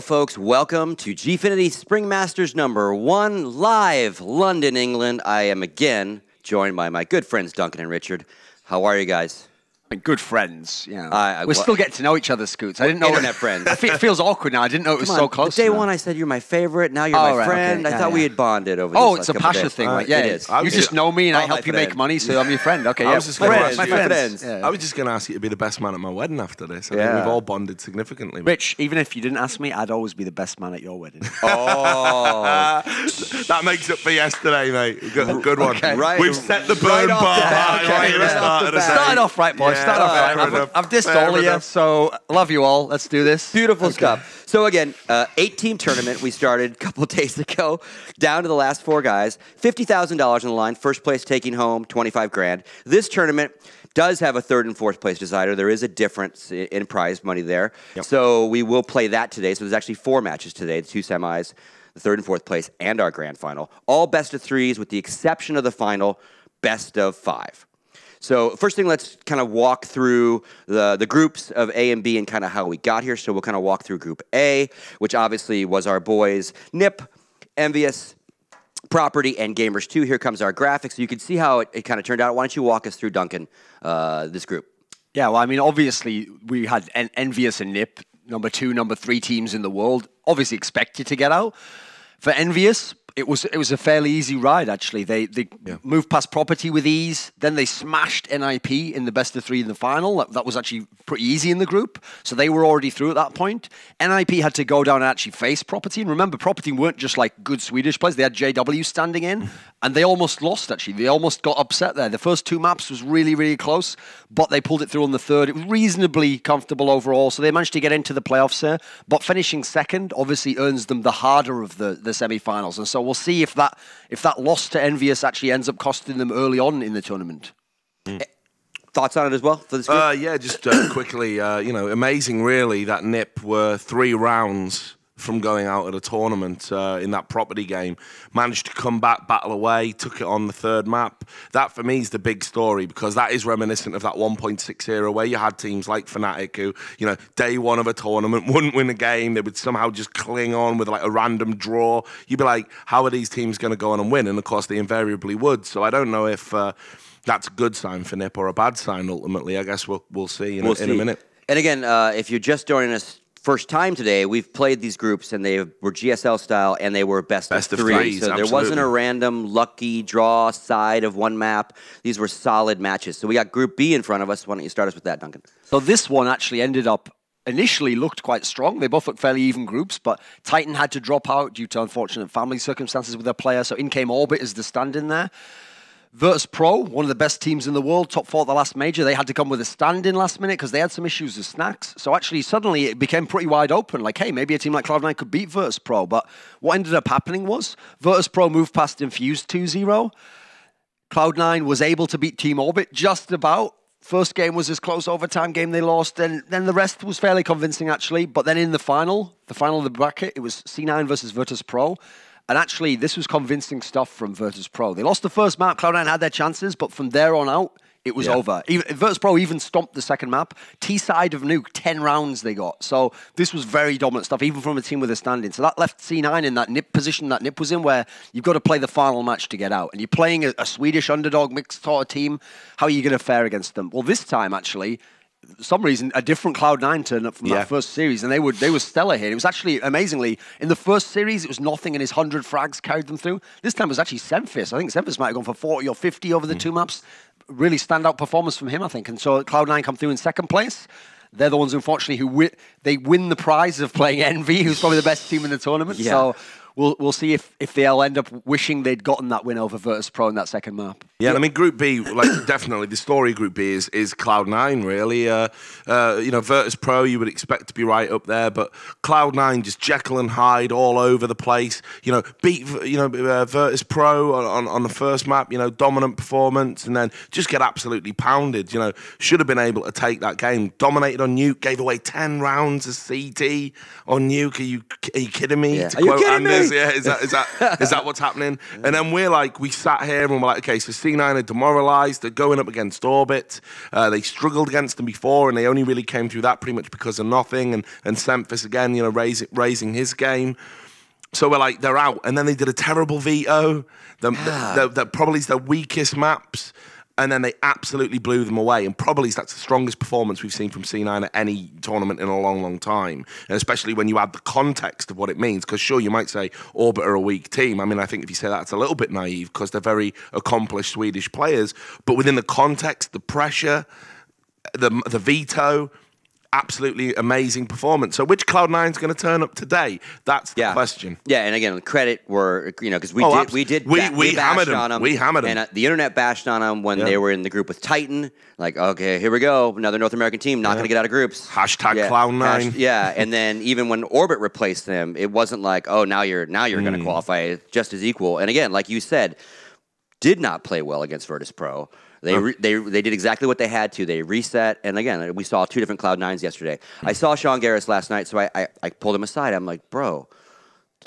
folks. Welcome to Gfinity Spring Masters #1, live, London, England. I am again joined by my good friends, Duncan and Richard. How are you guys? Good friends, you know. We're still getting to know each other, Scoots. I didn't know internet friends. It feels awkward now. I didn't know it was so close. Day one, I said you're my favorite. Now you're my friend. Okay. I thought we had bonded over. Oh, this it's a Pasha thing. Right? Yeah, it is. You just know me, and I help you make money, so I'm your friend. Okay, I was just gonna ask my you- friends. I was just going to ask you to be the best man at my wedding after this. I Yeah. think we've all bonded significantly. Rich, even if you didn't ask me, I'd always be the best man at your wedding. Oh, That makes up for yesterday, mate. Good one. Okay. Right. We've set the burn bar high right at the start of the day. Starting off right, boys. Yeah, Starting off fair right. enough. I've dissed Fair all of you, enough. so love you all. Let's do this. beautiful stuff. So again, 8-team tournament. We started a couple days ago. Down to the last 4 guys. $50,000 on the line. First place taking home 25 grand. This tournament does have a 3rd and 4th place decider. There is a difference in prize money there. Yep. So we will play that today. So there's actually 4 matches today. The 2 semis, the 3rd and 4th place, and our grand final. All best of 3s with the exception of the final, best of 5. So first thing, let's kind of walk through the groups of A and B and kind of how we got here. So we'll kind of walk through Group A, which obviously was our boys NiP, Envious, Property, and Gamers 2. Here comes our graphics. So you can see how it kind of turned out. Why don't you walk us through, Duncan, this group? Yeah, well, I mean, obviously, we had Envious and NiP, number 2, number 3 teams in the world, obviously expected to get out. For Envious, it was a fairly easy ride, actually. They moved past Property with ease. Then they smashed NiP in the best of 3 in the final. That was actually pretty easy in the group. So they were already through at that point. NiP had to go down and actually face Property. And remember, Property weren't just like good Swedish players. They had JW standing in. And they almost lost, actually. They almost got upset there. The first 2 maps was really, really close. But they pulled it through on the 3rd. It was reasonably comfortable overall. So they managed to get into the playoffs there. But finishing 2nd obviously earns them the harder of the semi-finals. And so we'll see if that loss to Envious actually ends up costing them early on in the tournament. Thoughts on it as well for this group? Yeah, just quickly, you know, amazing really that NiP were 3 rounds from going out at a tournament in that Property game. Managed to come back, battle away, took it on the 3rd map. That for me is the big story because that is reminiscent of that 1.6 era where you had teams like Fnatic who, you know, day 1 of a tournament wouldn't win a game. They would somehow just cling on with like a random draw. You'd be like, how are these teams going to go on and win? And of course they invariably would. So I don't know if that's a good sign for NiP or a bad sign ultimately. I guess we'll see in a minute. And again, if you're just joining us first time today, we've played these groups and they were GSL style and they were best of 3. So there wasn't a random lucky draw side of one map. These were solid matches. So we got Group B in front of us. Why don't you start us with that, Duncan? So this one actually ended up initially looked quite strong. They both looked fairly even groups, but Titan had to drop out due to unfortunate family circumstances with their player. So in came Orbit as the stand-in there. Virtus.Pro, one of the best teams in the world, top 4 at the last major. They had to come with a stand-in last minute because they had some issues with snacks. So actually, suddenly, it became pretty wide open. Like, hey, maybe a team like Cloud9 could beat Virtus.Pro. But what ended up happening was Virtus.Pro moved past Infused 2-0. Cloud9 was able to beat Team Orbit just about. First game was this close overtime game they lost. And then the rest was fairly convincing, actually. But then in the final of the bracket, it was C9 versus Virtus.Pro. And actually, this was convincing stuff from Virtus.Pro. They lost the first map. Cloud9 had their chances, but from there on out, it was over. Virtus.Pro even stomped the second map. T-side of Nuke, 10 rounds they got. So this was very dominant stuff, even from a team with a stand-in. So that left C9 in that NiP position that NiP was in, where you've got to play the final match to get out. And you're playing a Swedish underdog mixed sort of team. How are you going to fare against them? Well, this time, actually, for some reason, a different Cloud9 turned up from that first series, and they were stellar here. It was actually, amazingly, in the first series, it was nothing, and his 100 frags carried them through. This time it was actually Semphis. I think Semphis might have gone for 40 or 50 over the 2 maps. Really standout performance from him, I think. And so Cloud9 come through in 2nd place. They're the ones, unfortunately, who win the prize of playing Envy, who's probably the best team in the tournament. Yeah. So we'll see if they'll end up wishing they'd gotten that win over Virtus.Pro in that second map. Yeah, I mean, Group B, like definitely the story of Group B is Cloud9, really. You know, Virtus.Pro, you would expect to be right up there, but Cloud9 just Jekyll and Hyde all over the place. You know, beat Virtus.Pro on the first map. You know, dominant performance, and then just get absolutely pounded. You know, should have been able to take that game. Dominated on Nuke, gave away 10 rounds of CT on Nuke. Are you Are you kidding me? Yeah. To Are you quote kidding Anders, me? yeah, is that what's happening? And then we sat here and we're like, okay, so C9 are demoralised. They're going up against Orbit. They struggled against them before, and they only really came through that pretty much because of nothing. And Semphis again, you know, raising his game. So we're like, they're out. And then they did a terrible veto. That probably is their weakest maps. And then they absolutely blew them away. And probably that's the strongest performance we've seen from C9 at any tournament in a long, long time. And especially when you add the context of what it means. Because sure, you might say Orbit are a weak team. I mean, I think if you say that, it's a little bit naive because they're very accomplished Swedish players. But within the context, the pressure, the veto, absolutely amazing performance. So which Cloud9 is going to turn up today? That's the question. Yeah, and again, credit were, you know, because we hammered on them. We hammered them. And the internet bashed on them when they were in the group with Titan. Like, okay, here we go, another North American team, not going to get out of groups. Hashtag Cloud9. And then even when Orbit replaced them, it wasn't like, oh, now you're going to qualify just as equal. And again, like you said, did not play well against Virtus.Pro. They did exactly what they had to. They reset, and again, we saw 2 different Cloud9s yesterday. I saw Sean Garris last night, so I pulled him aside. I'm like, bro,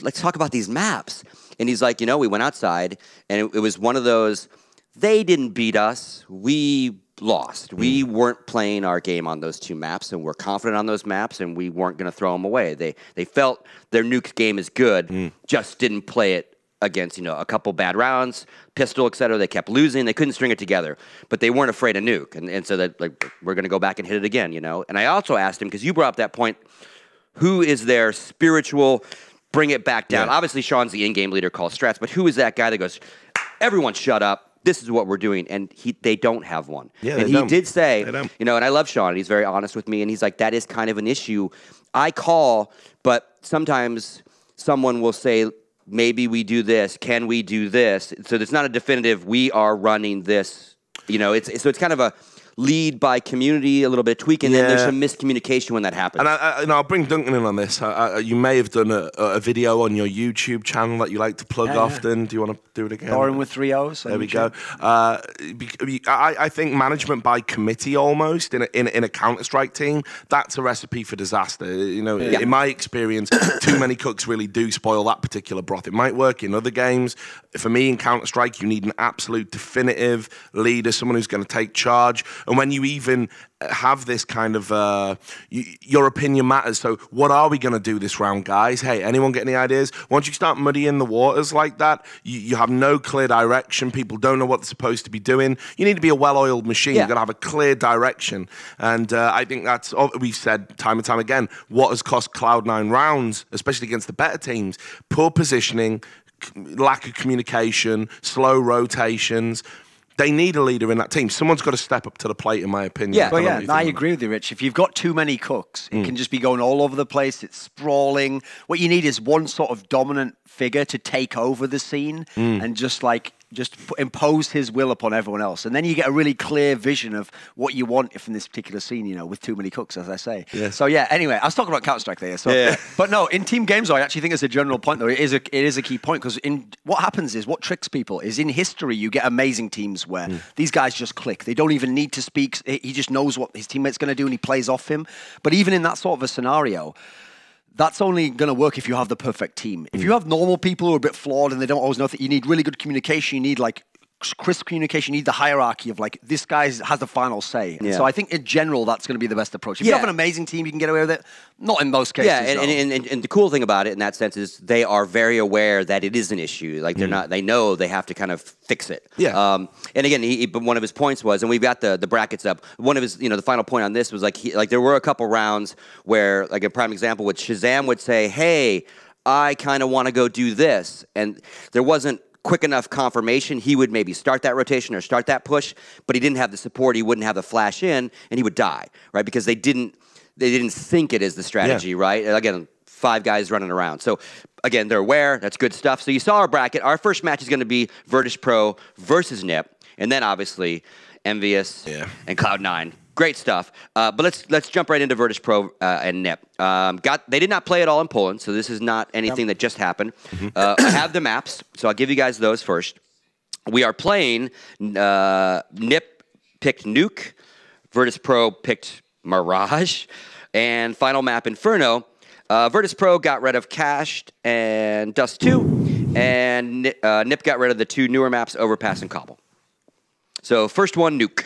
let's talk about these maps. And he's like, you know, we went outside, and it was one of those, they didn't beat us, we lost. We weren't playing our game on those 2 maps, and we're confident on those maps, and we weren't going to throw them away. They felt their nuke game is good, just didn't play it against, you know, a couple bad rounds, pistol, etc. They kept losing. They couldn't string it together, but they weren't afraid of nuke. And so that, like, we're going to go back and hit it again, you know. And I also asked him, because you brought up that point, who is their spiritual bring it back down? Obviously, Sean's the in-game leader, calls strats, but who is that guy that goes, everyone shut up, this is what we're doing? And they don't have one. Yeah, and he did say, you know, and I love Sean, and he's very honest with me, and he's like, that is kind of an issue. I call, but sometimes someone will say, maybe we do this. Can we do this? So it's not a definitive, we are running this. You know, it's kind of a lead by community, a little bit of tweak, and then there's some miscommunication when that happens. And I'll bring Duncan in on this. You may have done a video on your YouTube channel that you like to plug often. Do you want to do it again? Thorin with 3 O's. There we go. I think management by committee almost in a Counter-Strike team, that's a recipe for disaster. You know, in my experience, too many cooks really do spoil that particular broth. It might work in other games. For me, in Counter-Strike, you need an absolute definitive leader, someone who's going to take charge. And when you even have this kind of, your opinion matters. So what are we going to do this round, guys? Hey, anyone get any ideas? Once you start muddying the waters like that, you have no clear direction. People don't know what they're supposed to be doing. You need to be a well-oiled machine. You've got to have a clear direction. And I think that's, we've said time and time again, what has cost Cloud9 rounds, especially against the better teams, poor positioning, lack of communication, slow rotations. They need a leader in that team. Someone's got to step up to the plate, in my opinion. Yeah, I agree with you, Rich. If you've got too many cooks, it can just be going all over the place. It's sprawling. What you need is one sort of dominant figure to take over the scene and just impose his will upon everyone else. And then you get a really clear vision of what you want from this particular scene, you know, with too many cooks, as I say. Yes. So, yeah, anyway, I was talking about Counter-Strike there. So, but no, in team games, though, I actually think as a general point, though, it is a key point, because what happens is, what tricks people is, in history, you get amazing teams where these guys just click. They don't even need to speak. He just knows what his teammate's going to do, and he plays off him. But even in that sort of a scenario, that's only going to work if you have the perfect team. If you have normal people who are a bit flawed and they don't always know that, you need really good communication. You need, like, crisp communication. You need the hierarchy of, like, this guy has the final say. And so I think in general that's going to be the best approach. If you have an amazing team, you can get away with it. Not in most cases. Yeah, and the cool thing about it in that sense is they are very aware that it is an issue. Like, they're not. They know they have to kind of fix it. Yeah. And again, but one of his points was, and we've got the brackets up. One of his, you know, the final point on this was like, there were a couple rounds where, like, a prime example, which Shazam would say, "Hey, I kind of want to go do this," and there wasn't quick enough confirmation. He would maybe start that rotation or start that push, but he didn't have the support. He wouldn't have the flash in, and he would die, right? Because they didn't think it as the strategy, right? Again, 5 guys running around. So again, they're aware. That's good stuff. So you saw our bracket. Our first match is going to be Virtus.Pro versus NiP, and then obviously Envious and Cloud9. Great stuff. But let's jump right into Virtus.Pro and NiP. They did not play at all in Poland, so this is not anything that just happened. I have the maps, so I'll give you guys those first. We are playing, NiP picked Nuke, Virtus.Pro picked Mirage, and final map Inferno. Virtus.Pro got rid of Cached and Dust 2, and NiP got rid of the 2 newer maps, Overpass and Cobble. So first one, Nuke.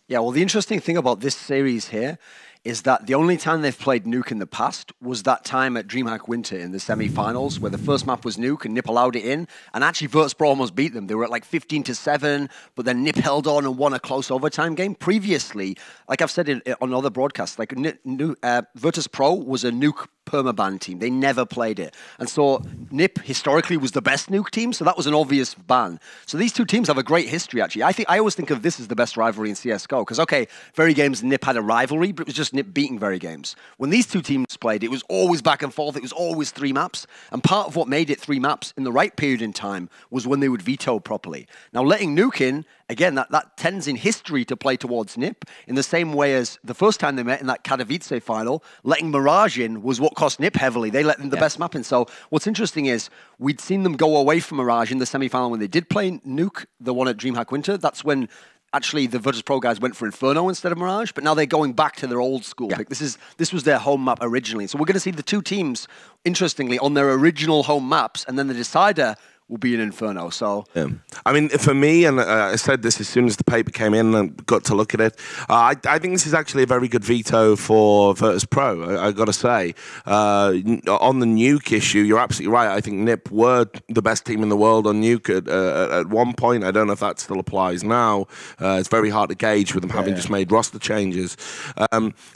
Yeah, well, the interesting thing about this series here is that the only time they've played Nuke in the past was that time at DreamHack Winter in the semi-finals, where the first map was Nuke and NiP allowed it in, and actually Virtus.Pro almost beat them. They were at like 15-7, but then NiP held on and won a close overtime game. Previously, like I've said on other broadcasts, like Virtus.Pro was a Nuke permaban team. They never played it. And so NiP historically was the best Nuke team, so that was an obvious ban. So these two teams have a great history, actually. I always think of this as the best rivalry in CSGO, because, okay, Very Games and NiP had a rivalry, but it was just NiP beating Very Games. When these two teams played, it was always back and forth. It was always 3 maps. And part of what made it 3 maps in the right period in time was when they would veto properly. Now, letting Nuke in, again, that tends in history to play towards NiP in the same way as the first time they met in that Katowice final. Letting Mirage in was what cost NiP heavily. They let them the best map in. So what's interesting is we'd seen them go away from Mirage in the semi-final when they did play Nuke, the one at DreamHack Winter. That's when actually the Virtus.Pro guys went for Inferno instead of Mirage, but now they're going back to their old school pick. This was their home map originally. So we're going to see the two teams, interestingly, on their original home maps, and then the decider will be an Inferno. So yeah. I mean, for me, and I said this as soon as the paper came in and got to look at it, I think this is actually a very good veto for Virtus.Pro, I got to say. On the Nuke issue, you're absolutely right. I think NiP were the best team in the world on Nuke at one point. I don't know if that still applies now. It's very hard to gauge with them having just made roster changes.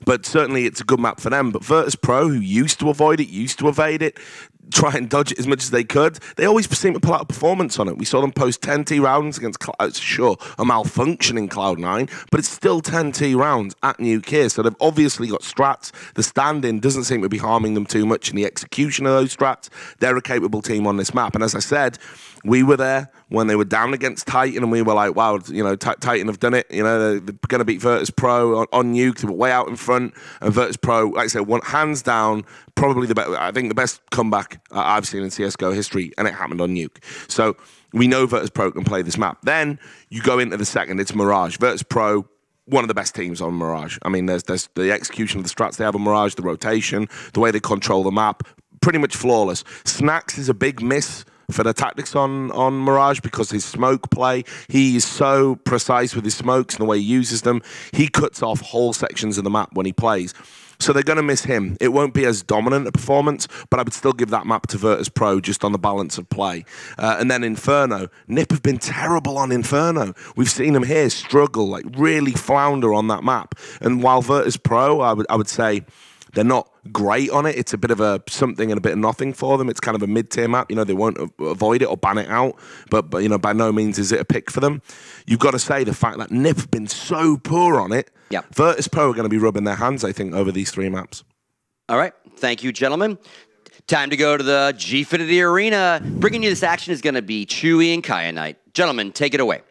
But certainly it's a good map for them. But Virtus.Pro, who used to avoid it, used to evade it, try and dodge it as much as they could, they always seem to pull out a performance on it. We saw them post 10T rounds against, sure, a malfunctioning Cloud9, but it's still 10T rounds at Nuke here, so they've obviously got strats. The stand-in doesn't seem to be harming them too much in the execution of those strats. They're a capable team on this map, and as I said, we were there when they were down against Titan, and we were like, wow, you know, Titan have done it. You know, they're going to beat Virtus.Pro on Nuke. They were way out in front, and Virtus.Pro, like I said, hands down, probably I think the best comeback I've seen in CSGO history, and it happened on Nuke. So we know Virtus.Pro can play this map. Then you go into the second, it's Mirage. Virtus.Pro, one of the best teams on Mirage. I mean, there's the execution of the strats they have on Mirage, the rotation, the way they control the map, pretty much flawless. Snax is a big miss for the tactics on Mirage because his smoke play, he is so precise with his smokes and the way he uses them. He cuts off whole sections of the map when he plays. So they're going to miss him. It won't be as dominant a performance, but I would still give that map to Virtus.Pro just on the balance of play. And then Inferno. NiP have been terrible on Inferno. We've seen them here struggle, like really flounder on that map. And while Virtus.Pro, I would say they're not great on it. It's a bit of a something and a bit of nothing for them. It's kind of a mid-tier map. You know, they won't avoid it or ban it out, but you know, by no means is it a pick for them. You've got to say the fact that NiP have been so poor on it. Yep. Virtus.Pro are going to be rubbing their hands, I think, over these 3 maps. All right. Thank you, gentlemen. Time to go to the Gfinity Arena. Bringing you this action is going to be Chewy and Kyanite. Gentlemen, take it away.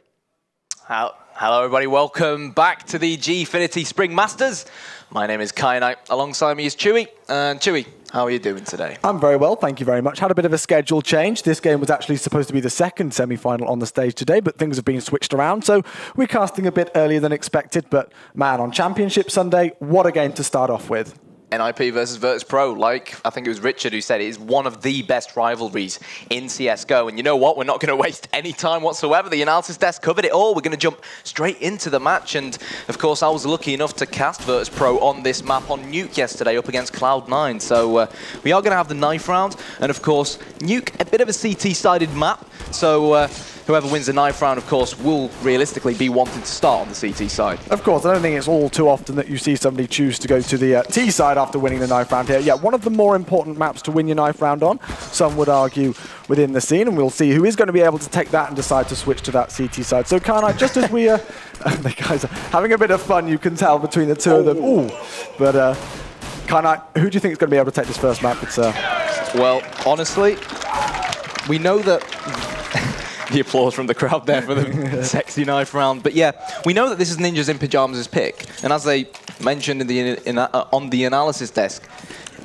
Hello, everybody. Welcome back to the Gfinity Spring Masters. My name is Kyanite. Alongside me is Chewy. And Chewy, how are you doing today? I'm very well, thank you very much. Had a bit of a schedule change. This game was actually supposed to be the second semi-final on the stage today, but things have been switched around, so we're casting a bit earlier than expected. But man, on Championship Sunday, what a game to start off with. NiP versus Virtus.Pro, like I think it was Richard who said, it is one of the best rivalries in CSGO. And you know what? We're not going to waste any time whatsoever. The analysis desk covered it all. We're going to jump straight into the match. And of course, I was lucky enough to cast Virtus.Pro on this map on Nuke yesterday up against Cloud9. So we are going to have the knife round. And of course, Nuke, a bit of a CT-sided map. So whoever wins the knife round, of course, will realistically be wanting to start on the CT side. Of course, I don't think it's all too often that you see somebody choose to go to the T side after winning the knife round here. Yeah, one of the more important maps to win your knife round on, some would argue, within the scene, and we'll see who is going to be able to take that and decide to switch to that CT side. So, Kyanite, just as we the guys are having a bit of fun, you can tell between the two of them. Ooh, but Kyanite, who do you think is going to be able to take this first map? It's well, honestly, we know that. The applause from the crowd there for the sexy knife round. But yeah, we know that this is Ninjas in Pyjamas' pick. And as they mentioned on the analysis desk,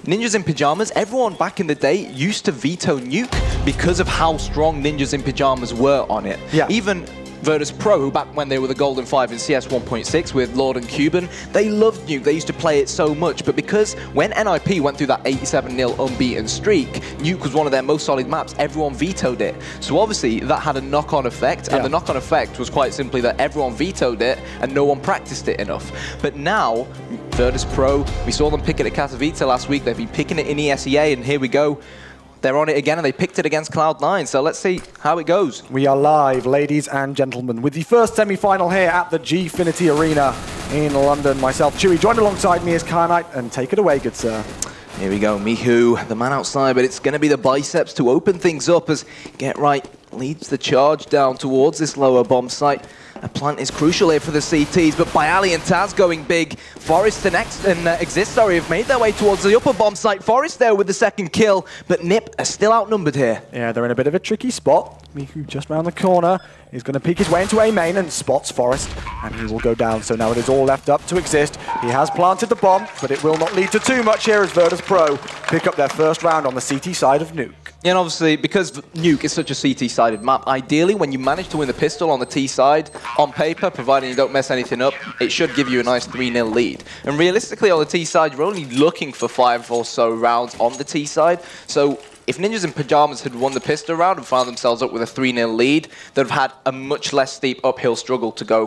Ninjas in Pyjamas, everyone back in the day used to veto Nuke because of how strong Ninjas in Pyjamas were on it. Yeah. Even Virtus.Pro, who back when they were the Golden 5 in CS 1.6 with Lord and Cuban, they loved Nuke. They used to play it so much. But because when NiP went through that 87-0 unbeaten streak, Nuke was one of their most solid maps, everyone vetoed it. So obviously that had a knock-on effect, and the knock-on effect was quite simply that everyone vetoed it and no one practiced it enough. But now, Virtus.Pro, we saw them pick it at Katowice last week, they've been picking it in ESEA, and here we go. They're on it again, and they picked it against Cloud9, so let's see how it goes. We are live, ladies and gentlemen, with the first semi-final here at the Gfinity Arena in London. Myself, Chewy, joined alongside me is Knight, and take it away, good sir. Here we go, Mihu, the man outside, but it's going to be the biceps to open things up as Get Right leads the charge down towards this lower bomb site. A plant is crucial here for the CTs, but Byali and Taz going big. Forest and Exist, have made their way towards the upper bomb site. Forest there with the second kill, but NiP are still outnumbered here. Yeah, they're in a bit of a tricky spot. Mihu just round the corner is going to peek his way into A main and spots Forest, and he will go down. So now it is all left up to Exist. He has planted the bomb, but it will not lead to too much here as Virtus.Pro pick up their first round on the CT side of Nuke. And obviously, because Nuke is such a CT-sided map, ideally, when you manage to win the pistol on the T side, on paper, providing you don't mess anything up, it should give you a nice 3-0 lead. And realistically, on the T side, you're only looking for 5 or so rounds on the T side. So if Ninjas in Pyjamas had won the pistol round and found themselves up with a 3-0 lead, they'd have had a much less steep uphill struggle to go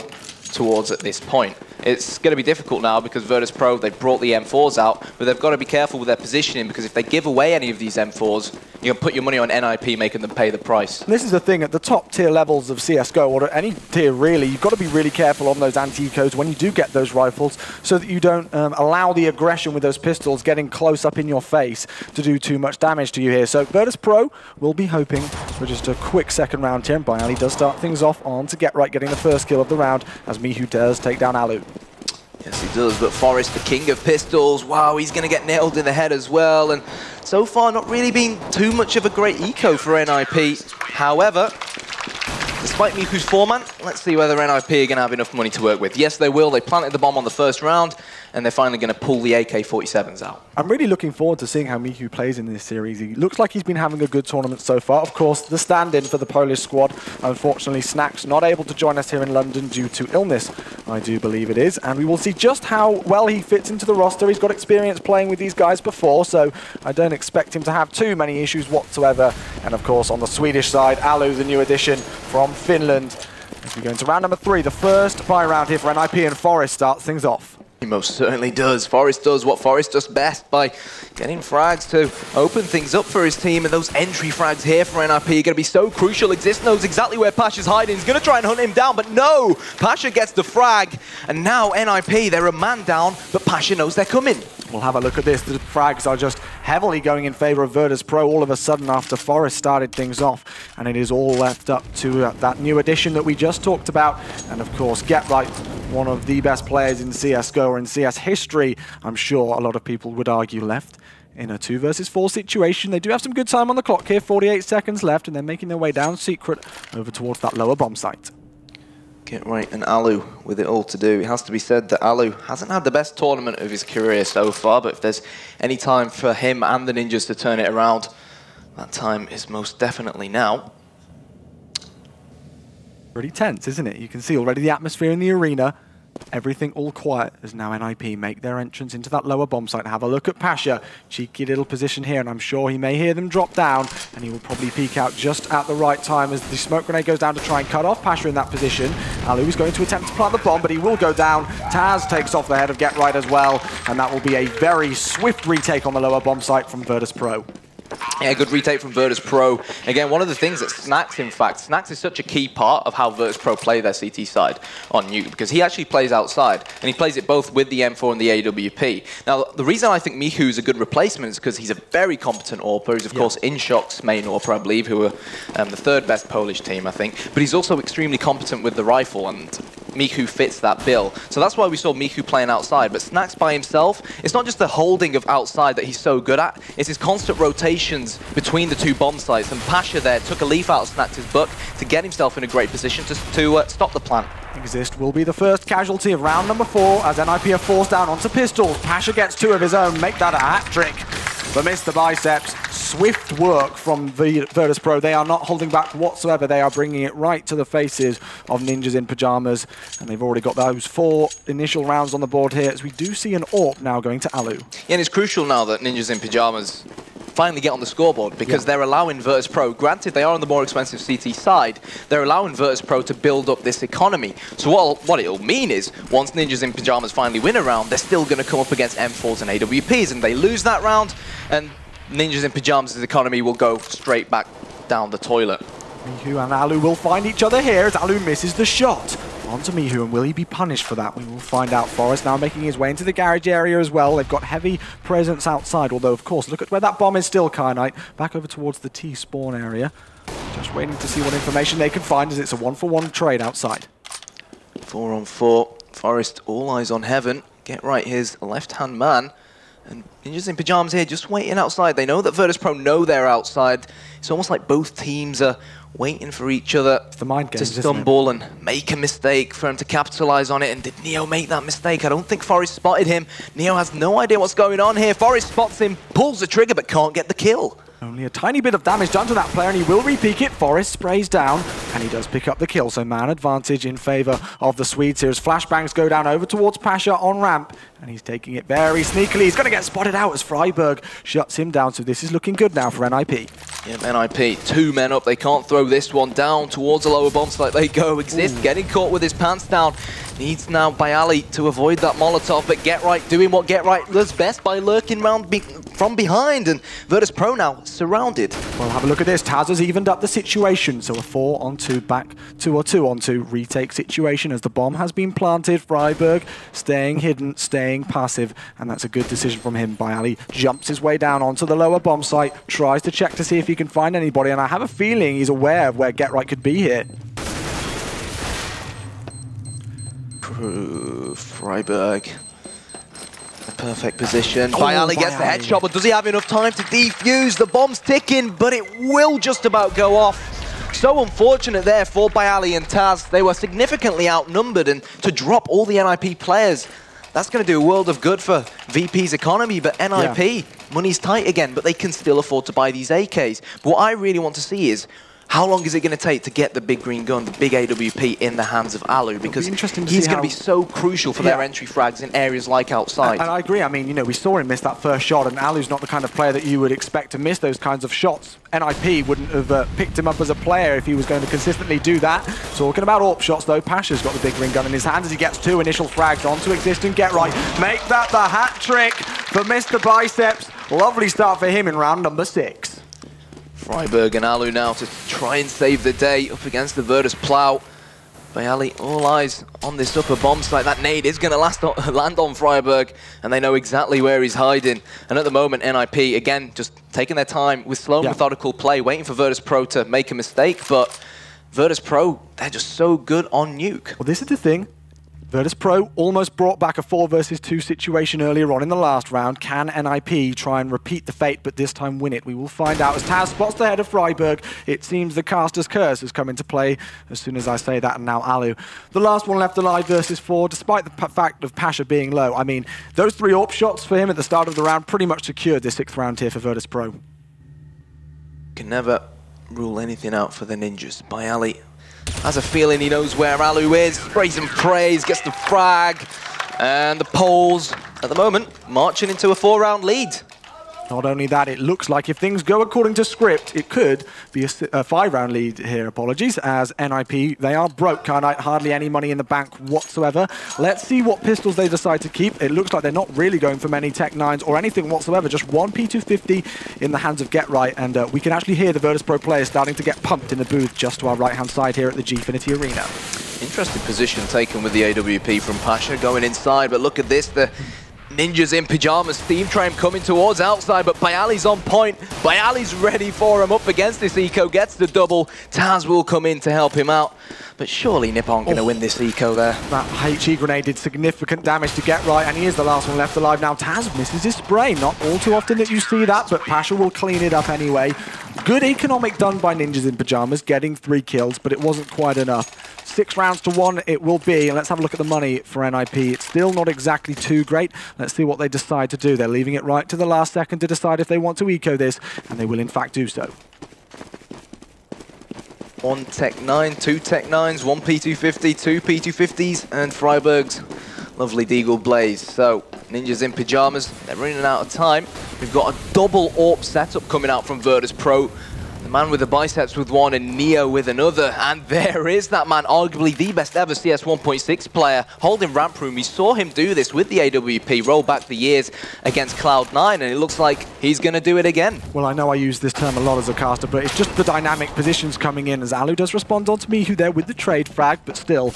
towards at this point. It's going to be difficult now because Virtus.Pro, they've brought the M4s out, but they've got to be careful with their positioning because if they give away any of these M4s, you can put your money on NiP making them pay the price. This is the thing, at the top tier levels of CSGO, or any tier really, you've got to be really careful on those anti-ecos when you do get those rifles so that you don't allow the aggression with those pistols getting close up in your face to do too much damage to you here. So Virtus.Pro will be hoping for just a quick second round here, and Byali does start things off on to Get Right, getting the first kill of the round as Mihu does take down Alu. Yes, he does, but Forest, the king of pistols, wow, he's going to get nailed in the head as well, and so far not really been too much of a great eco for NiP. However, despite Mihu's 4-man, let's see whether NiP are going to have enough money to work with. Yes, they will. They planted the bomb on the first round, and they're finally going to pull the AK-47s out. I'm really looking forward to seeing how Mihu plays in this series. He looks like he's been having a good tournament so far. Of course, the stand-in for the Polish squad. Unfortunately, Snack's not able to join us here in London due to illness, I do believe it is. And we will see just how well he fits into the roster. He's got experience playing with these guys before, so I don't expect him to have too many issues whatsoever. And of course, on the Swedish side, Alu, the new addition from Finland. As we go into round number 3, the first buy round here for NiP, and Forest starts things off. He most certainly does. Forest does what Forest does best by getting frags to open things up for his team, and those entry frags here for NiP are going to be so crucial. Exist knows exactly where Pasha's hiding. He's going to try and hunt him down, but no! Pasha gets the frag, and now NiP, they're a man down, but Pasha knows they're coming. We'll have a look at this. The frags are just heavily going in favor of Virtus.Pro all of a sudden after Forest started things off, and it is all left up to that new addition that we just talked about, and of course Get Right, one of the best players in CSGO or in CS history. I'm sure a lot of people would argue left in a 2 versus 4 situation. They do have some good time on the clock here, 48 seconds left, and they're making their way down secret over towards that lower bomb site. Get Right and Alu with it all to do. It has to be said that Alu hasn't had the best tournament of his career so far, but if there's any time for him and the Ninjas to turn it around, that time is most definitely now. Pretty tense, isn't it? You can see already the atmosphere in the arena. Everything all quiet as now NiP make their entrance into that lower bomb site. Have a look at Pasha. Cheeky little position here, and I'm sure he may hear them drop down, and he will probably peek out just at the right time as the smoke grenade goes down to try and cut off Pasha in that position. Alu is going to attempt to plant the bomb, but he will go down. Taz takes off the head of Get Right as well, and that will be a very swift retake on the lower bomb site from Virtus.Pro. Yeah, good retake from Virtus.Pro. Again, one of the things that Snacks, in fact, Snacks is such a key part of how Virtus.Pro play their CT side on Nuke, because he actually plays outside, and he plays it both with the M4 and the AWP. Now, the reason I think Mihu is a good replacement is because he's a very competent AWPer. He's, of course, InShock's main AWPer, I believe, who are the 3rd best Polish team, I think. But he's also extremely competent with the rifle, and Mihu fits that bill. So that's why we saw Mihu playing outside. But Snacks by himself, it's not just the holding of outside that he's so good at, it's his constant rotations between the 2 bomb sites. And Pasha there took a leaf out of Snacks' book to get himself in a great position to stop the plant. Exist will be the first casualty of round number 4 as NiP are forced down onto pistols. Pasha gets 2 of his own, make that a hat-trick. But missed the biceps. swift work from Virtus.Pro. They are not holding back whatsoever. They are bringing it right to the faces of Ninjas in Pyjamas, and they've already got those 4 initial rounds on the board here, as we do see an AWP now going to Alu. Yeah, and it's crucial now that Ninjas in Pyjamas finally get on the scoreboard, because they're allowing Virtus.Pro, granted they are on the more expensive CT side, they're allowing Virtus.Pro to build up this economy. So what it'll mean is, once Ninjas in Pyjamas finally win a round, they're still going to come up against M4s and AWPs, and they lose that round, and Ninjas in Pyjamas' economy will go straight back down the toilet. Mihu and Alu will find each other here as Alu misses the shot. On to Mihu, and will he be punished for that? We will find out. Forrest now making his way into the garage area as well. They've got heavy presence outside, although, of course, look at where that bomb is still, Kyanite. Back over towards the T spawn area. Just waiting to see what information they can find, as it's a 1-for-1 trade outside. 4 on 4. Forrest, all eyes on heaven. Get right, his left-hand man. And Ninjas in Pyjamas here just waiting outside. They know that Virtus.Pro know they're outside. It's almost like both teams are waiting for each other to stumble and make a mistake for him to capitalize on it. And did Neo make that mistake? I don't think Forrest spotted him. Neo has no idea what's going on here. Forrest spots him, pulls the trigger, but can't get the kill. Only a tiny bit of damage done to that player, and he will re-peek it. Forrest sprays down, and he does pick up the kill. So man advantage in favor of the Swedes here as flashbangs go down over towards Pasha on ramp, and he's taking it very sneakily. He's going to get spotted out as Freiburg shuts him down. So this is looking good now for NiP. Yeah, NiP, 2 men up. They can't throw this one down towards the lower bomb site. They go. Exist, getting caught with his pants down. Needs now Bayali to avoid that Molotov, but Get Right doing what Get Right does best by lurking round from behind, and Virtus.Pro now surrounded. Well, have a look at this. Taz has evened up the situation, so a 4-on-2 back to a 2-on-2 retake situation as the bomb has been planted. Freiburg staying hidden, staying passive, and that's a good decision from him. Bayali jumps his way down onto the lower bomb site, tries to check to see if he can find anybody, and I have a feeling he's aware of where Get Right could be here. Freiburg, a perfect position. Bayali gets the headshot, but does he have enough time to defuse? The bomb's ticking, but it will just about go off. So unfortunate there for Bayali and Taz. They were significantly outnumbered, and to drop all the NiP players, that's going to do a world of good for VP's economy. But NiP, money's tight again, but they can still afford to buy these AKs. But what I really want to see is, how long is it going to take to get the big green gun, the big AWP, in the hands of Alu? Because he's going to be so crucial for their entry frags in areas like outside. And I agree. I mean, you know, we saw him miss that first shot, and Alu's not the kind of player that you would expect to miss those kinds of shots. NiP wouldn't have picked him up as a player if he was going to consistently do that. Talking about AWP shots, though, Pasha's got the big green gun in his hands as he gets 2 initial frags onto Exist and Get Right. Make that the hat trick for Mr. Biceps. Lovely start for him in round number 6. Freiburg and Alu now to try and save the day up against the Virtus Plow. Bayali, all eyes on this upper bomb site. That nade is going to land on Freiburg, and they know exactly where he's hiding. And at the moment, NiP, again, just taking their time with slow, methodical play, waiting for Virtus.Pro to make a mistake. But Virtus.Pro, they're just so good on nuke. Well, this is the thing. Virtus.Pro almost brought back a 4 versus 2 situation earlier on in the last round. Can NiP try and repeat the fate, but this time win it? We will find out as Taz spots the head of Freiburg. It seems the caster's curse has come into play as soon as I say that, and now Alu. The last one left alive versus 4, despite the fact of Pasha being low. I mean, those 3 AWP shots for him at the start of the round pretty much secured this 6th round here for Virtus.Pro. Can never rule anything out for the Ninjas. Bayali has a feeling he knows where Alu is, sprays and prays, gets the frag, and the Poles, at the moment, marching into a 4-round lead. Not only that, it looks like if things go according to script, it could be a 5-round lead here, apologies, as NiP, they are broke, hardly any money in the bank whatsoever. Let's see what pistols they decide to keep. It looks like they're not really going for many Tech 9s or anything whatsoever, just 1 P250 in the hands of Get Right, and we can actually hear the Virtus.Pro players starting to get pumped in the booth just to our right-hand side here at the Gfinity Arena. Interesting position taken with the AWP from Pasha, going inside, but look at this, the Ninjas in Pyjamas, Steam Train coming towards outside, but Bayali's on point. Bayali's ready for him up against this eco, gets the double. Taz will come in to help him out, but surely NiP aren't going to win this eco there. That HE grenade did significant damage to Get Right, and he is the last one left alive now. Taz misses his spray. Not all too often that you see that, but Pasha will clean it up anyway. Good economic done by Ninjas in Pyjamas, getting 3 kills, but it wasn't quite enough. 6 rounds to 1 it will be. And let's have a look at the money for NiP. It's still not exactly too great. Let's see what they decide to do. They're leaving it right to the last second to decide if they want to eco this, and they will in fact do so. 1 Tech 9, 2 Tech 9s, 1 P250, 2 P250s, and Freiburg's lovely Deagle Blaze. So, Ninjas in Pyjamas, they're running out of time. We've got a double AWP setup coming out from Virtus.Pro. The man with the biceps with one and Neo with another. And there is that man, arguably the best ever CS 1.6 player, holding ramp room. We saw him do this with the AWP, roll back the years against Cloud9, and it looks like he's going to do it again. Well, I know I use this term a lot as a caster, but it's just the dynamic positions coming in as Alu does respond onto Mihu there with the trade frag, but still,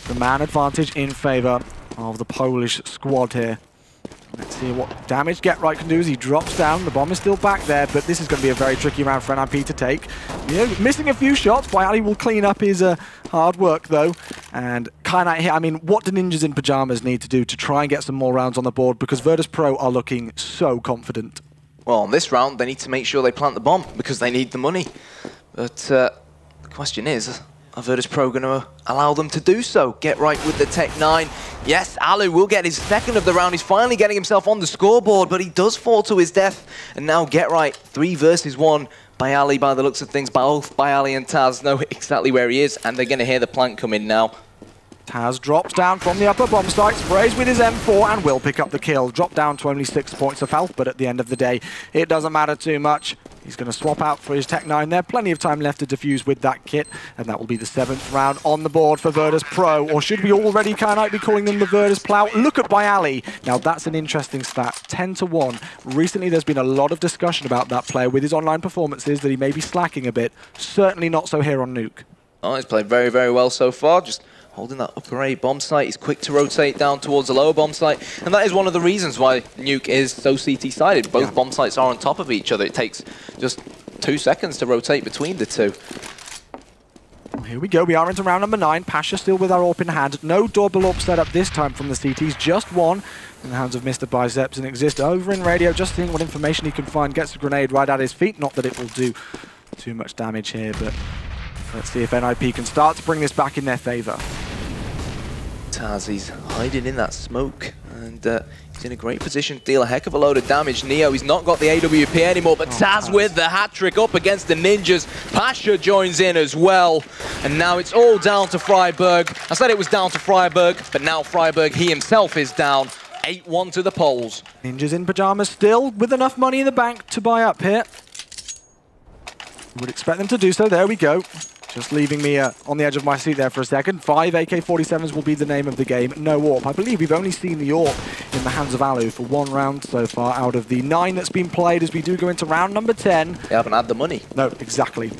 the man advantage in favor of the Polish squad here. Let's see what damage Get-Right can do as he drops down. The bomb is still back there, but this is going to be a very tricky round for NiP to take. Missing a few shots. Byali will clean up his hard work, though. And Knight here, I mean, what do Ninjas in Pyjamas need to do to try and get some more rounds on the board? Because Virtus.Pro are looking so confident. Well, on this round, they need to make sure they plant the bomb because they need the money. But the question is, are Virtus.Pro going to allow them to do so? Get-Right with the Tech 9. Yes, Alu will get his second of the round. He's finally getting himself on the scoreboard, but he does fall to his death. And now Get-Right, 3 versus 1. Byali, by the looks of things, both Byali and Taz know exactly where he is, and they're going to hear the plant come in now. Taz drops down from the upper bomb site, sprays with his M4, and will pick up the kill. Drop down to only 6 points of health, but at the end of the day, it doesn't matter too much. He's going to swap out for his Tech 9 there. Plenty of time left to defuse with that kit, and that will be the 7th round on the board for Virtus.Pro. Or should we already kind of be calling them the Virtus Plow? Look at Byali. Now, that's an interesting stat. 10-1. Recently, there's been a lot of discussion about that player with his online performances, that he may be slacking a bit. Certainly not so here on Nuke. Oh, he's played very, very well so far. Just holding that upper A bomb site. He's quick to rotate down towards the lower bomb site. And that is one of the reasons why Nuke is so CT-sided. Both bomb sites are on top of each other. It takes just 2 seconds to rotate between the two. Here we go. We are into round number 9. Pasha still with our AWP in hand. No double AWP set up this time from the CTs. Just one in the hands of Mr. Biceps and Exist over in radio. Just seeing what information he can find. Gets a grenade right at his feet. Not that it will do too much damage here, but let's see if NiP can start to bring this back in their favor. Taz, he's hiding in that smoke, and he's in a great position to deal a heck of a load of damage. Neo, he's not got the AWP anymore, but Taz with the hat-trick up against the Ninjas. Pasha joins in as well, and now it's all down to Freiburg. I said it was down to Freiburg, but now Freiburg, he himself is down. 8-1 to the Poles. Ninjas in Pyjamas still with enough money in the bank to buy up here. Would expect them to do so. There we go. Just leaving me on the edge of my seat there for a second. 5 AK-47s will be the name of the game. No AWP. I believe we've only seen the AWP in the hands of Alu for 1 round so far out of the 9 that's been played as we do go into round number 10. They haven't had the money. No, exactly.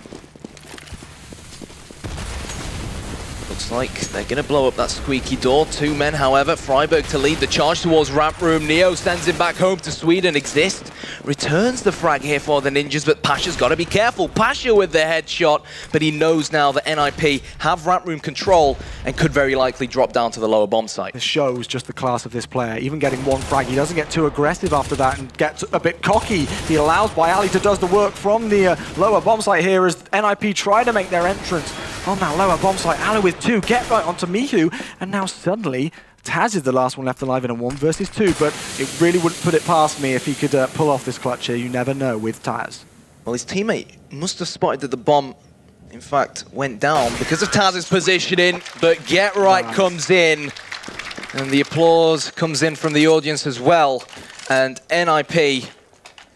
Looks like they're going to blow up that squeaky door. 2 men, however. Freiburg to lead the charge towards ramp room. Neo sends him back home to Sweden. Exist returns the frag here for the Ninjas, but Pasha's got to be careful. Pasha with the headshot, but he knows now that NiP have ramp room control and could very likely drop down to the lower bomb site. This shows just the class of this player. Even getting 1 frag, he doesn't get too aggressive after that and gets a bit cocky. He allows Byali to does the work from the lower bomb site here as NiP try to make their entrance on that lower bomb site. Alu with 2, Get-Right onto Mihu, and now suddenly Taz is the last one left alive in a 1 versus 2, but it really wouldn't put it past me if he could pull off this clutch here. You never know with Taz. Well, his teammate must have spotted that the bomb, in fact, went down because of Taz's positioning, but Get-Right comes in, and the applause comes in from the audience as well. And NiP,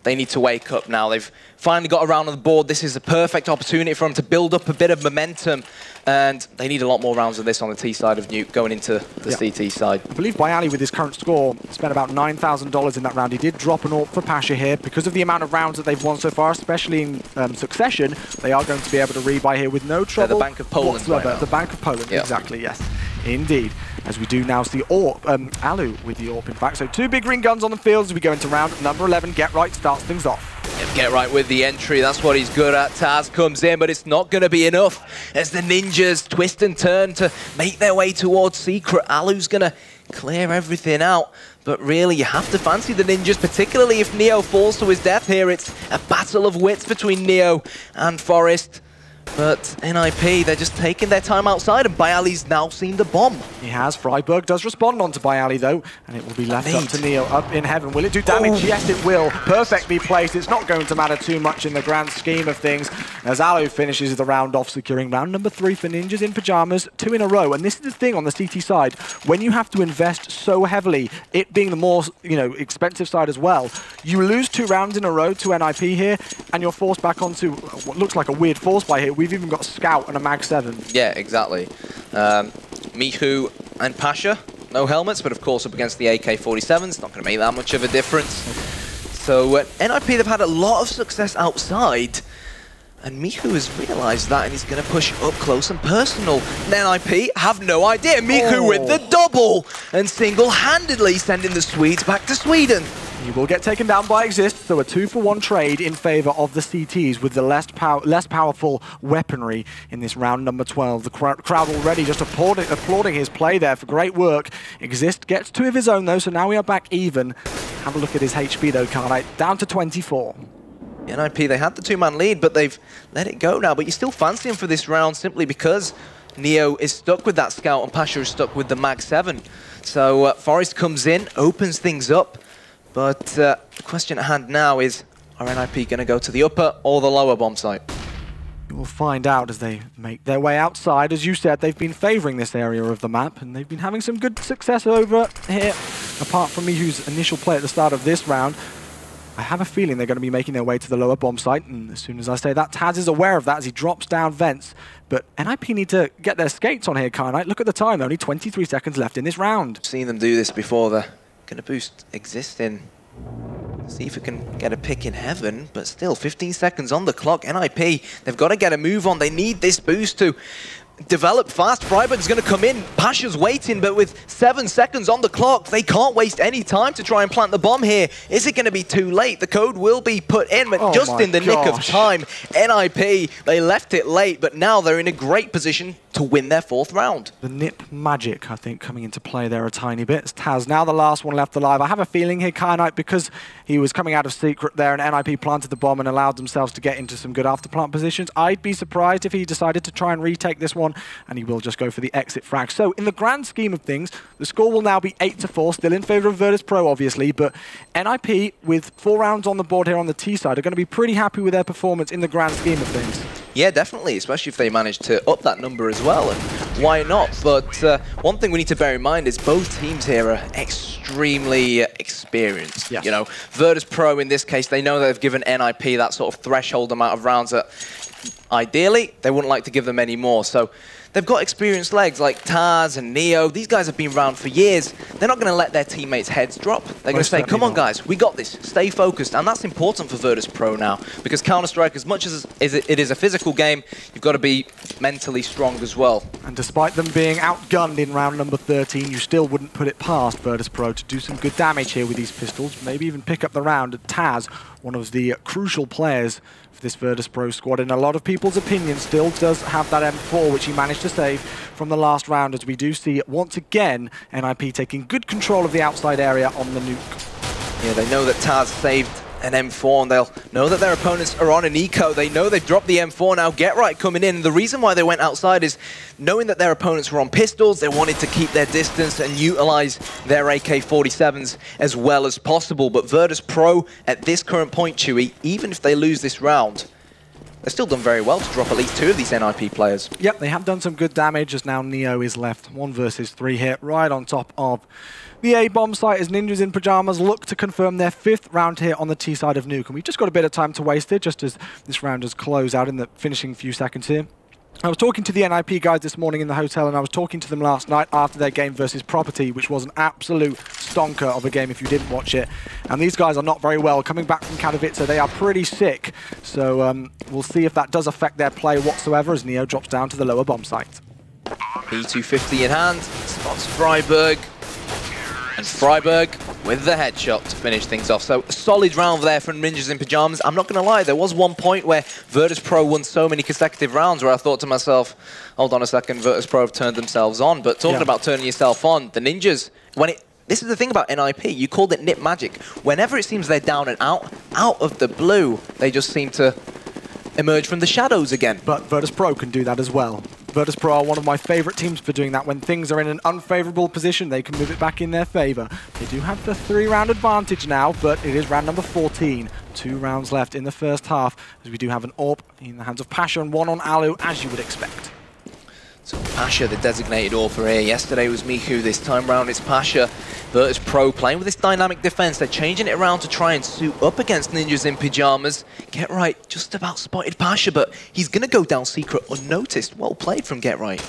they need to wake up now. They've finally got around on the board. This is a perfect opportunity for them to build up a bit of momentum, and they need a lot more rounds of this on the T side of Nuke going into the CT side. I believe Byali, with his current score, spent about $9,000 in that round. He did drop an AWP for Pasha here. Because of the amount of rounds that they've won so far, especially in succession, they are going to be able to rebuy here with no trouble. They're the Bank of Poland whatsoever. right now. The Bank of Poland, exactly, yes. Indeed. As we do now see Alu with the AWP, in fact. So 2 big green guns on the field as we go into round number 11. Get-Right starts things off. Get-Right with the entry, that's what he's good at. Taz comes in, but it's not going to be enough as the Ninjas twist and turn to make their way towards Secret. Alu's going to clear everything out, but really you have to fancy the Ninjas, particularly if Neo falls to his death here. It's a battle of wits between Neo and Forest. But NiP, they're just taking their time outside, and Bayali's now seen the bomb. He has. Freiburg does respond onto Bayali, though, and it will be left up to Neo up in heaven. Will it do damage? Oh. Yes, it will. Perfectly placed. It's not going to matter too much in the grand scheme of things, as Alo finishes the round off, securing round number 3 for Ninjas in Pyjamas, 2 in a row. And this is the thing on the CT side, when you have to invest so heavily, it being the more expensive side as well, you lose 2 rounds in a row to NiP here, and you're forced back onto what looks like a weird force buy here. We've even got a Scout and a Mag 7. Yeah, exactly. Mihu and Pasha, no helmets, but of course up against the AK-47s, not going to make that much of a difference. So NiP, they've had a lot of success outside, and Mihu has realised that, and he's going to push up close and personal. NiP have no idea. Mihu with the double, and single-handedly sending the Swedes back to Sweden. He will get taken down by Exist, so a 2-for-1 trade in favour of the CTs with the less powerful weaponry in this round number 12. The crowd already just applauding his play there for great work. Exist gets 2 of his own though, so now we are back even. Have a look at his HP though, Carnite, down to 24. NiP, they had the 2-man lead, but they've let it go now. But you still fancy him for this round simply because Neo is stuck with that Scout and Pasha is stuck with the Mag 7. So Forest comes in, opens things up. But the question at hand now is, are NiP going to go to the upper or the lower bomb site? We'll find out as they make their way outside. As you said, they've been favouring this area of the map, and they've been having some good success over here. Apart from Mihu's initial play at the start of this round, I have a feeling they're going to be making their way to the lower bomb site, and as soon as I say that, Taz is aware of that as he drops down vents. But NiP need to get their skates on here, Carnite. Look at the time, only 23 seconds left in this round. Seen them do this before. They're going to boost Exist in. See if we can get a pick in heaven, but still 15 seconds on the clock. NiP, they've got to get a move on. They need this boost to develop fast. Freiburg's going to come in. Pasha's waiting, but with 7 seconds on the clock, they can't waste any time to try and plant the bomb here. Is it going to be too late? The code will be put in, but just in the nick of time. NiP, they left it late, but now they're in a great position to win their 4th round. The NiP magic, I think, coming into play there a tiny bit. It's Taz now the last one left alive. I have a feeling here, Kyanite, because he was coming out of secret there and NiP planted the bomb and allowed themselves to get into some good after-plant positions. I'd be surprised if he decided to try and retake this one, and he will just go for the exit frag. So in the grand scheme of things, the score will now be 8-4, still in favour of Virtus.Pro, obviously, but NiP, with 4 rounds on the board here on the T side, are going to be pretty happy with their performance in the grand scheme of things. Yeah, definitely, especially if they manage to up that number as well, and why not? But one thing we need to bear in mind is both teams here are extremely experienced. Yes. You know, Virtus.Pro in this case, they know they've given NiP that sort of threshold amount of rounds that ideally they wouldn't like to give them any more. So they've got experienced legs like Taz and Neo. These guys have been around for years. They're not going to let their teammates' heads drop. They're going to say, come on, guys, we got this. Stay focused. And that's important for Virtus.Pro now, because Counter-Strike, as much as it is a physical game, you've got to be mentally strong as well. And despite them being outgunned in round number 13, you still wouldn't put it past Virtus.Pro to do some good damage here with these pistols, maybe even pick up the round. Taz, one of the crucial players for this Virtus.Pro squad, in a lot of people's opinion, still does have that M4, which he managed to save from the last round, as we do see once again NiP taking good control of the outside area on the nuke. Yeah, they know that Taz saved an M4, and they'll know that their opponents are on an eco. They know they've dropped the M4 now. Get Right coming in. The reason why they went outside is knowing that their opponents were on pistols. They wanted to keep their distance and utilize their AK-47s as well as possible. But Virtus.Pro at this current point, Chewy, even if they lose this round, they've still done very well to drop at least 2 of these NiP players. Yep, they have done some good damage, as now Neo is left 1 versus 3 here, right on top of the A-bomb site, as Ninjas in Pyjamas look to confirm their 5th round here on the T side of Nuke. And we've just got a bit of time to waste here, just as this round has closed out in the finishing few seconds here. I was talking to the NiP guys this morning in the hotel, and I was talking to them last night after their game versus Property, which was an absolute stonker of a game if you didn't watch it. And these guys are not very well. Coming back from Katowice, they are pretty sick. So we'll see if that does affect their play whatsoever, as Neo drops down to the lower bomb site. P250 in hand, spots Freiburg. And Freiburg with the headshot to finish things off. So a solid round there from Ninjas in Pyjamas. I'm not going to lie, there was one point where Virtus.Pro won so many consecutive rounds where I thought to myself, hold on a second, Virtus.Pro have turned themselves on. But talking about turning yourself on, the Ninjas, this is the thing about NiP, you called it NiP magic. Whenever it seems they're down and out of the blue, they just seem to emerge from the shadows again. But Virtus.Pro can do that as well. Virtus.Pro are one of my favorite teams for doing that. When things are in an unfavorable position, they can move it back in their favor. They do have the 3-round advantage now, but it is round number 14. 2 rounds left in the first half, as we do have an AWP in the hands of Pasha and 1 on Alu, as you would expect. So Pasha, the designated author here. Yesterday was Miku, this time round it's Pasha. Virtus.Pro playing with this dynamic defense. They're changing it around to try and suit up against ninjas in pyjamas. Get Right just about spotted Pasha, but he's going to go down secret unnoticed. Well played from Get Right.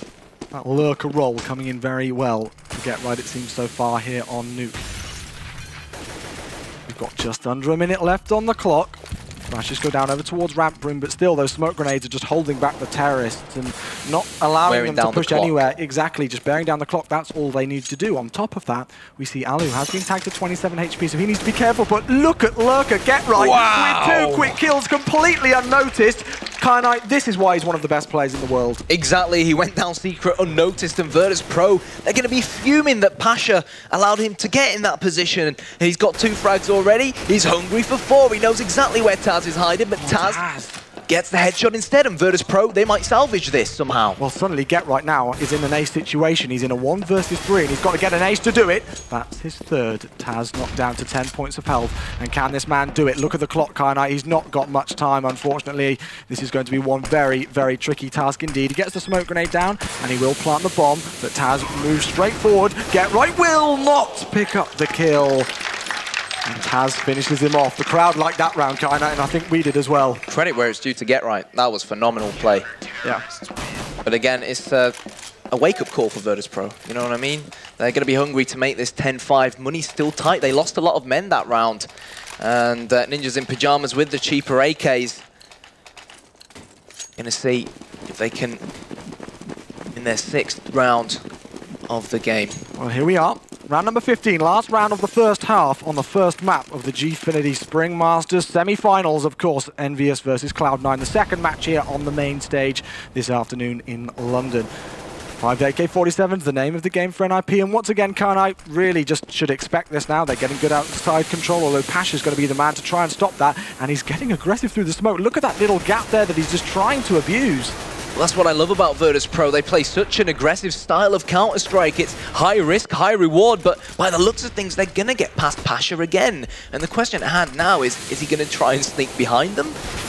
That lurker roll coming in very well to Get Right, it seems, so far here on Nuke. We've got just under a minute left on the clock. Just go down over towards ramp room, but still those smoke grenades are just holding back the terrorists and not allowing them to push anywhere. Exactly, just bearing down the clock, that's all they need to do. On top of that, we see Alu has been tagged to 27 HP, so he needs to be careful, but look at Lurker, Get Right, with 2 quick kills, completely unnoticed. Knight, this is why he's one of the best players in the world. Exactly, he went down secret unnoticed, and Virtus.Pro, they're going to be fuming that Pasha allowed him to get in that position. He's got 2 frags already, he's hungry for 4, he knows exactly where Taz is hiding, but Taz gets the headshot instead, and Virtus.Pro, they might salvage this somehow. Well, suddenly Get Right now is in an ace situation. He's in a 1 versus 3, and he's got to get an ace to do it. That's his 3rd. Taz knocked down to 10 points of health, and can this man do it? Look at the clock, Knight. He's not got much time, unfortunately. This is going to be one very, very tricky task indeed. He gets the smoke grenade down, and he will plant the bomb, but Taz moves straight forward. Get Right will not pick up the kill. And Taz finishes him off. The crowd liked that round, Knight, and I think we did as well. Credit where it's due to Get Right. That was phenomenal play. Yeah. But again, it's a wake-up call for Virtus.Pro. You know what I mean? They're going to be hungry to make this 10-5. Money's still tight. They lost a lot of men that round. And ninjas in pyjamas with the cheaper AKs. Going to see if they can, in their 6th round of the game. Well, here we are. Round number 15, last round of the first half on the first map of the Gfinity Spring Masters semi-finals, of course, Envious versus Cloud9, the second match here on the main stage this afternoon in London. 5AK-47 is the name of the game for NiP, and once again, Knight really just should expect this now. They're getting good outside control, although Pasha's going to be the man to try and stop that, and he's getting aggressive through the smoke. Look at that little gap there that he's just trying to abuse. Well, that's what I love about Virtus.Pro. They play such an aggressive style of Counter-Strike. It's high risk, high reward, but by the looks of things, they're going to get past Pasha again. And the question at hand now is he going to try and sneak behind them?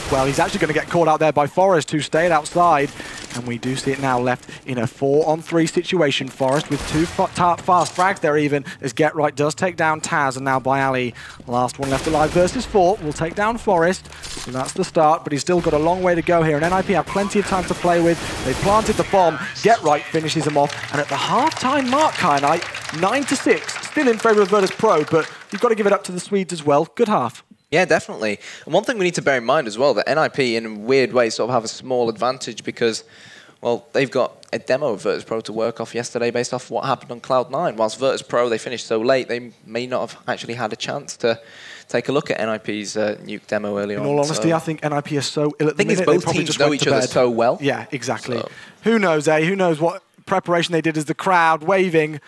Well, he's actually going to get caught out there by Forrest, who stayed outside. And we do see it now left in a 4-on-3 situation. Forrest with 2 fast frags there even, as Get Right does take down Taz, and now by Ali. Last one left alive versus 4 will take down Forrest. So that's the start, but he's still got a long way to go here. And NiP have plenty of time to play with. They planted the bomb. Get Right finishes him off. And at the half-time mark, Knight, 9-6, still in favour of Virtus.Pro, but you've got to give it up to the Swedes as well. Good half. Yeah, definitely. And one thing we need to bear in mind as well, that NiP in a weird way sort of have a small advantage because, well, they've got a demo of Virtus.Pro to work off yesterday based off what happened on Cloud9. Whilst Virtus.Pro, they finished so late, they may not have actually had a chance to take a look at NiP's nuke demo early on. In all honesty, I think NiP is so ill at the minute. Both teams know each other so well. Yeah, exactly. So. Who knows, eh? Who knows what preparation they did as the crowd waving,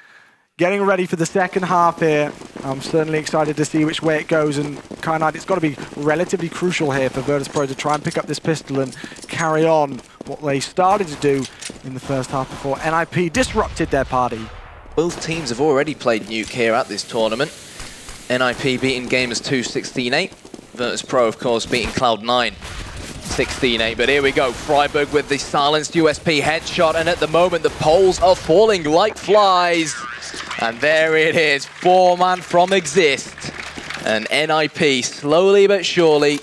getting ready for the second half here. I'm certainly excited to see which way it goes, and Knight, it's got to be relatively crucial here for Virtus.Pro to try and pick up this pistol and carry on what they started to do in the first half before NiP disrupted their party. Both teams have already played nuke here at this tournament. NiP beating Gamers 2 16-8. Virtus.Pro, of course, beating Cloud9 16-8. But here we go, Freiburg with the silenced USP headshot, and at the moment the poles are falling like flies. And there it is, 4-man from Exist. And NiP, slowly but surely,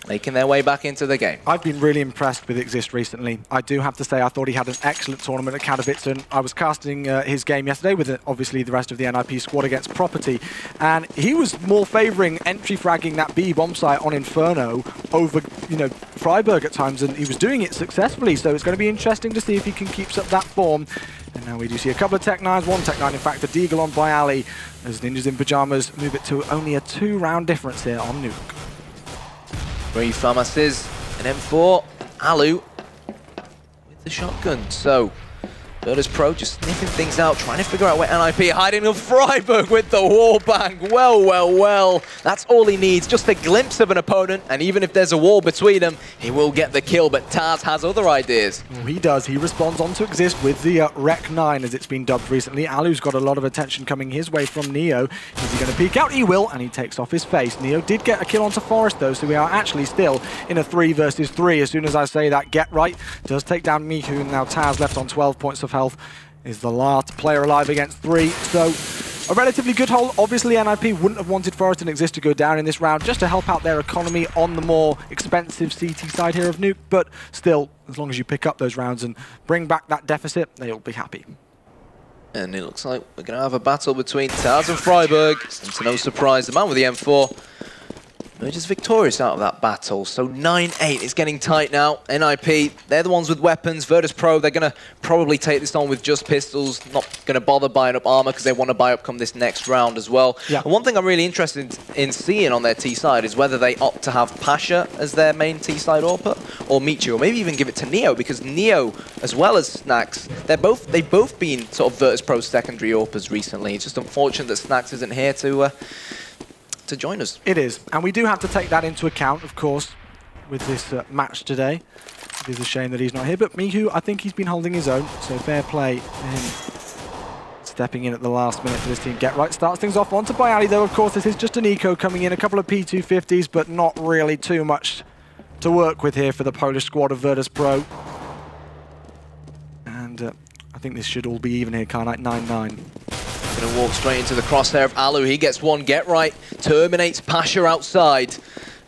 making their way back into the game. I've been really impressed with Exist recently. I do have to say I thought he had an excellent tournament at Katowice, and I was casting his game yesterday with obviously the rest of the NiP squad against Property, and he was more favouring entry fragging that B bomb site on Inferno over, you know, Freiburg at times, and he was doing it successfully, so it's going to be interesting to see if he can keep up that form. And now we do see a couple of Tech 9s, one Tech 9 in fact, a Deagle on by Ali, as Ninjas in Pyjamas move it to only a 2-round difference here on Nuke. 3 Pharmacies, an M4, Alu with the shotgun. So Virtus.Pro just sniffing things out, trying to figure out where NiP are hiding. And Freiburg with the wallbang. Well. That's all he needs, just a glimpse of an opponent. And even if there's a wall between them, he will get the kill. But Taz has other ideas. Well, he does. He responds on to Exist with the Rec 9, as it's been dubbed recently. Alu's got a lot of attention coming his way from Neo. Is he going to peek out? He will, and he takes off his face. Neo did get a kill onto Forest, though, so we are actually still in a 3 versus 3. As soon as I say that, Get Right does take down Miku, and now Taz, left on 12 points of health, is the last player alive against 3. So a relatively good hold. Obviously, NiP wouldn't have wanted Forest and Exist to go down in this round just to help out their economy on the more expensive CT side here of Nuke. But still, as long as you pick up those rounds and bring back that deficit, they'll be happy. And it looks like we're going to have a battle between Taz and Freiburg. And to no surprise, the man with the M4 emerges victorious out of that battle. So 9-8, it's getting tight now. NiP, they're the ones with weapons. Virtus.Pro, they're going to probably take this on with just pistols. Not going to bother buying up armor because they want to buy up come this next round as well. Yeah. And one thing I'm really interested in seeing on their T side is whether they opt to have Pasha as their main T side AWPer or Michu, or maybe even give it to Neo, because Neo, as well as Snacks, they've both been sort of Virtus.Pro secondary AWPers recently. It's just unfortunate that Snacks isn't here to join us. It is, and we do have to take that into account, of course, with this match today. It is a shame that he's not here, but Miku, I think he's been holding his own, so fair play for him stepping in at the last minute for this team. Get Right starts things off onto Bayali, though, of course. This is just an eco coming in, a couple of P250s, but not really too much to work with here for the Polish squad of Virtus.Pro. And I think this should all be even here, Carnite 9-9. Gonna walk straight into the crosshair of Alu. He gets one. Get Right terminates Pasha outside.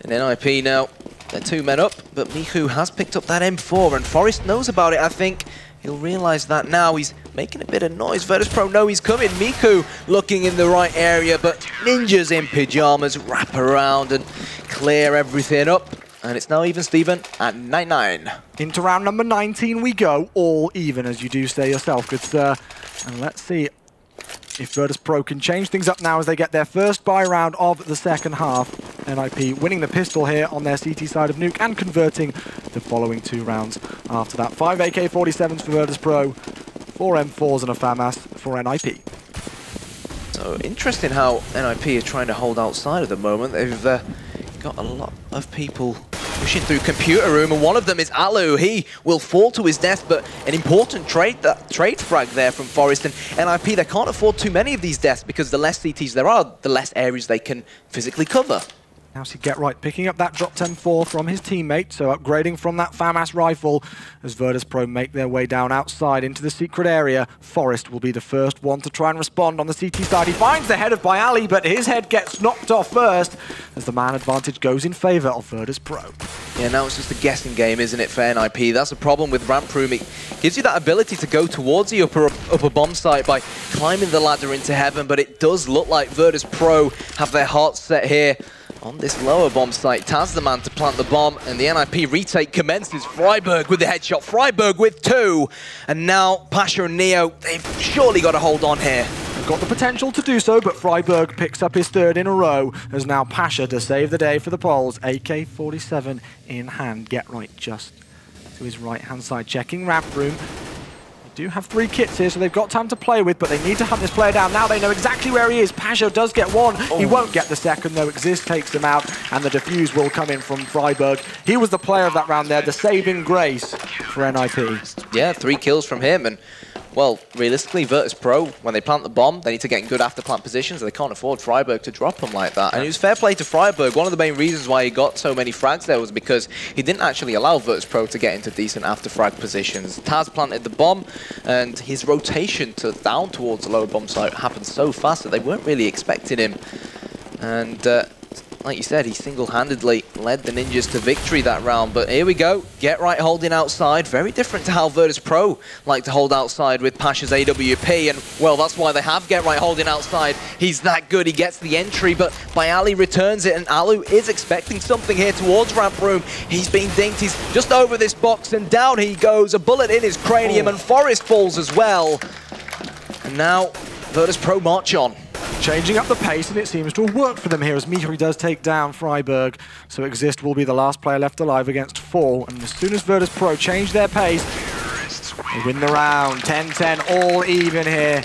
And NiP now, they're 2 men up, but Miku has picked up that M4, and Forest knows about it, I think. He'll realize that now. He's making a bit of noise. Virtus.Pro know he's coming. Miku looking in the right area, but ninjas in pajamas wrap around and clear everything up. And it's now even Steven at 9-9. Into round number 19 we go. All even, as you do say yourself, good sir. And let's see if Virtus.Pro can change things up now as they get their first buy round of the second half. NiP winning the pistol here on their CT side of Nuke and converting the following 2 rounds after that. 5 AK-47s for Virtus.Pro, 4 M4s and a FAMAS for NiP. So interesting how NiP are trying to hold outside at the moment. They've got a lot of people pushing through computer room, and one of them is Alu. He will fall to his death, but an important trade frag there from Forest, and NiP, they can't afford too many of these deaths because the less CTs there are, the less areas they can physically cover. Now see Get Right picking up that dropped M4 from his teammate, so upgrading from that FAMAS rifle as Virtus.Pro make their way down outside into the secret area. Forest will be the first one to try and respond on the CT side. He finds the head of Bayali, but his head gets knocked off first as the man advantage goes in favor of Virtus.Pro. Yeah, now it's just a guessing game, isn't it, for NiP? That's a problem with ramp room. It gives you that ability to go towards the upper bomb site by climbing the ladder into heaven, but it does look like Virtus.Pro have their hearts set here on this lower bomb site. Taz the man to plant the bomb, and the NiP retake commences. Freiburg with the headshot. Freiburg with 2. And now Pasha and Neo, they've surely got to hold on here. They've got the potential to do so, but Freiburg picks up his 3rd in a row as now Pasha to save the day for the Poles. AK-47 in hand. Get Right just to his right-hand side. Checking ramp room. Do have 3 kits here, so they've got time to play with, but they need to hunt this player down. Now they know exactly where he is. Pasha does get 1. Oh. He won't get the 2nd, though. Exist takes him out, and the defuse will come in from Freiburg. He was the player of that round there, the saving grace for NiP. Yeah, 3 kills from him, and well, realistically, Virtus.Pro, when they plant the bomb, they need to get in good after-plant positions, and they can't afford Freiburg to drop them like that. And it was fair play to Freiburg. One of the main reasons why he got so many frags there was because he didn't actually allow Virtus.Pro to get into decent after-frag positions. Taz planted the bomb, and his rotation down towards the lower bomb site happened so fast that they weren't really expecting him. And like you said, he single-handedly led the Ninjas to victory that round. But here we go. Get Right holding outside. Very different to how Virtus.Pro like to hold outside with Pasha's AWP. And, well, that's why they have Get Right holding outside. He's that good. He gets the entry, but Bayali returns it. And Alu is expecting something here towards ramp room. He's being dinked. He's just over this box, and down he goes. A bullet in his cranium, and Forest falls as well. And now Virtus.Pro march on. Changing up the pace, and it seems to have worked for them here as Miku does take down Freiburg. So Exist will be the last player left alive against 4. And as soon as Virtus.Pro change their pace, They win the round. 10-10, all even here.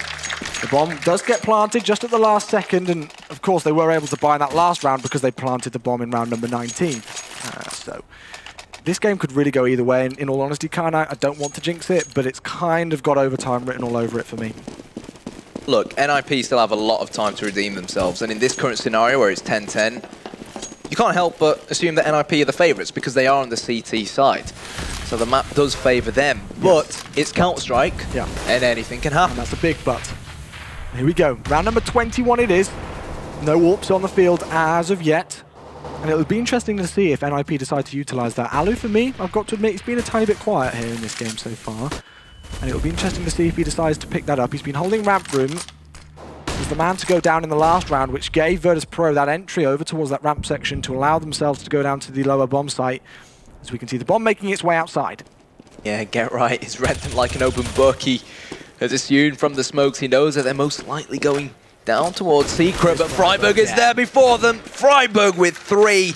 The bomb does get planted just at the last second, and of course they were able to buy in that last round because they planted the bomb in round number 19. So this game could really go either way, and in all honesty, I don't want to jinx it, but it's kind of got overtime written all over it for me. Look, NiP still have a lot of time to redeem themselves, and in this current scenario where it's 10-10, you can't help but assume that NiP are the favourites because they are on the CT side. So the map does favour them, but it's Counter-Strike, and anything can happen. And that's a big but. Here we go, round number 21 it is. No warps on the field as of yet. And it'll be interesting to see if NiP decide to utilise that. Alu, for me, I've got to admit, he's been a tiny bit quiet here in this game so far. And it'll be interesting to see if he decides to pick that up. He's been holding ramp room. He's the man to go down in the last round, which gave Virtus.Pro that entry over towards that ramp section to allow themselves to go down to the lower bomb site. As we can see the bomb making its way outside. Yeah, Get Right is read them like an open book. He has assumed from the smokes he knows that they're most likely going down towards Secret, but Freiburg is there before them. Freiburg with 3.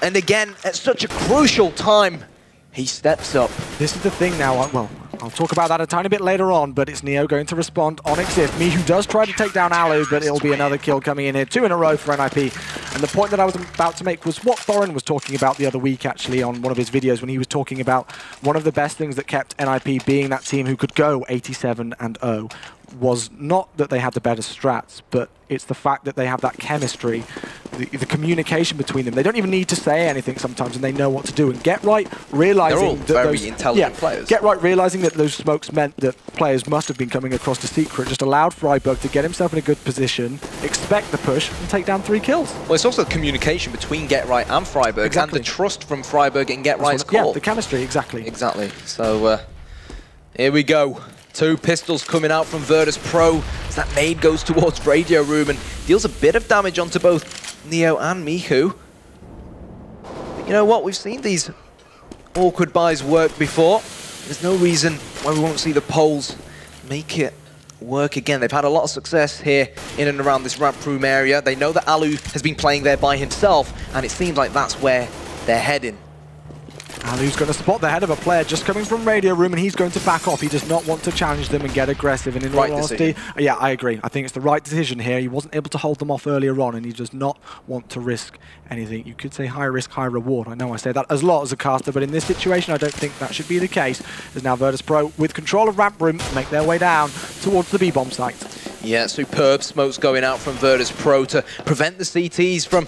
And again, at such a crucial time, he steps up. This is the thing now, well, I'll talk about that a tiny bit later on, but it's Neo going to respond on Exif. Who does try to take down Alu, but it'll be another kill coming in here. 2 in a row for NiP. And the point that I was about to make was what Thorin was talking about the other week, actually, on one of his videos, when he was talking about one of the best things that kept NiP being that team who could go 87-0 was not that they had the better strats, but it's the fact that they have that chemistry, the communication between them. They don't even need to say anything sometimes, and they know what to do. And Get Right realizing they're all that very intelligent players. Get Right realizing that those smokes meant that players must have been coming across to Secret, just allowed Freiburg to get himself in a good position, expect the push, and take down 3 kills. Well, it's also the communication between Get Right and Freiburg, and the trust from Freiburg in Get Right's call. Yeah, the chemistry, exactly. Exactly. So here we go. 2 pistols coming out from Virtus.Pro as that nade goes towards Radio Room and deals a bit of damage onto both Neo and Miku. But you know what? We've seen these awkward buys work before. There's no reason why we won't see the Poles make it work again. They've had a lot of success here in and around this ramp room area. They know that Alu has been playing there by himself, and it seems like that's where they're heading. Alu's going to spot the head of a player just coming from Radio Room, and he's going to back off. He does not want to challenge them and get aggressive. And in all honesty, yeah, I agree. I think it's the right decision here. He wasn't able to hold them off earlier on, and he does not want to risk anything. You could say high risk, high reward. I know I say that as a lot as a caster, but in this situation, I don't think that should be the case. As now Virtus.Pro, with control of ramp room, make their way down towards the B-bomb site. Yeah, superb smokes going out from Virtus.Pro to prevent the CTs from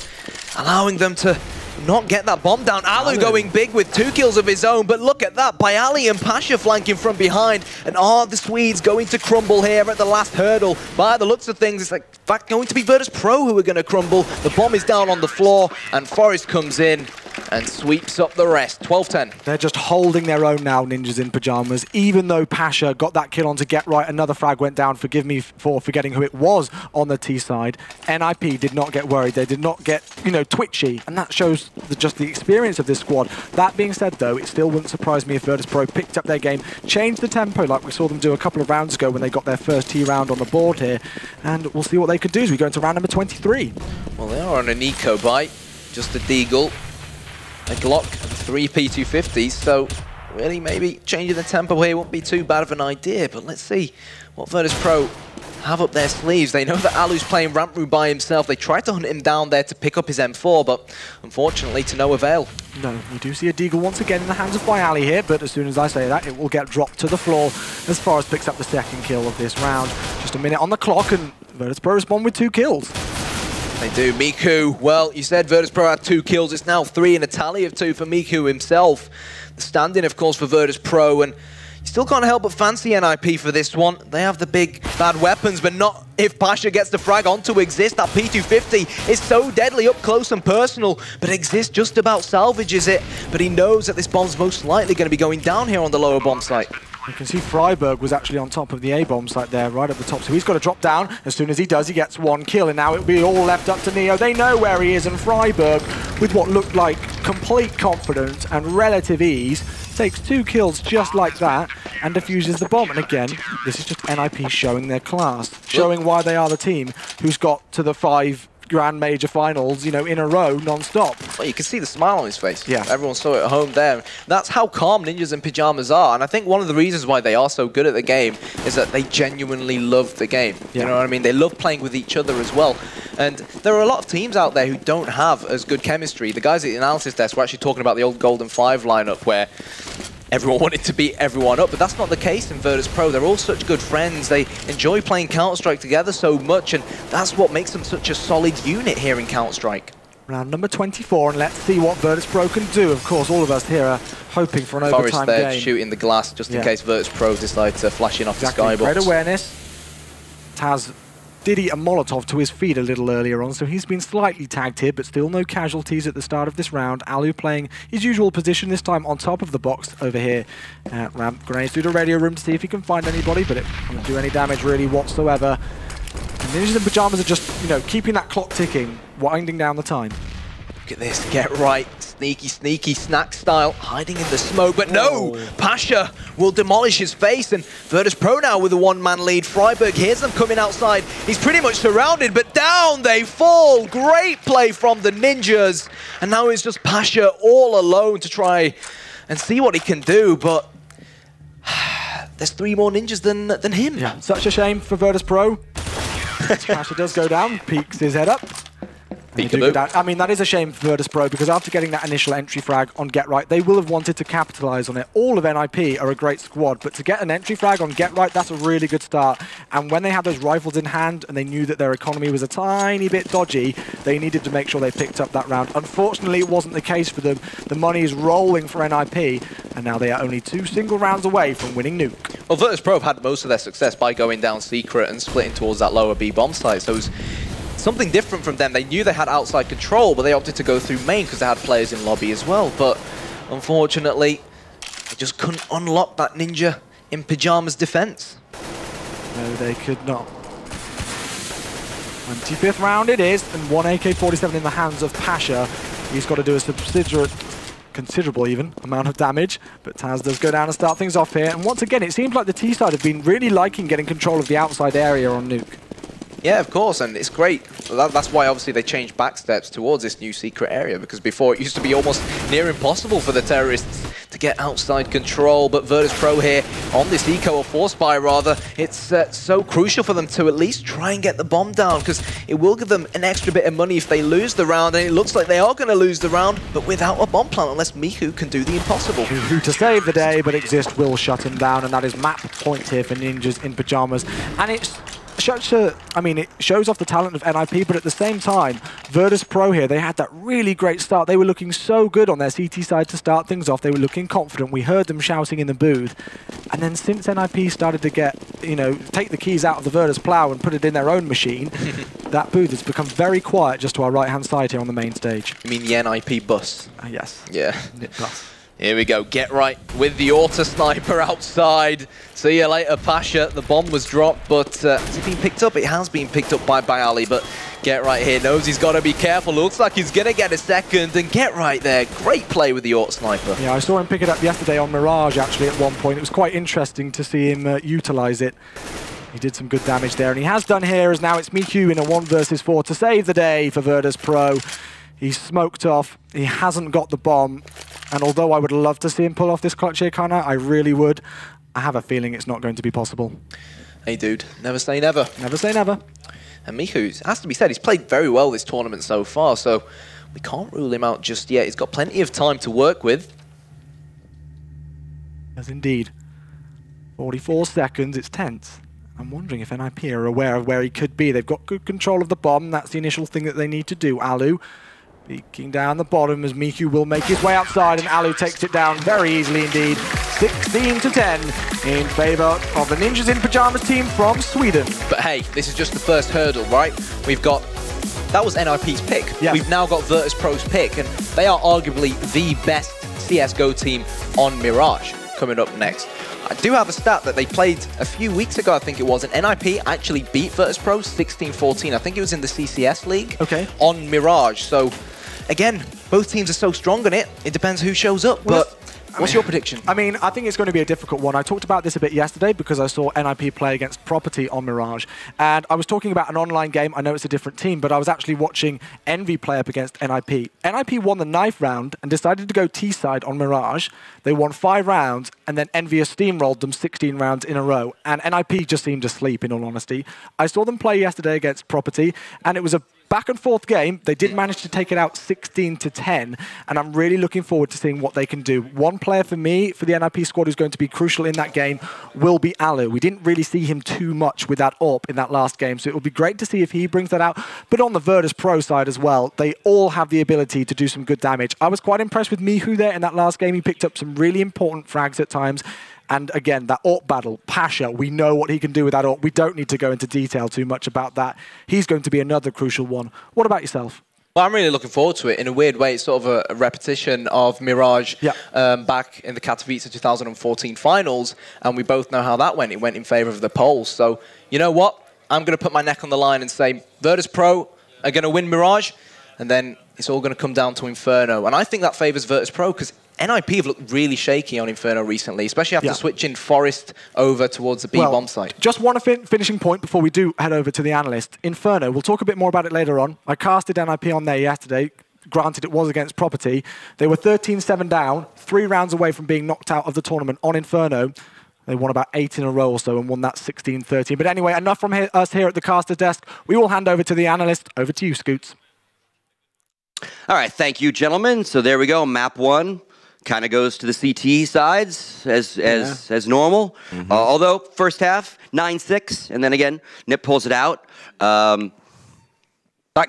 allowing them to not get that bomb down. Alu going big with 2 kills of his own, but look at that. Bayali and Pasha flanking from behind. And are the Swedes going to crumble here at the last hurdle? By the looks of things, it's like, in fact, going to be Virtus.Pro who are going to crumble. The bomb is down on the floor, and Forrest comes in and sweeps up the rest. 12-10. They're just holding their own now, Ninjas in Pyjamas. Even though Pasha got that kill on to Get Right, another frag went down. Forgive me for forgetting who it was on the T side. NiP did not get worried. They did not get, twitchy. And that shows just the experience of this squad. That being said, though, it still wouldn't surprise me if Virtus.Pro picked up their game, changed the tempo like we saw them do a couple of rounds ago when they got their first T round on the board here. And we'll see what they could do as we go into round number 23. Well, they are on an eco bite. Just a Deagle, a Glock, and 3 P250s. So really, maybe changing the tempo here won't be too bad of an idea. But let's see what Virtus.Pro have up their sleeves. They know that Alu's playing ramp room by himself. They tried to hunt him down there to pick up his M4, but unfortunately to no avail. No, you do see a Deagle once again in the hands of Bayali here, but as soon as I say that, it will get dropped to the floor as Forrest picks up the second kill of this round. Just a minute on the clock, and Virtus.Pro respond with 2 kills. They do. Miku, well, you said Virtus.Pro had 2 kills. It's now 3 and a tally of 2 for Miku himself. The stand-in, of course, for Virtus.Pro, and you still can't help but fancy NiP for this one. They have the big, bad weapons, but not if Pasha gets the frag onto Exist. That P250 is so deadly up close and personal, but Exist just about salvages it. But he knows that this bomb's most likely going to be going down here on the lower bomb site. You can see Freiburg was actually on top of the A-bomb site there, right at the top. So he's got to drop down. As soon as he does, he gets 1 kill. And now it'll be all left up to Neo. They know where he is. And Freiburg, with what looked like complete confidence and relative ease, takes 2 kills just like that and defuses the bomb. And again, this is just NiP showing their class, showing why they are the team who's got to the 5 Grand Major finals, in a row, non-stop. Well, you can see the smile on his face. Yeah. Everyone saw it at home there. That's how calm Ninjas in Pyjamas are. And I think one of the reasons why they are so good at the game is that they genuinely love the game. Yeah. You know what I mean? They love playing with each other as well. And there are a lot of teams out there who don't have as good chemistry. The guys at the analysis desk were actually talking about the old Golden 5 lineup where everyone wanted to beat everyone up, but that's not the case in Virtus.Pro. They're all such good friends. They enjoy playing Counter-Strike together so much, and that's what makes them such a solid unit here in Counter-Strike. Round number 24, and let's see what Virtus.Pro can do. Of course, all of us here are hoping for an Forrest overtime there game. shooting the glass just in case Virtus.Pro decide to flash in off the skybox. Great awareness. Taz did eat a Molotov to his feet a little earlier on, so he's been slightly tagged here, but still no casualties at the start of this round. Alu playing his usual position, this time on top of the box over here at ramp. Grenades through the radio room to see if he can find anybody, but it won't do any damage really whatsoever. And Ninjas in Pyjamas are just, keeping that clock ticking, winding down the time. Look at this, get right, sneaky, sneaky, snack style, hiding in the smoke, but no! Pasha will demolish his face, and Virtus.Pro now with a one-man lead. Freiburg hears them coming outside. He's pretty much surrounded, but down they fall! Great play from the Ninjas, and now it's just Pasha all alone to try and see what he can do, but there's 3 more Ninjas than him. Yeah, such a shame for Virtus.Pro. Pasha does go down, peeks his head up. I mean, that is a shame for Virtus.Pro because after getting that initial entry frag on Get Right, they will have wanted to capitalize on it. All of NiP are a great squad, but to get an entry frag on Get Right, that's a really good start. And when they had those rifles in hand and they knew that their economy was a tiny bit dodgy, they needed to make sure they picked up that round. Unfortunately, it wasn't the case for them. The money is rolling for NiP, and now they are only 2 single rounds away from winning Nuke. Well, Virtus.Pro have had most of their success by going down secret and splitting towards that lower B bomb site. So it was something different from them. They knew they had outside control, but they opted to go through main because they had players in lobby as well. But unfortunately, they just couldn't unlock that Ninja in Pyjamas defense. No, they could not. 25th round it is, and 1 AK-47 in the hands of Pasha. He's got to do a considerable even amount of damage, but Taz does go down and start things off here. And once again, it seems like the T side have been really liking getting control of the outside area on Nuke. Yeah, of course, and it's great. That's why obviously they changed backsteps towards this new secret area, because before it used to be almost near impossible for the terrorists to get outside control. But Virtus.Pro here on this eco, or force buy rather, it's so crucial for them to at least try and get the bomb down, because it will give them an extra bit of money if they lose the round, and it looks like they are going to lose the round, but without a bomb plant, unless Miku can do the impossible. Miku to save the day, but Exist will shut him down, and that is map point here for Ninjas in Pyjamas. And it's it shows off the talent of NiP, but at the same time, Virtus.Pro here, they had that really great start. They were looking so good on their CT side to start things off. They were looking confident. We heard them shouting in the booth. And then since NiP started to get, take the keys out of the Virtus plow and put it in their own machine, that booth has become very quiet just to our right-hand side here on the main stage. You mean the NiP bus? Yes. Yeah. NiP bus. Here we go, Get Right with the auto sniper outside. See you later, Pasha. The bomb was dropped, but has it been picked up? It has been picked up by Ali, but Get Right here knows he's got to be careful. Looks like he's going to get a second, and Get Right there. Great play with the auto sniper. Yeah, I saw him pick it up yesterday on Mirage, actually, at one point. It was quite interesting to see him utilize it. He did some good damage there, and he has done here, as now it's Miku in a 1 versus 4 to save the day for Virtus.Pro. He's smoked off. He hasn't got the bomb. And although I would love to see him pull off this clutch here, Connor, I really would, I have a feeling it's not going to be possible. Hey, dude, never say never. Never say never. And Miku, has to be said, he's played very well this tournament so far, so we can't rule him out just yet. He's got plenty of time to work with. Yes, indeed. 44 seconds, it's tense. I'm wondering if NiP are aware of where he could be. They've got good control of the bomb. That's the initial thing that they need to do. Alu peeking down the bottom as Miku will make his way outside, and Alu takes it down very easily indeed. 16 to 10 in favor of the Ninjas in Pyjamas team from Sweden. But hey, this is just the first hurdle, right? We've got, that was NiP's pick. Yes. We've now got Virtus.Pro's pick, and they are arguably the best CSGO team on Mirage coming up next. I do have a stat that they played a few weeks ago, I think it was, and NiP actually beat Virtus.Pro 16-14. I think it was in the CCS League on Mirage. So, again, both teams are so strong on it. It depends who shows up. Well, but What's your prediction? I mean, I think it's going to be a difficult one. I talked about this a bit yesterday because I saw NiP play against Property on Mirage. And I was talking about an online game. I know it's a different team, but I was actually watching Envy play up against NiP. NiP won the 9th round and decided to go T-side on Mirage. They won 5 rounds, and then Envy steamrolled them 16 rounds in a row. And NiP just seemed asleep, in all honesty. I saw them play yesterday against Property, and it was a back and forth game. They did manage to take it out 16-10, and I'm really looking forward to seeing what they can do. One player for me, for the NiP squad, who's going to be crucial in that game will be Alu. We didn't really see him too much with that AWP in that last game, so it will be great to see if he brings that out. But on the Virtus.Pro side as well, they all have the ability to do some good damage. I was quite impressed with Mihu there in that last game. He picked up some really important frags at times. And again, that AWP battle, Pasha, we know what he can do with that AWP. We don't need to go into detail too much about that. He's going to be another crucial one. What about yourself? Well, I'm really looking forward to it. In a weird way, it's sort of a repetition of Mirage back in the Katowice 2014 finals, and we both know how that went. It went in favor of the Poles. So, you know what? I'm going to put my neck on the line and say Virtus.Pro are going to win Mirage, and then it's all going to come down to Inferno. And I think that favors Virtus.Pro because NiP have looked really shaky on Inferno recently, especially after switching Forest over towards the B-bomb site. Just one finishing point before we do head over to the analyst. Inferno, we'll talk a bit more about it later on. I casted NiP on there yesterday. Granted, it was against Property. They were 13-7 down, 3 rounds away from being knocked out of the tournament on Inferno. They won about 8 in a row or so and won that 16-13. But anyway, enough from us here at the caster's desk. We will hand over to the analyst. Over to you, Scoots. All right, thank you, gentlemen. So there we go, map 1. Kind of goes to the CT sides as normal. Although first half 9-6, and then again NiP pulls it out. That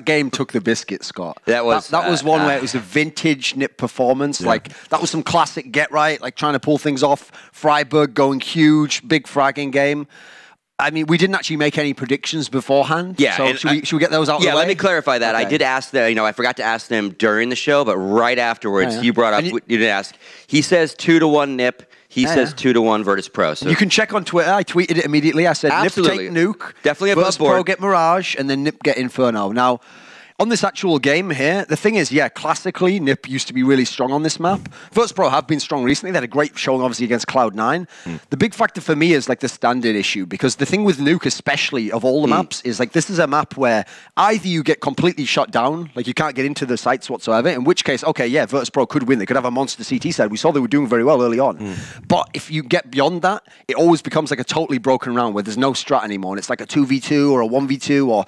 game took the biscuit, Scott. That was one where it was a vintage NiP performance. Like that was some classic get right, like trying to pull things off. Freiburg going huge, big fragging game. I mean, we didn't actually make any predictions beforehand. Yeah. So should we get those out of the way? Yeah, let me clarify that. Okay. I did ask them, I forgot to ask them during the show, but right afterwards, you brought up, you didn't ask. He says 2-1 NiP. He says 2-1 Virtus.Pro. So you can check on Twitter. I tweeted it immediately. I said, NiP take Nuke. Definitely above board. Virtus.Pro get Mirage, and then NiP get Inferno. Now, on this actual game here, the thing is, classically, NiP used to be really strong on this map. Virtus.Pro have been strong recently. They had a great showing, obviously, against Cloud9. The big factor for me is, like, the standard issue, because the thing with Nuke, especially, of all the maps, is, like, this is a map where either you get completely shut down, like, you can't get into the sites whatsoever, in which case, okay, Virtus.Pro could win. They could have a monster CT side. We saw they were doing very well early on. But if you get beyond that, it always becomes, like, a totally broken round where there's no strat anymore, and it's, like, a 2v2 or a 1v2 or...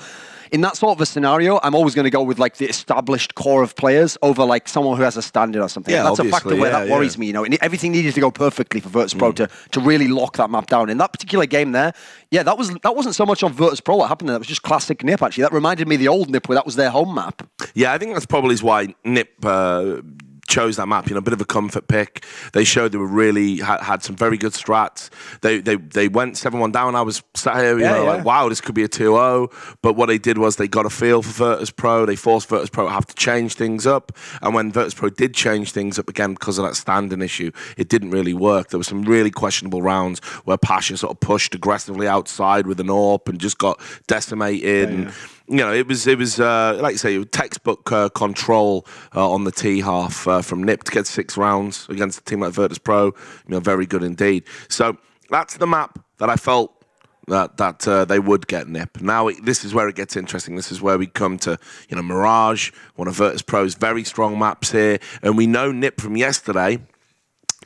In that sort of a scenario, I'm always going to go with like the established core of players over like someone who has a standard or something. Yeah, that's a factor where that worries me. You know, everything needed to go perfectly for Virtus.Pro to really lock that map down. In that particular game there, that wasn't so much on Virtus.Pro what happened there. That was just classic NiP actually. That reminded me of the old NiP where that was their home map. Yeah, I think that's probably why NiP chose that map, a bit of a comfort pick. They showed they were really had some very good strats. They went 7-1 down. I was sat here, like, wow, this could be a 2-0. But what they did was they got a feel for Virtus.Pro. They forced Virtus.Pro to have to change things up. And when Virtus.Pro did change things up again because of that standing issue, it didn't really work. There were some really questionable rounds where Pasha sort of pushed aggressively outside with an AWP and just got decimated. And, it was like you say, textbook control on the T half from NiP to get 6 rounds against a team like Virtus.Pro. Very good indeed. So that's the map that I felt that they would get NiP. Now this is where it gets interesting. This is where we come to Mirage, one of Virtus.Pro's very strong maps here, and we know NiP from yesterday.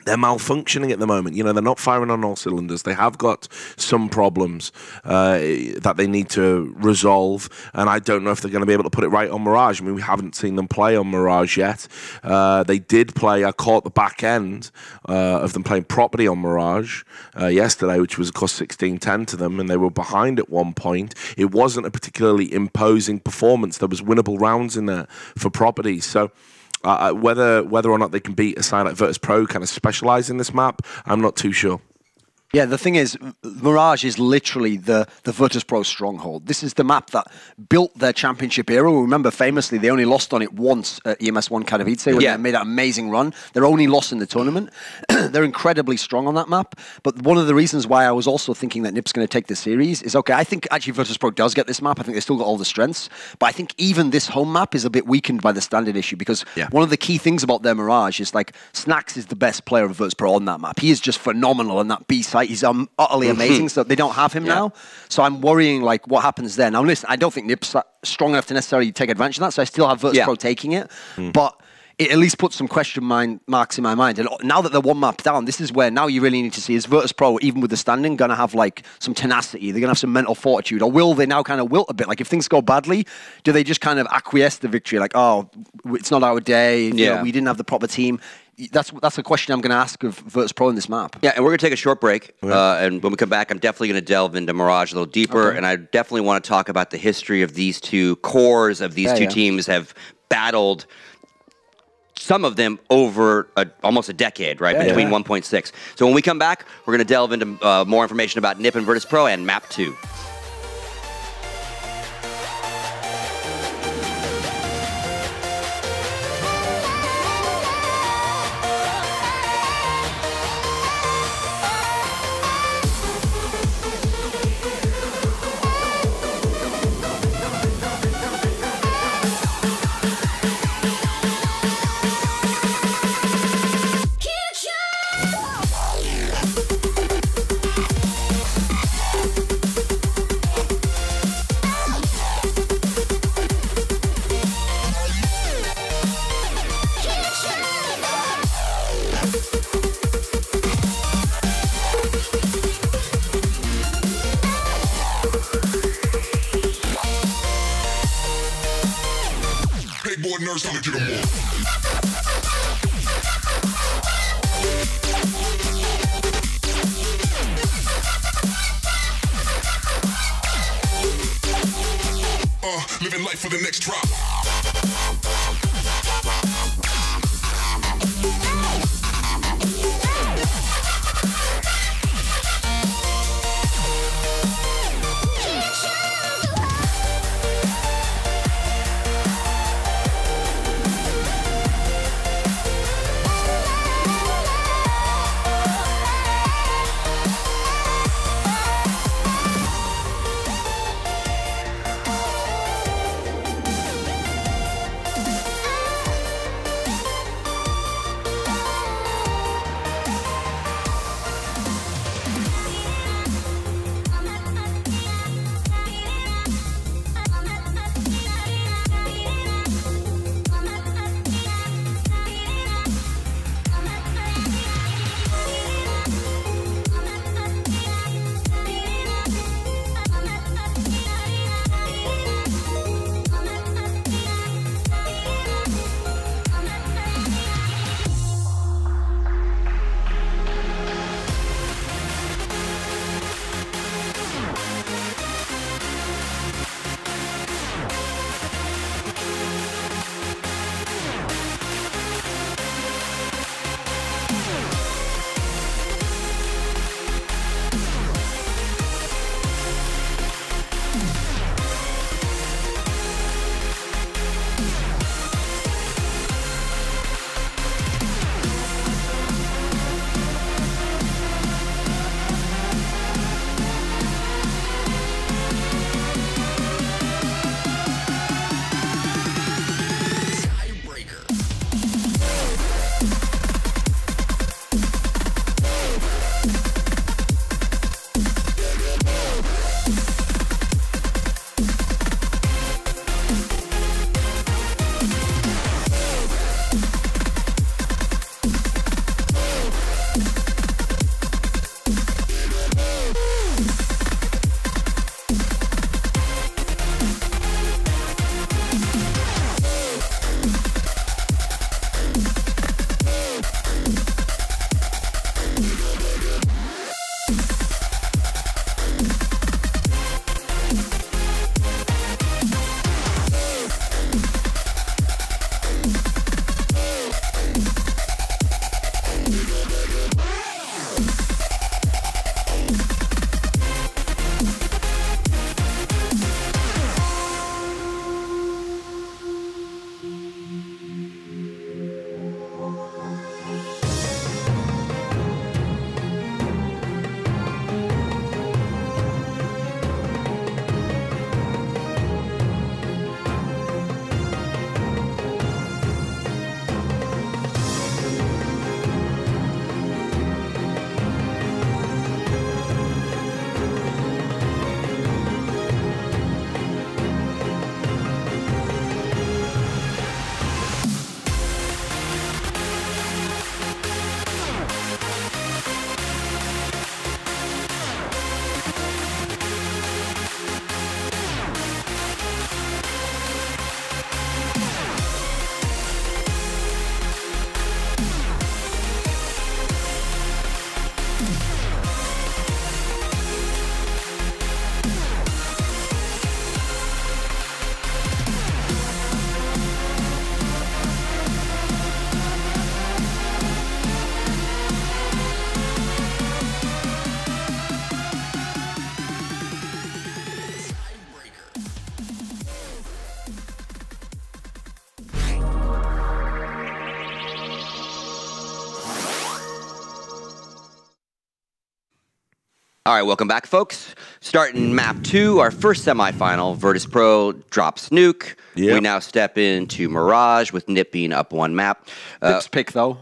They're malfunctioning at the moment. They're not firing on all cylinders. They have got some problems that they need to resolve, and I don't know if they're going to be able to put it right on Mirage. I mean, we haven't seen them play on Mirage yet. They did play, I caught the back end of them playing Property on Mirage yesterday, which was, of course, 16-10 to them, and they were behind at one point. It wasn't a particularly imposing performance. There was winnable rounds in there for Property. So whether or not they can beat a side like Virtus.Pro kind of specialise in this map, I'm not too sure. Yeah, the thing is, Mirage is literally the Virtus.Pro stronghold. This is the map that built their championship era. Remember, famously, they only lost on it once at EMS1 Katowice when they made that amazing run. Their only loss in the tournament. They're incredibly strong on that map. But one of the reasons why I was also thinking that NiP's going to take the series is, okay, I think actually Virtus.Pro does get this map. I think they still got all the strengths. But I think even this home map is a bit weakened by the standard issue, because one of the key things about their Mirage is, like, Snax is the best player of Virtus.Pro on that map. He is just phenomenal on that B site. He's utterly amazing, so they don't have him now. So I'm worrying, like, what happens there. Now, listen, I don't think NiP's strong enough to necessarily take advantage of that, so I still have Virtus.Pro taking it. But it at least puts some question marks in my mind. And now that they're one map down, this is where now you really need to see, is Virtus.Pro, even with the standing, going to have, like, some tenacity? They're going to have some mental fortitude? Or will they now kind of wilt a bit? Like, if things go badly, do they just kind of acquiesce the victory? Like, oh, it's not our day. You know, we didn't have the proper team. That's a question I'm going to ask of Virtus.Pro in this map. Yeah, and we're going to take a short break. And when we come back, I'm definitely going to delve into Mirage a little deeper. And I definitely want to talk about the history of these two cores of these two teams have battled, some of them over almost a decade, right, between 1.6. So when we come back, we're going to delve into more information about NiP and Virtus.Pro and Map 2. Living life for the next drop. All right, welcome back, folks. Starting map 2, our first semifinal, Virtus.Pro drops Nuke. Yep. We now step into Mirage with NiP being up 1 map. NiP's pick, though.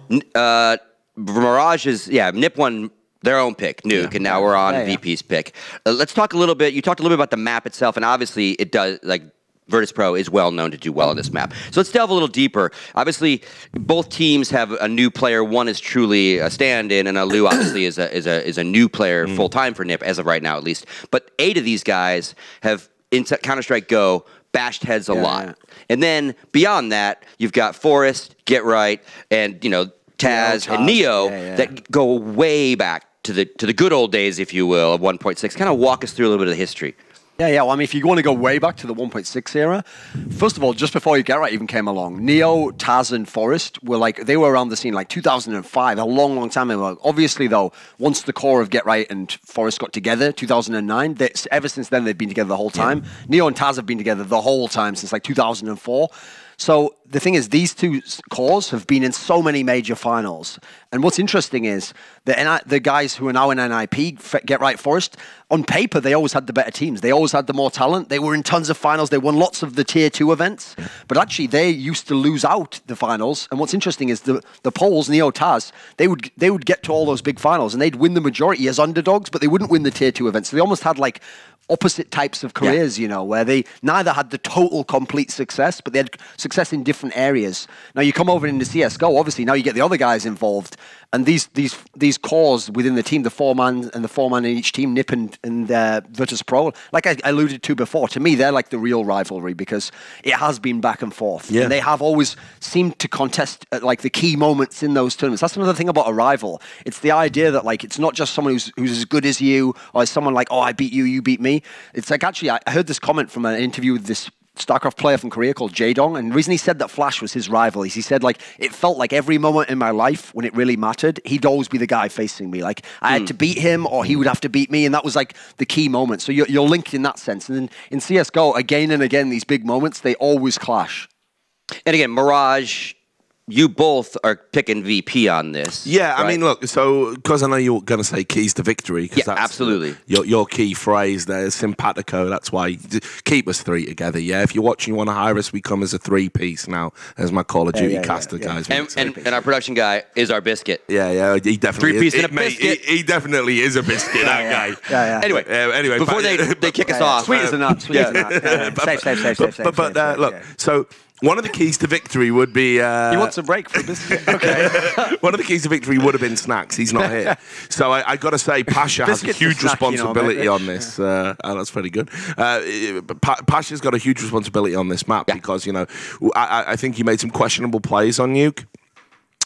Mirage is, NiP won their own pick, Nuke, and now we're on VP's pick. Let's talk a little bit. You talked a little bit about the map itself, and obviously it does, like, Virtus.Pro is well known to do well on this map. So let's delve a little deeper. Obviously, both teams have a new player. One is truly a stand-in, and Alu obviously is a new player full-time for NiP, as of right now at least. But 8 of these guys have, in Counter-Strike Go, bashed heads a lot. Yeah. And then beyond that, you've got Forest, Get Right, and, you know, Taz and Neo that go way back to the good old days, if you will, of 1.6. Kind of walk us through a little bit of the history. Yeah, well, I mean, if you want to go way back to the 1.6 era, first of all, just before you Get Right even came along, Neo, Taz, and Forest were like, they were around the scene like 2005, a long, long time ago. Obviously, though, once the core of Get Right and Forest got together, 2009, ever since then, they've been together the whole time. Neo and Taz have been together the whole time since like 2004. So the thing is, these two cores have been in so many major finals. And what's interesting is that the guys who are now in NiP, Get Right, Forest, on paper, they always had the better teams. They always had the more talent. They were in tons of finals. They won lots of the tier 2 events. But actually, they used to lose out the finals. And what's interesting is the Poles, Neo, Taz, they would get to all those big finals, and they'd win the majority as underdogs, but they wouldn't win the tier 2 events. So they almost had like opposite types of careers, you know, where they neither had the total complete success, but they had success in different areas. Now you come over into CSGO, obviously now you get the other guys involved, and these cores within the team, the 4-man and the 4-man in each team, NiP and Virtus.Pro, like I alluded to before, to me they're like the real rivalry because it has been back and forth. Yeah. And they have always seemed to contest at like the key moments in those tournaments. That's another thing about a rival. It's the idea that like it's not just someone who's as good as you, or someone like, oh, I beat you, you beat me. It's like, actually, I heard this comment from an interview with this StarCraft player from Korea called Jaedong, and the reason he said that Flash was his rival is he said, like, it felt like every moment in my life when it really mattered, he'd always be the guy facing me. Like, I had to beat him or he would have to beat me, and that was like the key moment. So you're linked in that sense. And then in CSGO, again and again, these big moments, they always clash. And again, Mirage, you both are picking VP on this. Yeah, right? I mean, look, so, because I know you're going to say keys to victory. Yeah, that's absolutely. Your key phrase there is simpatico. That's why keep us 3 together. Yeah, if you're watching, you want to hire us, we come as a 3-piece now, as my Call of Duty caster guys. And our production guy is our biscuit. Yeah, he definitely 3-piece and a biscuit. He definitely is a biscuit, that guy. Anyway, before they kick us off. Sweet as a nut, sweet as a nut. Safe. But look, so one of the keys to victory would be... he wants a break for a biscuit. Okay. One of the keys to victory would have been snacks. He's not here. So I got to say, Pasha has a huge responsibility on this. That's pretty good. Pasha's got a huge responsibility on this map because, you know, I think he made some questionable plays on Nuke.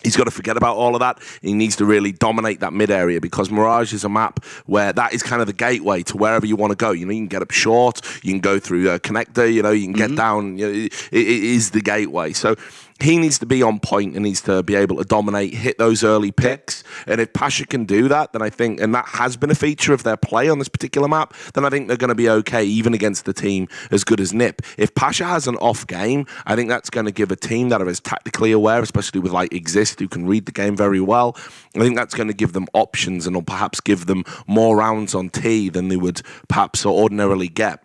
He's got to forget about all of that. He needs to really dominate that mid area because Mirage is a map where that is kind of the gateway to wherever you want to go. You know, you can get up short, you can go through a connector, you know, you can get down. You know, it is the gateway. So he needs to be on point and needs to be able to dominate, hit those early picks. And if Pasha can do that, then I think, and that has been a feature of their play on this particular map, then I think they're going to be okay, even against the team as good as NiP. If Pasha has an off game, I think that's going to give a team that are as tactically aware, especially with like Exist, who can read the game very well. I think that's going to give them options and will perhaps give them more rounds on T than they would perhaps ordinarily get.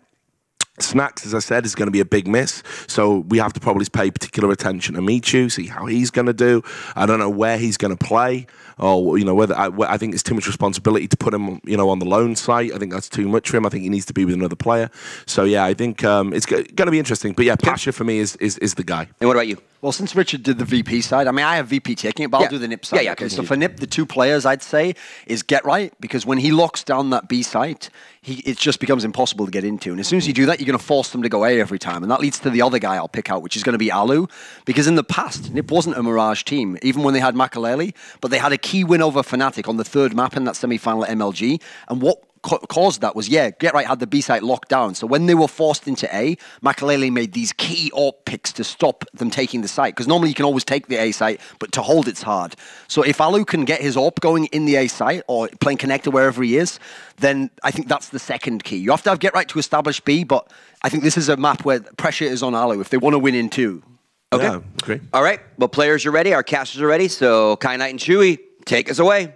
Snacks, as I said, is going to be a big miss, so we have to probably pay particular attention to Michu, see how he's going to do. I don't know where he's going to play, or you know, whether I think it's too much responsibility to put him, you know, on the lone site. I think that's too much for him. I think he needs to be with another player. So yeah, I think it's going to be interesting. But yeah, Pasha for me is the guy. And what about you? Well, since Richard did the VP side, I mean, I have VP taking it, but I'll do the NiP side. Okay, so for NiP, the 2 players, I'd say, is Get Right, because when he locks down that B site, it just becomes impossible to get into. And as soon as you do that, you're going to force them to go A every time. And that leads to the other guy I'll pick out, which is going to be Alu, because in the past, NiP wasn't a Mirage team, even when they had Makaleli, but they had a key win over Fnatic on the 3rd map in that semi-final at MLG. And what caused that was, Get Right had the B site locked down. So when they were forced into A, Makaleli made these key AWP picks to stop them taking the site. Because normally you can always take the A site, but to hold it's hard. So if Alu can get his AWP going in the A site or playing connector wherever he is, then I think that's the second key. You have to have Get Right to establish B, but I think this is a map where pressure is on Alu if they want to win in 2. Okay. Yeah, great. All right. Well, players are ready. Our casters are ready. So Kai Knight and Chewy, take us away.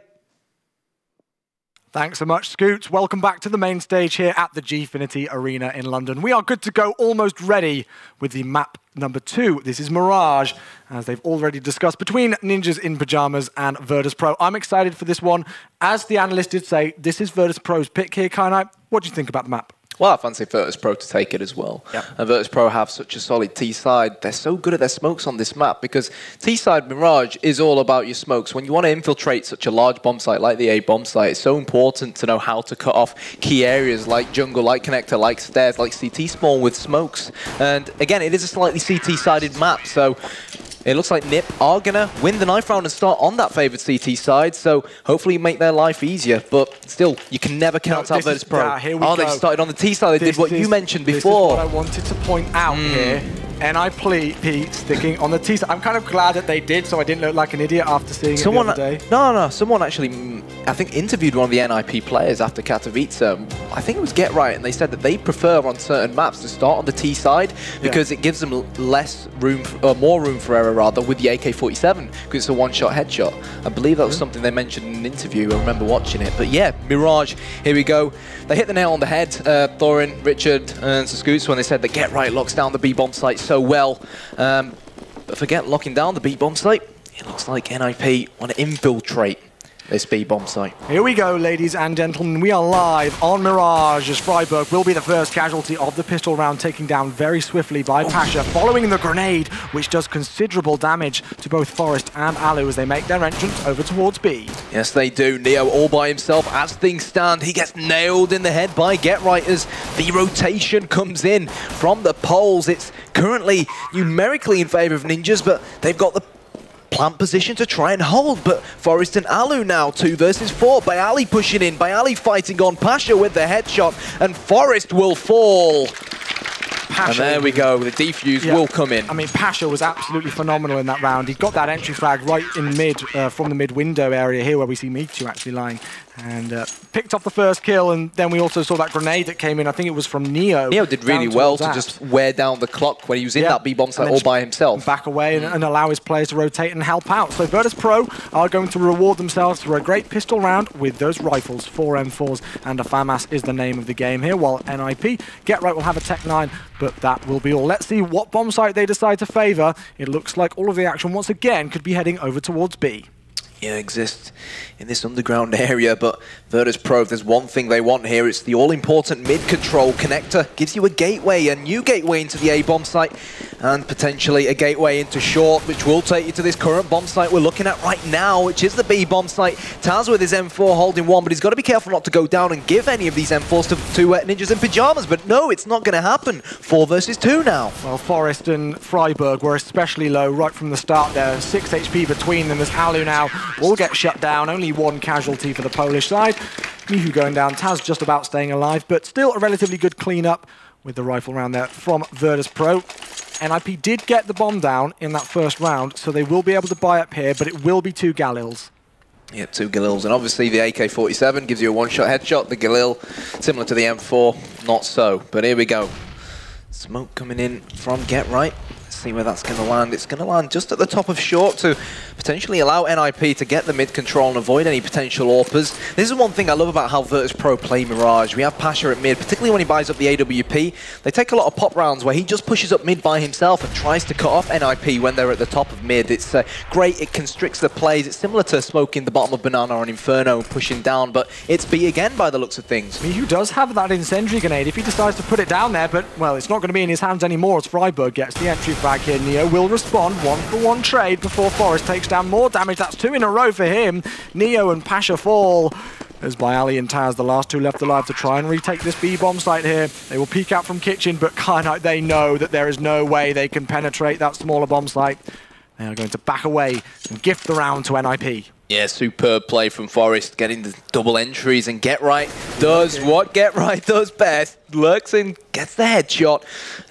Thanks so much, Scoots. Welcome back to the main stage here at the Gfinity Arena in London. We are good to go, almost ready with the map number 2. This is Mirage, as they've already discussed, between Ninjas in Pyjamas and Virtus.Pro. I'm excited for this one. As the analyst did say, this is Virtus.Pro's pick here, Kainai. What do you think about the map? Well, I fancy Virtus.Pro to take it as well. Yep. And Virtus.Pro have such a solid T-side. They're so good at their smokes on this map because T-side Mirage is all about your smokes. When you want to infiltrate such a large bomb site like the A bomb site, it's so important to know how to cut off key areas like jungle, like connector, like stairs, like CT spawn with smokes. And again, it is a slightly CT-sided map, so it looks like NiP are going to win the knife round and start on that favoured CT side, so hopefully make their life easier. But still, you can never count out Virtus.Pro. They started on the T side. They did what you mentioned before. This is what I wanted to point out here. NiP sticking on the T side. I'm kind of glad that they did, so I didn't look like an idiot after seeing it the other day. No, someone actually, I think, interviewed one of the NiP players after Katowice. I think it was Get Right, and they said that they prefer on certain maps to start on the T side because it gives them less room, more room for error rather, with the AK-47 because it's a one-shot headshot. I believe that was something they mentioned in an interview. I remember watching it. But yeah, Mirage, here we go. They hit the nail on the head, Thorin, Richard, and Scoots, when they said that Get Right locks down the B bomb site so well. But forget locking down the B bomb site. It looks like NiP want to infiltrate this B bomb site. Here we go, ladies and gentlemen. We are live on Mirage as Freiburg will be the first casualty of the pistol round, taken down very swiftly by Pasha, following the grenade, which does considerable damage to both Forest and Alu as they make their entrance over towards B. Yes, they do. Neo all by himself as things stand. He gets nailed in the head by Get Right as the rotation comes in from the poles. It's currently numerically in favor of Ninjas, but they've got the plant position to try and hold, but Forest and Alu now 2 versus 4. Bayali pushing in, Bayali fighting on Pasha with the headshot, and Forest will fall. Pasha, and there we go, the defuse will come in. I mean, Pasha was absolutely phenomenal in that round. He got that entry frag right in mid, from the mid window area here where we see Mitu actually lying, and picked up the first kill, and then we also saw that grenade that came in. I think it was from Neo. Neo did really well to just wear down the clock when he was in that B-bomb site all by himself. Back away and allow his players to rotate and help out. So Virtus.Pro are going to reward themselves for a great pistol round with those rifles. 4 M4s and a FAMAS is the name of the game here, while NiP, Get Right will have a Tech 9, but that will be all. Let's see what bomb site they decide to favour. It looks like all of the action once again could be heading over towards B. Yeah, exists in this underground area, but Virtus.Pro, if there's one thing they want here, it's the all-important mid-control connector. Gives you a gateway, a new gateway into the A-bomb site, and potentially a gateway into short, which will take you to this current bomb site we're looking at right now, which is the B-bomb site. Taz with his M4 holding one, but he's got to be careful not to go down and give any of these M4s to Ninjas in Pyjamas, but no, it's not going to happen. 4 versus 2 now. Well, Forest and Freiburg were especially low right from the start there. 6 HP between them as Alu now will get shut down. Only 1 casualty for the Polish side. Mihu going down, Taz just about staying alive, but still a relatively good cleanup with the rifle round there from Virtus.Pro. NiP did get the bomb down in that first round, so they will be able to buy up here, but it will be 2 Galils. Yep, 2 Galils, and obviously the AK-47 gives you a one-shot headshot. The Galil, similar to the M4, not so. But here we go. Smoke coming in from Get Right. See where that's going to land. It's going to land just at the top of short to potentially allow NiP to get the mid control and avoid any potential AWPers. This is one thing I love about how Virtus.Pro play Mirage. We have Pasha at mid, particularly when he buys up the AWP. They take a lot of pop rounds where he just pushes up mid by himself and tries to cut off NiP when they're at the top of mid. It's great, it constricts the plays. It's similar to smoking the bottom of Banana on Inferno and pushing down, but it's B again by the looks of things. Mihu does have that incendiary grenade if he decides to put it down there, but, well, it's not going to be in his hands anymore as Freiburg gets the entry frag here. Neo will respond, 1-for-1 trade before Forest takes down more damage. That's 2 in a row for him. Neo and Pasha fall as Bayali and Taz, the last 2 left alive, to try and retake this B-bomb site here. They will peek out from kitchen, but Kainai, they know that there is no way they can penetrate that smaller bomb site. They are going to back away and gift the round to NiP. Yeah, superb play from Forest, getting the double entries, and Get Right does what Get Right does best. Lurks in, gets the headshot.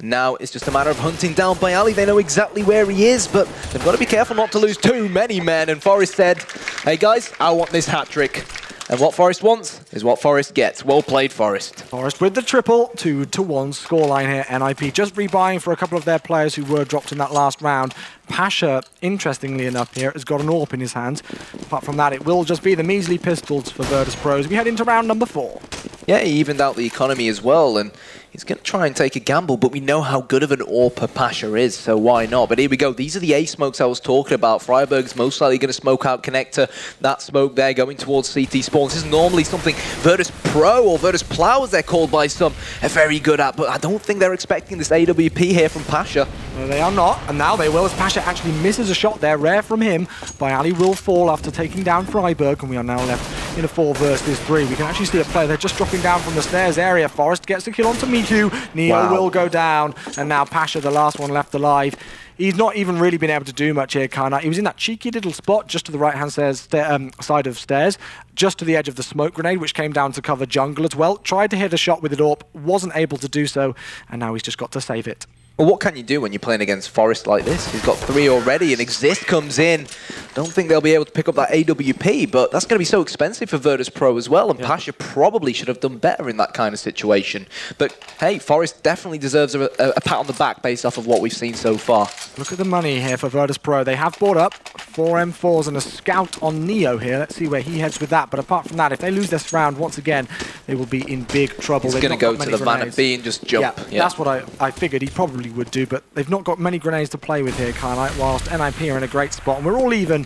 Now it's just a matter of hunting down Bayali. They know exactly where he is, but they've got to be careful not to lose too many men. And Forest said, hey guys, I want this hat trick. And what Forest wants is what Forest gets. Well played, Forest. Forest with the triple, 2-1 scoreline here. NiP just rebuying for a couple of their players who were dropped in that last round. Pasha, interestingly enough here, has got an AWP in his hands. Apart from that, it will just be the measly pistols for Virtus.Pro as we head into round number 4. Yeah, he evened out the economy as well, and he's going to try and take a gamble, but we know how good of an AWPer Pasha is, so why not? But here we go. These are the A smokes I was talking about. Freiburg's most likely going to smoke out connector. That smoke there going towards CT spawn. This is normally something Virtus.Pro or Virtus.Plow, as they're called by some, are very good at, but I don't think they're expecting this AWP here from Pasha. No, they are not, and now they will as Pasha actually misses a shot there, rare from him. Ali will fall after taking down Freiburg, and we are now left in a 4 versus 3. We can actually see a player, they're just dropping down from the stairs area. Forest gets the kill onto Miku, Neo will go down, and now Pasha, the last one left alive. He's not even really been able to do much here, Karnite. He was in that cheeky little spot just to the right-hand side of stairs, just to the edge of the smoke grenade, which came down to cover jungle as well. Tried to hit a shot with it AWP, wasn't able to do so, and now he's just got to save it. Well, what can you do when you're playing against Forest like this? He's got 3 already, and Exist comes in. Don't think they'll be able to pick up that AWP, but that's going to be so expensive for Virtus.Pro as well, and Pasha probably should have done better in that kind of situation. But hey, Forest definitely deserves a pat on the back based off of what we've seen so far. Look at the money here for Virtus.Pro. They have bought up 4 M4s and a scout on Neo here. Let's see where he heads with that. But apart from that, if they lose this round once again, they will be in big trouble. He's going to go to the van at B and just jump. Yeah, that's what I figured he probably would do, but they've not got many grenades to play with here, Karnite, whilst NiP are in a great spot, and we're all even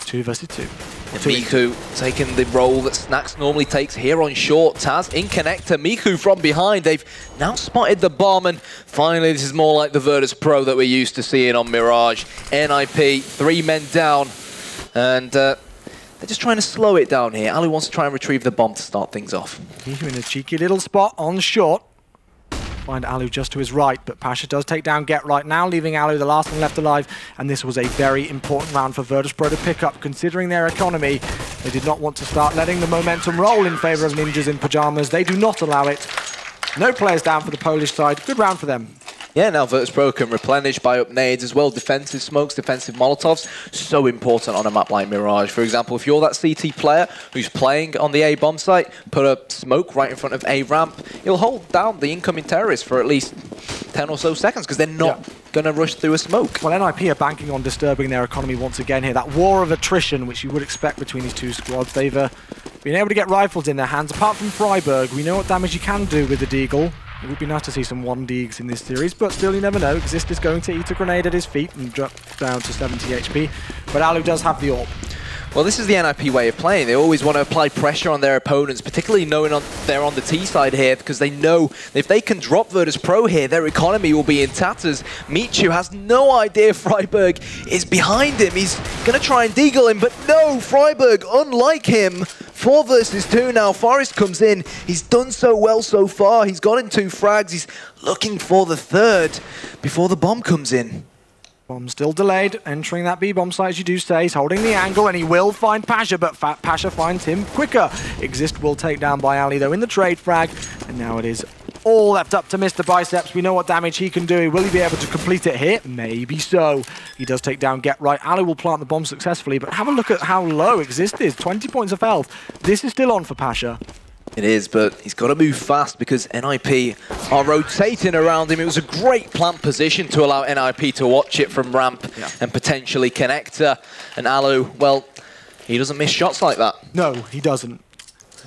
2 versus 2. Miku taking the role that Snacks normally takes here on short. Taz in connector, Miku from behind. They've now spotted the bomb, and finally this is more like the Virtus.Pro that we're used to seeing on Mirage. NiP, 3 men down, and they're just trying to slow it down here. Ali wants to try and retrieve the bomb to start things off. Miku in a cheeky little spot on short. Find Alu just to his right, but Pasha does take down Get Right now, leaving Alu the last one left alive, and this was a very important round for Virtus.Pro to pick up, considering their economy. They did not want to start letting the momentum roll in favour of Ninjas in Pyjamas. They do not allow it. No players down for the Polish side. Good round for them. Yeah, now Virtus.Pro can replenish, buy up nades as well, defensive smokes, defensive molotovs. So important on a map like Mirage. For example, if you're that CT player who's playing on the A bomb site, put a smoke right in front of A ramp, you'll hold down the incoming terrorists for at least 10 or so seconds because they're not going to rush through a smoke. Well, NiP are banking on disturbing their economy once again here. That war of attrition, which you would expect between these two squads. They've been able to get rifles in their hands. Apart from Freiburg, we know what damage you can do with the Deagle. It would be nice to see some 1Deags in this series, but still you never know. Exist is going to eat a grenade at his feet and drop down to 70 HP. But Alu does have the AWP. Well, this is the NiP way of playing. They always want to apply pressure on their opponents, particularly knowing they're on the T side here, because they know if they can drop Virtus.Pro here, their economy will be in tatters. Michu has no idea Freiburg is behind him. He's going to try and deagle him, but no, Freiburg, unlike him, 4 versus 2 now. Forest comes in. He's done so well so far. He's gotten 2 frags. He's looking for the 3rd before the bomb comes in. Bomb still delayed, entering that B-bomb site as you do say. He's holding the angle and he will find Pasha, but Pasha finds him quicker. Exist will take down by Ali though in the trade frag, and now it is all left up to Mr. Biceps. We know what damage he can do. Will he be able to complete it here? Maybe so. He does take down Get Right. Ali will plant the bomb successfully, but have a look at how low Exist is. 20 points of health. This is still on for Pasha. It is, but he's got to move fast because NiP are rotating around him. It was a great plant position to allow NiP to watch it from ramp and potentially connector. And Alu, well, he doesn't miss shots like that. No, he doesn't.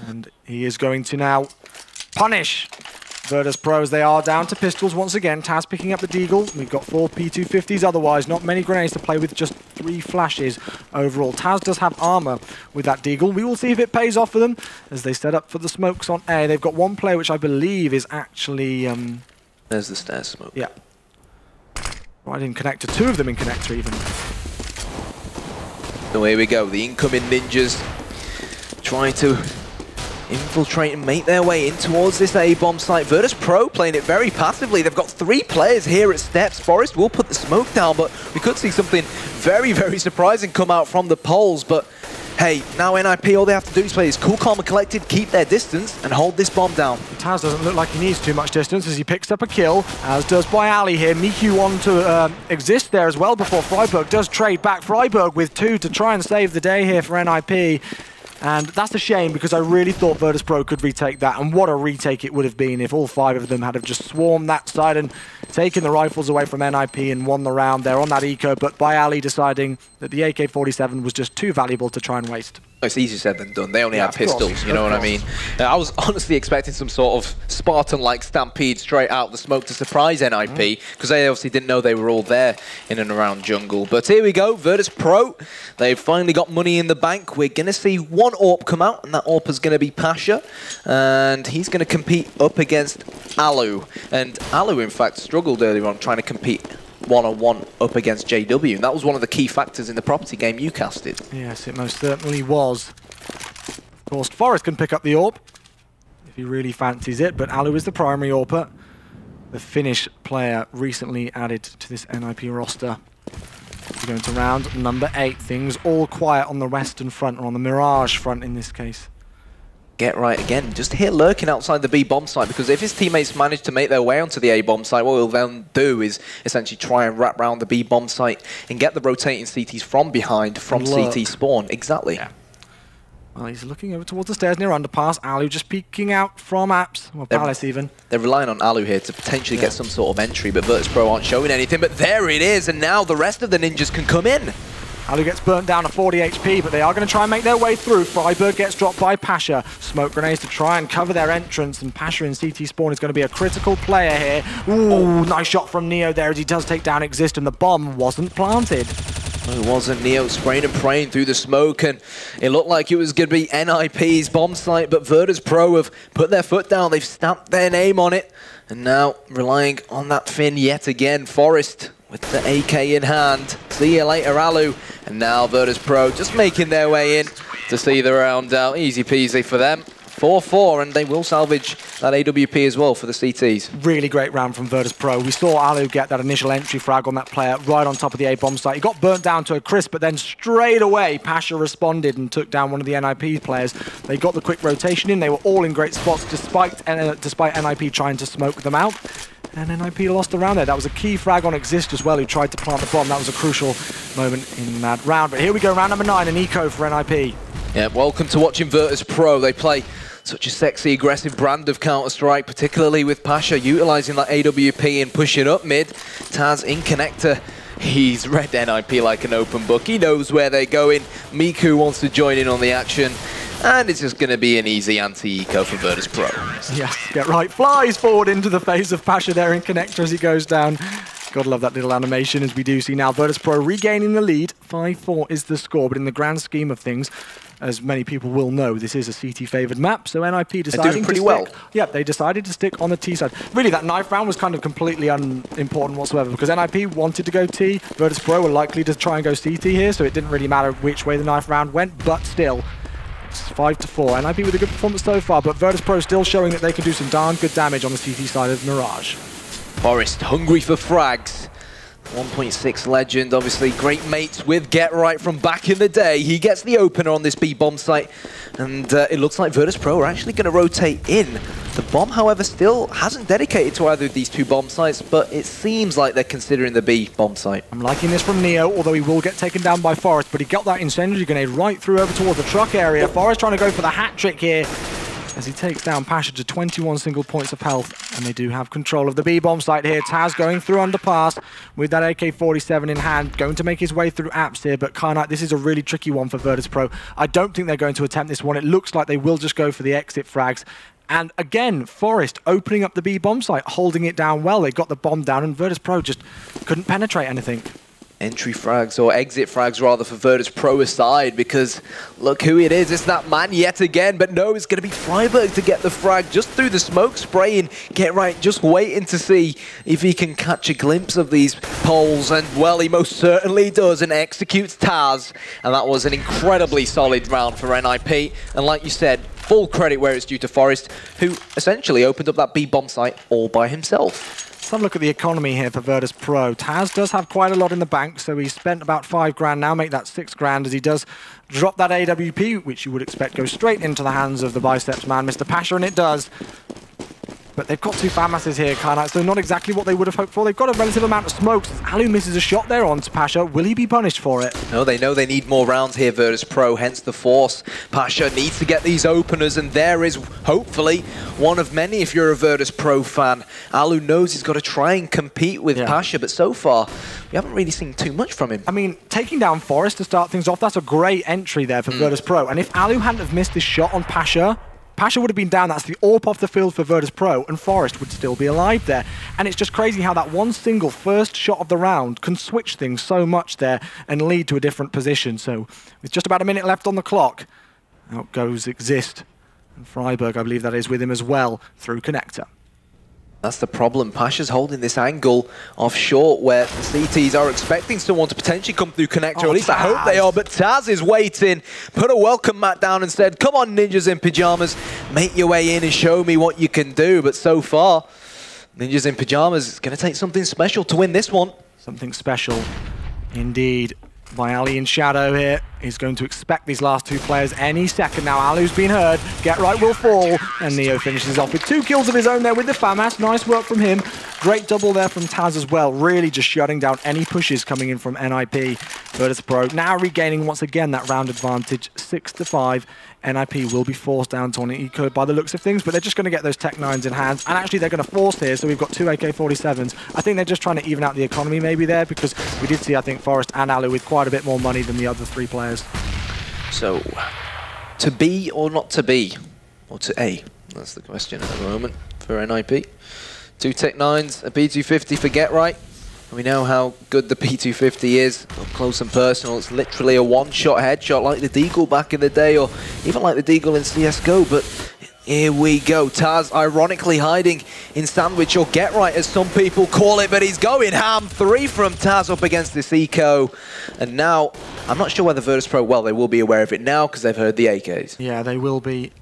And he is going to now punish Virtus.Pro as they are down to pistols once again. Taz picking up the Deagle. We've got 4 P250s otherwise. Not many grenades to play with, just 3 flashes overall. Taz does have armor with that Deagle. We will see if it pays off for them as they set up for the smokes on A. They've got 1 player which I believe is actually... There's the stairs smoke. Yeah. Right in connector. 2 of them in connector even. So here we go. The incoming Ninjas trying to infiltrate and make their way in towards this A-bomb site. Virtus.Pro playing it very passively. They've got 3 players here at steps. Forest will put the smoke down, but we could see something very, very surprising come out from the poles. But hey, now NiP, all they have to do is play this cool, calm and collected, keep their distance and hold this bomb down. Taz doesn't look like he needs too much distance as he picks up a kill, as does by Ali here. Miku on to Exist there as well before Freiburg does trade back. Freiburg with 2 to try and save the day here for NiP. And that's a shame because I really thought Virtus.Pro could retake that, and what a retake it would have been if all 5 of them had have just swarmed that side and taken the rifles away from NiP and won the round there on that eco, but by Ali deciding that the AK-47 was just too valuable to try and waste. It's easier said than done. They only have pistols, you know what I mean? I was honestly expecting some sort of Spartan-like stampede straight out of the smoke to surprise NiP, because they obviously didn't know they were all there in and around jungle. But here we go, Virtus.Pro. They've finally got money in the bank. We're going to see one AWP come out, and that AWP is going to be Pasha. And he's going to compete up against Alu. And Alu, in fact, struggled earlier on trying to compete one-on-one up against JW, and that was one of the key factors in the property game you casted. Yes, it most certainly was. Of course, Forest can pick up the AWP if he really fancies it, but Alu is the primary AWPer. The Finnish player recently added to this NiP roster. We're going to round number 8. Things all quiet on the Western front, or on the Mirage front in this case. Get right again, just here lurking outside the B bomb site, because if his teammates manage to make their way onto the A bomb site, what he'll then do is essentially try and wrap around the B bomb site and get the rotating CTs from behind, from CT spawn. Exactly. Yeah. Well, he's looking over towards the stairs near underpass. Alu just peeking out from Apps, or Palace even. They're relying on Alu here to potentially get some sort of entry, but Virtus.Pro aren't showing anything. But there it is, and now the rest of the ninjas can come in. Alu gets burnt down to 40 HP, but they are going to try and make their way through. Freiburg gets dropped by Pasha. Smoke grenades to try and cover their entrance, and Pasha in CT spawn is going to be a critical player here. Ooh, nice shot from Neo there as he does take down Exist, and the bomb wasn't planted. It wasn't. Neo spraying and praying through the smoke, and it looked like it was going to be NiP's bomb site, but Virtus.Pro have put their foot down. They've stamped their name on it, and now relying on that Finn yet again. Forest with the AK in hand. See you later, Alu. And now Virtus.Pro just making their way in to see the round out. Easy peasy for them. 4-4, and they will salvage that AWP as well for the CTs. Really great round from Virtus.Pro. We saw Alu get that initial entry frag on that player right on top of the A-bomb site. He got burnt down to a crisp, but then straight away, Pasha responded and took down one of the NiP players. They got the quick rotation in. They were all in great spots despite NiP trying to smoke them out. And NiP lost the round there. That was a key frag on Exist as well, who tried to plant the bomb. That was a crucial moment in that round. But here we go, round number 9, an eco for NiP. Yeah, welcome to watching Virtus.Pro. They play such a sexy, aggressive brand of Counter-Strike, particularly with Pasha utilising that AWP and pushing up mid. Taz in connector. He's read NiP like an open book. He knows where they're going. Miku wants to join in on the action. And it's just going to be an easy anti-eco for Virtus.Pro. Yes, get right. Flies forward into the face of Pasha there in connector as he goes down. Gotta love that little animation, as we do see now Virtus.Pro regaining the lead. 5-4 is the score, but in the grand scheme of things, as many people will know, this is a CT-favoured map, so NiP deciding pretty well. Yeah, they decided to stick on the T side. Really, that knife round was kind of completely unimportant whatsoever, because NiP wanted to go T, Virtus.Pro were likely to try and go CT here, so it didn't really matter which way the knife round went, but still, it's 5-4. NiP with a good performance so far, but Virtus.Pro still showing that they can do some darn good damage on the CT side of Mirage. Forest hungry for frags. 1.6 legend, obviously great mates with Get Right from back in the day. He gets the opener on this B bomb site, and it looks like Virtus.Pro are actually going to rotate in. The bomb, however, still hasn't dedicated to either of these two bomb sites, but it seems like they're considering the B bomb site. I'm liking this from Neo, although he will get taken down by Forest, but he got that incendiary grenade right through over towards the truck area. Forest trying to go for the hat trick here, as he takes down Pasha to 21 single points of health, and they do have control of the B-bomb site here. Taz going through underpass with that AK-47 in hand, going to make his way through Apps here, but Karnite, this is a really tricky one for Virtus.Pro. I don't think they're going to attempt this one. It looks like they will just go for the exit frags. And again, Forest opening up the B-bomb site, holding it down well. They got the bomb down, and Virtus.Pro just couldn't penetrate anything. Entry frags, or exit frags rather, for Virtus.Pro aside, because look who it is. It's that man yet again, but no, it's going to be Freiburg to get the frag just through the smoke, spraying. Get Right just waiting to see if he can catch a glimpse of these poles, and well, he most certainly does, and executes Taz. And that was an incredibly solid round for NiP, and like you said, full credit where it's due to Forest, who essentially opened up that B-bomb site all by himself. Let's have a look at the economy here for Virtus.Pro. Taz does have quite a lot in the bank, so he's spent about 5 grand now, make that 6 grand as he does drop that AWP, which you would expect goes straight into the hands of the biceps man, Mr. Pasha, and it does. But they've got 2 FAMASs here, Karnite, so not exactly what they would have hoped for. They've got a relative amount of smokes. Alu misses a shot there onto Pasha. Will he be punished for it? No, they know they need more rounds here, Virtus.Pro, hence the force. Pasha needs to get these openers, and there is, hopefully, one of many if you're a Virtus.Pro fan. Alu knows he's got to try and compete with Pasha, but so far, we haven't really seen too much from him. I mean, taking down Forest to start things off, that's a great entry there for Virtus.Pro. And if Alu hadn't have missed this shot on Pasha, Pasha would have been down. That's the AWP off the field for Virtus.Pro, and Forest would still be alive there. And it's just crazy how that one single first shot of the round can switch things so much there and lead to a different position. So with just about a minute left on the clock, out goes Exist. And Freiburg, I believe that is with him as well, through Connector. That's the problem. Pasha's holding this angle off short where the CTs are expecting someone to potentially come through Connector, or at least I hope they are, but Taz is waiting, put a welcome mat down and said, come on Ninjas in Pyjamas, make your way in and show me what you can do. But so far, Ninjas in Pyjamas is going to take something special to win this one. Something special indeed by Ali in Shadow here. He's going to expect these last 2 players any second now. Alu's been heard. Get right will fall. And Neo finishes off with 2 kills of his own there with the FAMAS. Nice work from him. Great double there from Taz as well. Really just shutting down any pushes coming in from NiP. Virtus.Pro now regaining once again that round advantage. 6-5. NiP will be forced down to an eco by the looks of things, but they're just going to get those Tech 9s in hand. And actually they're going to force here, so we've got 2 AK-47s. I think they're just trying to even out the economy maybe there, because we did see, I think, Forest and Alu with quite a bit more money than the other 3 players. So, to be or not to be? Or to A? That's the question at the moment for NiP. 2 Tech 9s, a P250 for Get Right. We know how good the P250 is, up close and personal. It's literally a one-shot headshot like the Deagle back in the day, or even like the Deagle in CSGO, but here we go. Taz ironically hiding in Sandwich, or Get Right as some people call it, but he's going ham. 3 from Taz up against this eco. And now, I'm not sure whether Virtus.Pro, well, they will be aware of it now because they've heard the AKs. Yeah, they will be.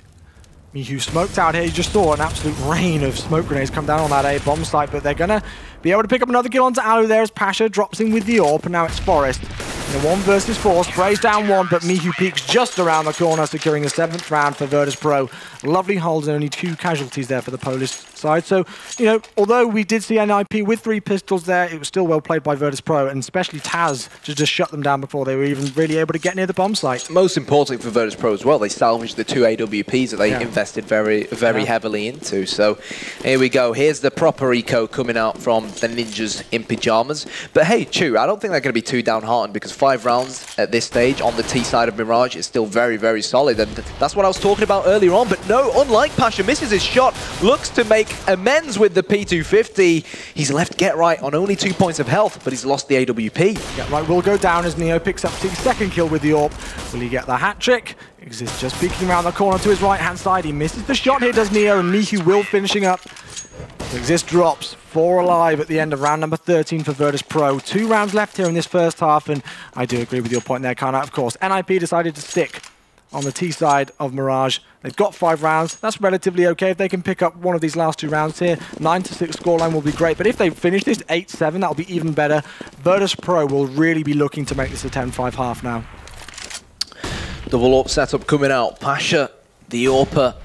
Mihu smoked out here. You just saw an absolute rain of smoke grenades come down on that A bomb site, but they're going to be able to pick up another kill onto Alu there as Pasha drops in with the AWP, and now it's Forest. In a 1 versus 4, sprays down 1, but Mihu peeks just around the corner, securing the 7th round for Virtus.Pro. Lovely holds, only 2 casualties there for the Polish side. So, you know, although we did see NiP with 3 pistols there, it was still well played by Virtus.Pro, and especially Taz to just shut them down before they were even really able to get near the bomb site. Most importantly for Virtus.Pro as well, they salvaged the 2 AWPs that they invested very heavily into. So here we go. Here's the proper eco coming out from the Ninjas in Pyjamas. But hey, Chu, I don't think they're going to be too downhearted, because 5 rounds at this stage on the T side of Mirage is still very, very solid. And that's what I was talking about earlier on. But no, unlike Pasha, misses his shot, looks to make amends with the P250. He's left Get Right on only 2 points of health, but he's lost the AWP. Get Right will go down as Neo picks up his 2nd kill with the AWP. Will he get the hat trick? Exist just peeking around the corner to his right-hand side. He misses the shot here, does Neo, and Mihu will finishing up. Exist drops. 4 alive at the end of round number 13 for Virtus.Pro. 2 rounds left here in this first half, and I do agree with your point there, Karnite, of course. NiP decided to stick on the T side of Mirage. They've got 5 rounds. That's relatively okay. If they can pick up one of these last 2 rounds here, 9-6 scoreline will be great. But if they finish this 8-7, that'll be even better. Virtus.Pro will really be looking to make this a 10-5 half now. Double AWP setup coming out. Pasha, the AWPer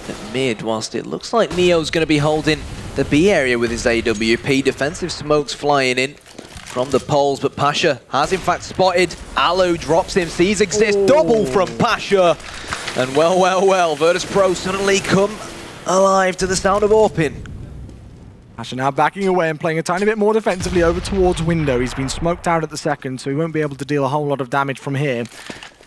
at mid, whilst it looks like Neo's going to be holding the B area with his AWP. Defensive smokes flying in from the poles, but Pasha has in fact spotted. Alu drops him, sees Exist. Double from Pasha. And well, Virtus.Pro suddenly come alive to the sound of AWPing. Pasha now backing away and playing a tiny bit more defensively over towards window. He's been smoked out at the second, so he won't be able to deal a whole lot of damage from here.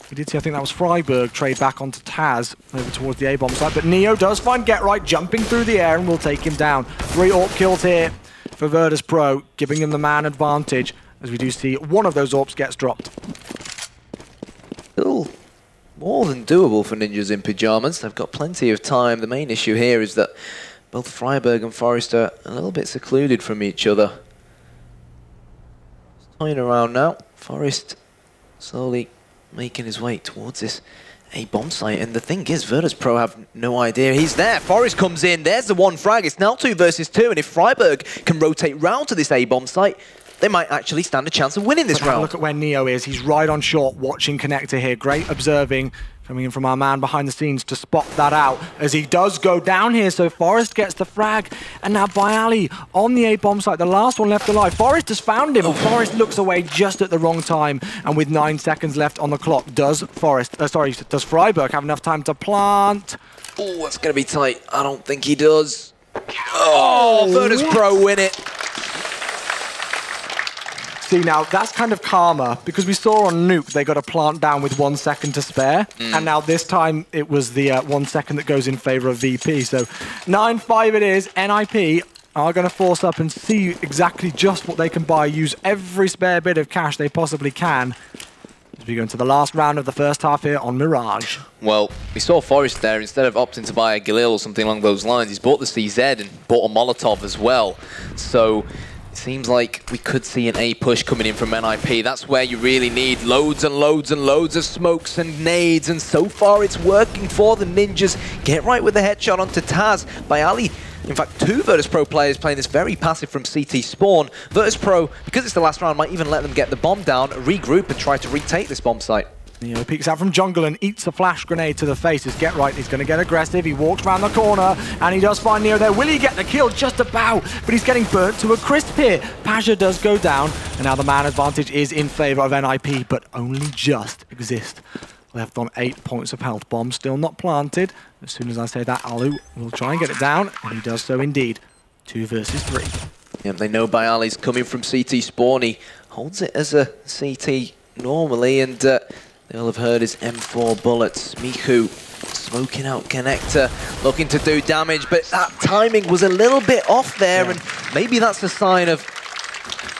We did see, I think that was Freiburg, trade back onto Taz over towards the A-bomb site, but Neo does find Get Right jumping through the air and will take him down. 3 AWP kills here for Virtus.Pro, giving him the man advantage, as we do see one of those AWPs gets dropped. Still more than doable for Ninjas in Pyjamas. They've got plenty of time. The main issue here is that both Freiburg and Forest are a little bit secluded from each other. Toying around now. Forest slowly making his way towards this A-bomb site, and the thing is, Virtus.Pro have no idea he's there. Forest comes in, there's the 1 frag, it's now 2 versus 2, and if Freiburg can rotate round to this A-bomb site, they might actually stand a chance of winning this round. Look at where Neo is, he's right on short, watching Connector here, great observing, Coming in from our man behind the scenes to spot that out as he does go down here. So Forest gets the frag, and now Bialy on the A-bomb site, the last one left alive. Forest has found him, and Forest looks away just at the wrong time. And with 9 seconds left on the clock, does Freiburg have enough time to plant? Oh, it's going to be tight. I don't think he does. Oh, Virtus.Pro win it. See, now that's kind of karma, because we saw on Nuke they got a plant down with 1 second to spare, and now this time it was the 1 second that goes in favor of VP. So 9-5 it is. NiP are going to force up and see exactly just what they can buy, use every spare bit of cash they possibly can as we go into the last round of the first half here on Mirage. Well, we saw Forest there. Instead of opting to buy a Galil or something along those lines, he's bought the CZ and bought a Molotov as well. So it seems like we could see an A push coming in from NiP. That's where you really need loads and loads and loads of smokes and nades, and so far it's working for the Ninjas. Get right with the headshot onto Taz. Bialy, in fact, 2 Virtus.Pro players playing this very passive from CT spawn. Virtus.Pro, because it's the last round, might even let them get the bomb down, regroup and try to retake this bomb site. Neo peeks out from jungle and eats a flash grenade to the face. Is Get Right, he's going to get aggressive. He walks around the corner and he does find Neo there. Will he get the kill? Just about, but he's getting burnt to a crisp here. Pasha does go down, and now the man advantage is in favor of NiP, but only just exist. Left on 8 points of health. Bomb still not planted. As soon as I say that, Alu will try and get it down, and he does so indeed. 2 versus 3. Yep, they know Bialy's coming from CT spawn. He holds it as a CT normally, and they'll have heard his M4 bullets. Miku smoking out connector, looking to do damage, but that timing was a little bit off there, and maybe that's a sign of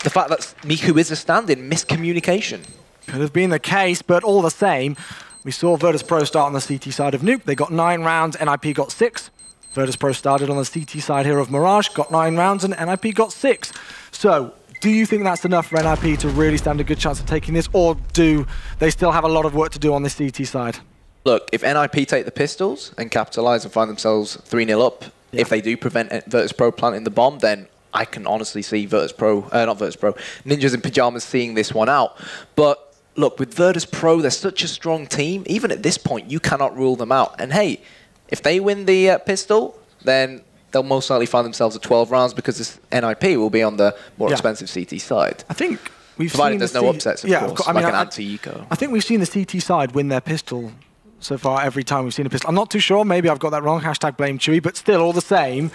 the fact that Miku is a stand-in, miscommunication. Could have been the case, but all the same, we saw Virtus.Pro start on the CT side of Nuke. They got 9 rounds, NiP got 6. Virtus.Pro started on the CT side here of Mirage, got 9 rounds, and NiP got 6. So, do you think that's enough for NiP to really stand a good chance of taking this, or do they still have a lot of work to do on the CT side? Look, if NiP take the pistols and capitalize and find themselves 3-0 up, if they do prevent Virtus.Pro planting the bomb, then I can honestly see Ninjas in Pyjamas seeing this one out. But look, with Virtus.Pro, they're such a strong team. Even at this point, you cannot rule them out. And hey, if they win the pistol, then they'll most likely find themselves at 12 rounds, because this NiP will be on the more expensive CT side. I think we've Provided seen there's no upsets, of course, I mean, like an anti-eco. I think we've seen the CT side win their pistol so far every time we've seen a pistol. I'm not too sure, maybe I've got that wrong, hashtag blame Chewy, but still, all the same,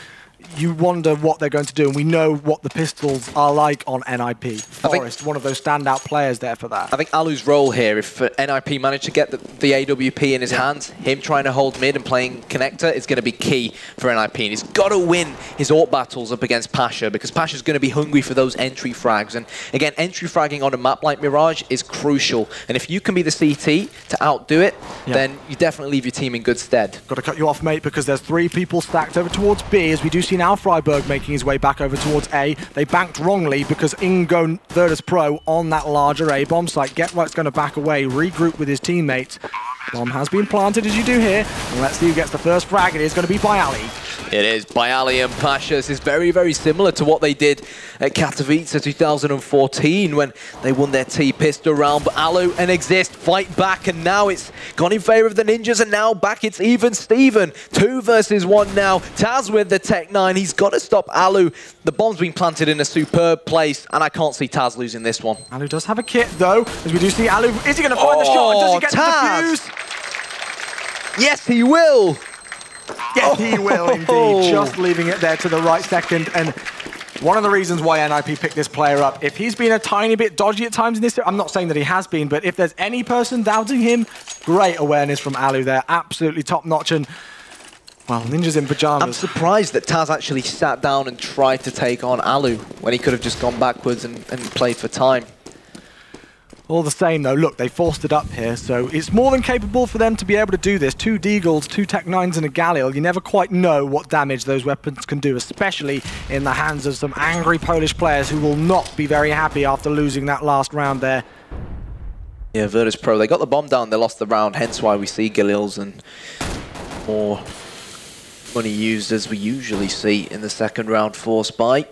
you wonder what they're going to do, and we know what the pistols are like on NiP. Forest, one of those standout players there for that. I think Alu's role here, if NiP managed to get the AWP in his hands, him trying to hold mid and playing connector is going to be key for NiP. And he's got to win his AWP battles up against Pasha, because Pasha's going to be hungry for those entry frags. And again, entry fragging on a map like Mirage is crucial. And if you can be the CT to outdo it, then you definitely leave your team in good stead. Got to cut you off, mate, because there's 3 people stacked over towards B, as we do see now Freiburg making his way back over towards A. They banked wrongly because Ingo Virtus.Pro on that larger A bomb site. Get Right's going to back away, regroup with his teammates. Bomb has been planted, as you do here, and let's see who gets the first frag. It is going to be Bialy. It is. Bialy and Pasha. This is very, very similar to what they did at Katowice 2014 when they won their T-pistol round. But Alu and Exist fight back, and now it's gone in favor of the Ninjas, and now back it's even Steven. 2 versus 1 now. Taz with the Tech 9. He's got to stop Alu. The bomb's been planted in a superb place, and I can't see Taz losing this one. Alu does have a kit, though, as we do see Alu. Is he going to find the shot? Does he get Taz! the defuse? Yes, he will. Yes, he will indeed. Just leaving it there to the right second. And one of the reasons why NiP picked this player up, if he's been a tiny bit dodgy at times in this, I'm not saying that he has been, but if there's any person doubting him, great awareness from Alu there. Absolutely top-notch. And, well, Ninjas in Pyjamas. I'm surprised that Taz actually sat down and tried to take on Alu when he could have just gone backwards and played for time. All the same, though, look, they forced it up here, so it's more than capable for them to be able to do this. 2 Deagles, 2 Tech 9s, and a Galil. You never quite know what damage those weapons can do, especially in the hands of some angry Polish players who will not be very happy after losing that last round there. Yeah, Virtus.Pro, they got the bomb down, they lost the round, hence why we see Galils and more money used as we usually see in the second round for Spy.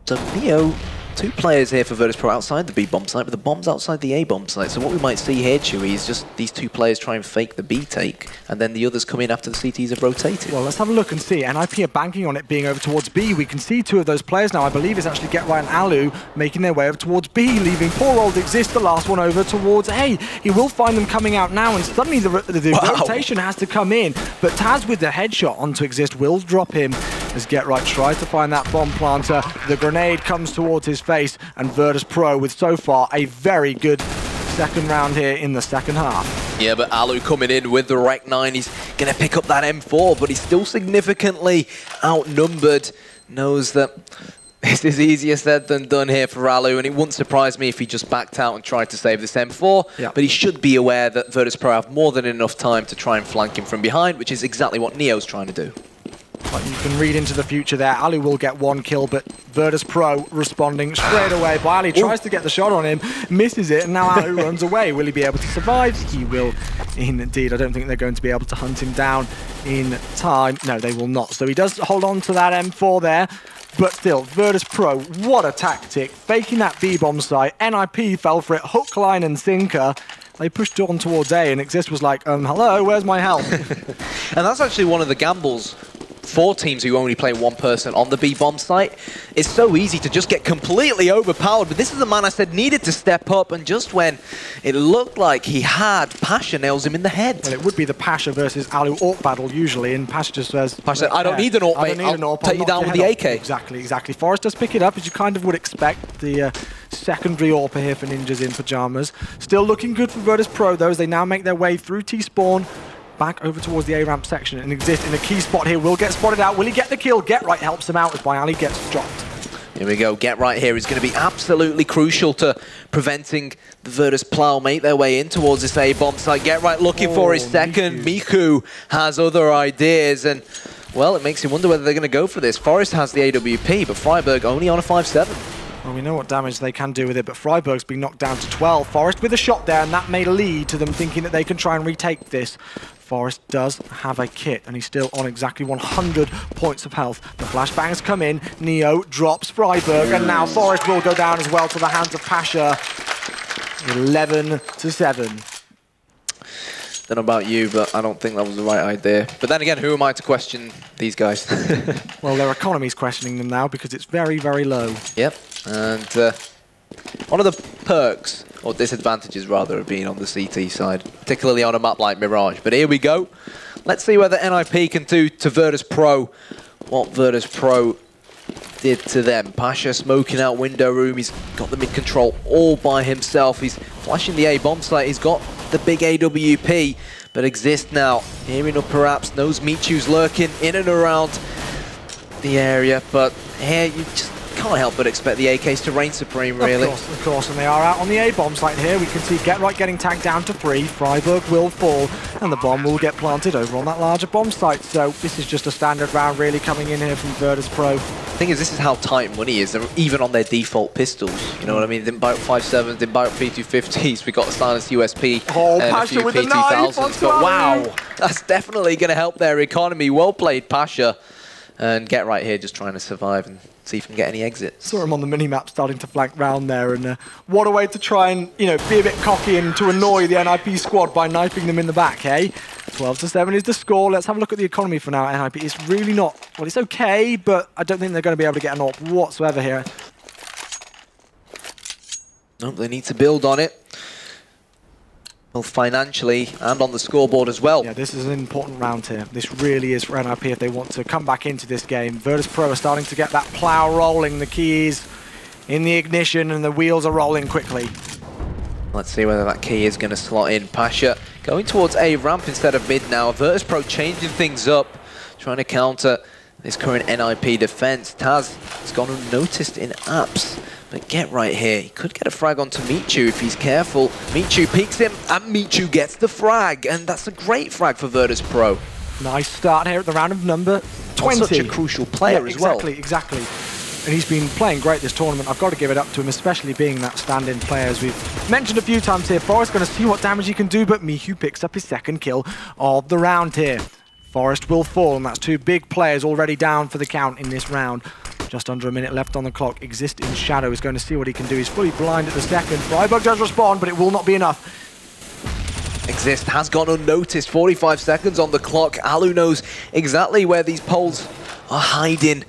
So Neo two players here for Virtus.Pro outside the B bomb site, but the bomb's outside the A bomb site. So what we might see here, Chewy, is just these two players try and fake the B take, and then the others come in after the CTs have rotated. Well, let's have a look and see. NiP are banking on it being over towards B. We can see two of those players now. I believe it's actually Get Right and Alu making their way over towards B, leaving poor old Exist, the last one, over towards A. He will find them coming out now, and suddenly the rotation has to come in. But Taz with the headshot onto Exist will drop him as Get Right tries to find that bomb planter. The grenade comes towards his face, and Virtus.Pro with so far a very good second round here in the second half. Yeah, but Alu coming in with the Rec 9. He's going to pick up that M4, but he's still significantly outnumbered. Knows that this is easier said than done here for Alu, and it wouldn't surprise me if he just backed out and tried to save this M4. Yeah. But he should be aware that Virtus.Pro have more than enough time to try and flank him from behind, which is exactly what Neo's trying to do. But you can read into the future there. Ali will get one kill, but Virtus.Pro responding straight away. Ali tries to get the shot on him, misses it, and now Ali runs away. Will he be able to survive? He will indeed. I don't think they're going to be able to hunt him down in time. No, they will not. So he does hold on to that M4 there. But still, Virtus.Pro, what a tactic. Faking that B-bomb site. NiP fell for it, hook, line, and sinker. They pushed on towards A, and Exist was like, hello, where's my help? And that's actually one of the gambles for teams who only play one person on the B-bomb site. It's so easy to just get completely overpowered, but this is the man I said needed to step up, and just when it looked like he had, Pasha nails him in the head. Well, it would be the Pasha versus Alu AWP battle usually, and Pasha just says... Pasha said, I don't need an AWP, mate. I'll take you down with the AK. Exactly, exactly. Forest does pick it up, as you kind of would expect. The secondary AWP here for Ninjas in Pyjamas. Still looking good for Virtus.Pro, though, as they now make their way through T-spawn, back over towards the A-ramp section, and Exist in a key spot here. Will get spotted out. Will he get the kill? Get Right helps him out as Ali gets dropped. Here we go. Get Right here is going to be absolutely crucial to preventing the Virtus.Pro make their way in towards this A-bomb site. Get Right looking for his second. Miku has other ideas, and, well, it makes you wonder whether they're going to go for this. Forest has the AWP, but Freiburg only on a 5-7. Well, we know what damage they can do with it, but Freiburg's been knocked down to 12. Forest with a shot there, and that may lead to them thinking that they can try and retake this. Forest does have a kit, and he's still on exactly 100 points of health. The flashbangs come in, Neo drops Freiburg, and now Forest will go down as well to the hands of Pasha. 11-7. Don't know about you, but I don't think that was the right idea. But then again, who am I to question these guys? Well, their economy's questioning them now because it's very, very low. Yep, and one of the perks, or disadvantages rather, of being on the CT side, particularly on a map like Mirage. But here we go. Let's see whether NiP can do to Virtus.Pro what Virtus.Pro did to them. Pasha smoking out window room. He's got them in control all by himself. He's flashing the A-bomb site. He's got the big AWP, but Exist now hearing up perhaps, knows Michu's lurking in and around the area, but here you just can't help but expect the AKs to reign supreme, really. Of course, and they are out on the A-bomb site here. We can see Get Right getting tagged down to 3. Freiburg will fall, and the bomb will get planted over on that larger bomb site. So this is just a standard round really coming in here from Virtus.Pro. The thing is, this is how tight money is. They're even on their default pistols. You know what I mean? Didn't buy up 5.7s, didn't buy up P250s. We got the Silence USP and a few P2000s. But wow, that's definitely going to help their economy. Well played, Pasha. And Get Right here just trying to survive and see if he can get any exits. Saw him on the mini-map starting to flank round there, and what a way to try and, you know, be a bit cocky and to annoy the NiP squad by knifing them in the back, hey? 12-7 is the score. Let's have a look at the economy for now at NiP. It's really not, well, it's okay, but I don't think they're going to be able to get an AWP whatsoever here. Nope, they need to build on it, both financially and on the scoreboard as well. Yeah, this is an important round here. This really is for NiP if they want to come back into this game. Virtus.Pro are starting to get that plow rolling. The keys in the ignition and the wheels are rolling quickly. Let's see whether that key is going to slot in. Pasha going towards A ramp instead of mid now. Virtus.Pro changing things up, trying to counter this current NiP defense. Taz has gone unnoticed in apps. But Get Right here, he could get a frag onto Michu if he's careful. Michu peeks him, and Michu gets the frag, and that's a great frag for Virtus.Pro. Nice start here at the round of number 20. Such a crucial player as well. Exactly. And he's been playing great this tournament. I've got to give it up to him, especially being that stand-in player, as we've mentioned a few times here. Forest going to see what damage he can do, but Michu picks up his second kill of the round here. Forest will fall, and that's two big players already down for the count in this round. Just under a minute left on the clock. Exist in shadow is going to see what he can do. He's fully blind at the second. Freiburg does respond, but it will not be enough. Exist has gone unnoticed. 45 seconds on the clock. Alu knows exactly where these poles are hiding.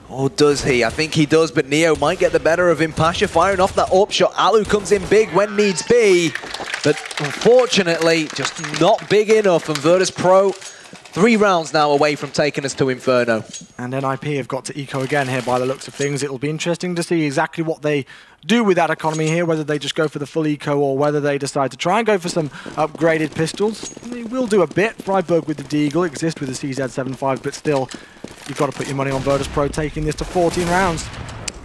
Or does he? I think he does, but Neo might get the better of him. Pasha firing off that up shot. Alu comes in big when needs be, but unfortunately, just not big enough. And Virtus.Pro, 3 rounds now away from taking us to Inferno. And NiP have got to eco again here by the looks of things. It'll be interesting to see exactly what they do with that economy here, whether they just go for the full eco or whether they decide to try and go for some upgraded pistols. They will do a bit. Freiburg with the Deagle, Exist with the CZ75, but still, you've got to put your money on Virtus.Pro taking this to 14 rounds.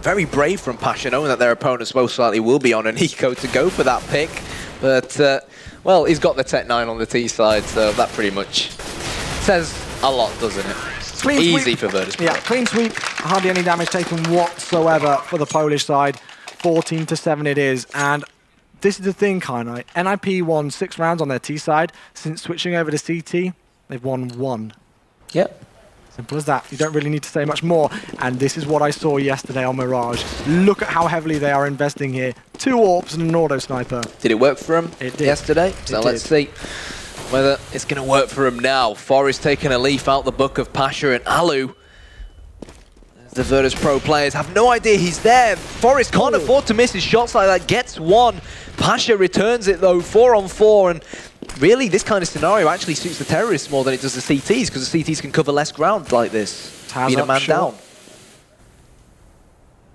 Very brave from Pasha, knowing that their opponents most likely will be on an eco to go for that pick. But, well, he's got the Tech 9 on the T side, so that pretty much says a lot, doesn't it? Clean Easy sweep. for Virtus.Pro. Yeah, clean sweep. Hardly any damage taken whatsoever for the Polish side. 14-7 it is. And this is the thing, Kainai. NiP won 6 rounds on their T side. Since switching over to CT, they've won 1. Yep. Simple as that. You don't really need to say much more. And this is what I saw yesterday on Mirage. Look at how heavily they are investing here. 2 AWPs and an auto sniper. Did it work for him yesterday? So let's see whether it's going to work for him now. Forest taking a leaf out the book of Pasha and Alu. The Virtus.Pro players have no idea he's there. Forest can't afford to miss his shots like that. Gets 1. Pasha returns it though, 4 on 4. And really, this kind of scenario actually suits the terrorists more than it does the CTs, because the CTs can cover less ground like this, being a man down.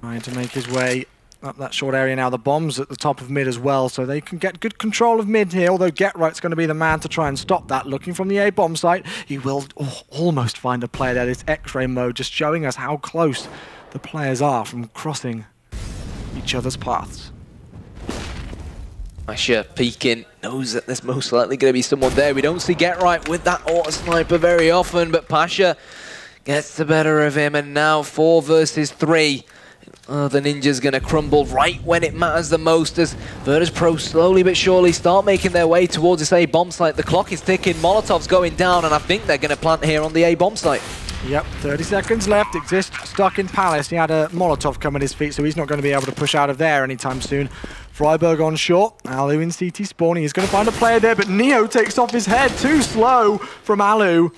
Trying to make his way up that short area now. The bomb's at the top of mid as well, so they can get good control of mid here, although Getright's going to be the man to try and stop that. Looking from the A bomb site, he will almost find a player there. It's X-ray mode, just showing us how close the players are from crossing each other's paths. Pasha peeking, knows that there's most likely going to be someone there. We don't see Getright with that auto sniper very often, but Pasha gets the better of him, and now 4 versus 3. Oh, the Ninja's going to crumble right when it matters the most as Virtus.Pro slowly but surely start making their way towards this A-bomb site. The clock is ticking, Molotov's going down, and I think they're going to plant here on the A-bomb site. Yep, 30 seconds left. Exist stuck in Palace. He had a Molotov come at his feet, so he's not going to be able to push out of there anytime soon. Freiburg on short. Alu in CT spawning. He's going to find a player there, but Neo takes off his head. Too slow from Alu.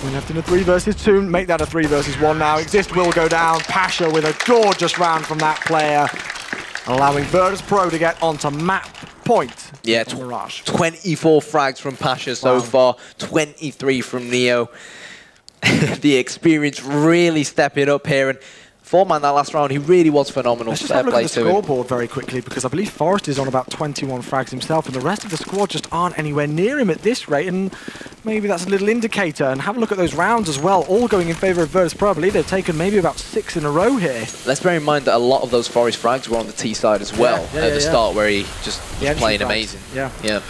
We're left in a 3 versus 2. Make that a 3 versus 1 now. Exist will go down. Pasha with a gorgeous round from that player, allowing Virtus.Pro to get onto map point. Yeah, 24 frags from Pasha so far. 23 from Neo. The experience really stepping up here. And 4-man that last round, he really was phenomenal. Let's just have a look at the scoreboard very quickly, because I believe Forrest is on about 21 frags himself, and the rest of the squad just aren't anywhere near him at this rate, and maybe that's a little indicator. And have a look at those rounds as well, all going in favour of Virtus.Pro. I believe they've taken maybe about 6 in a row here. Let's bear in mind that a lot of those Forest frags were on the T side as well at the start, where he just was playing amazing. Yeah.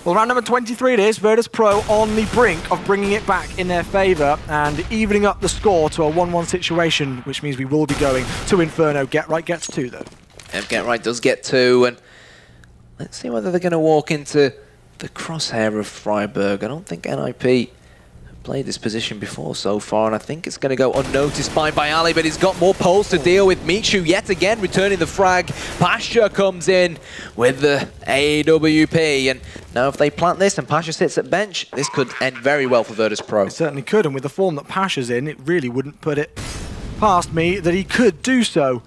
Well, round number 23 it is. Virtus.Pro on the brink of bringing it back in their favour and evening up the score to a 1-1 situation, which means we will be going to Inferno. Getright gets 2, though. Yep, Getright does get 2, and let's see whether they're going to walk into the crosshair of Freiburg. I don't think NiP have played this position before so far, and I think it's going to go unnoticed by Ali, but he's got more poles to deal with. Michu yet again returning the frag. Pasha comes in with the AWP, and now if they plant this and Pasha sits at bench, this could end very well for Virtus.Pro. It certainly could, and with the form that Pasha's in, it really wouldn't put it past me that he could do so.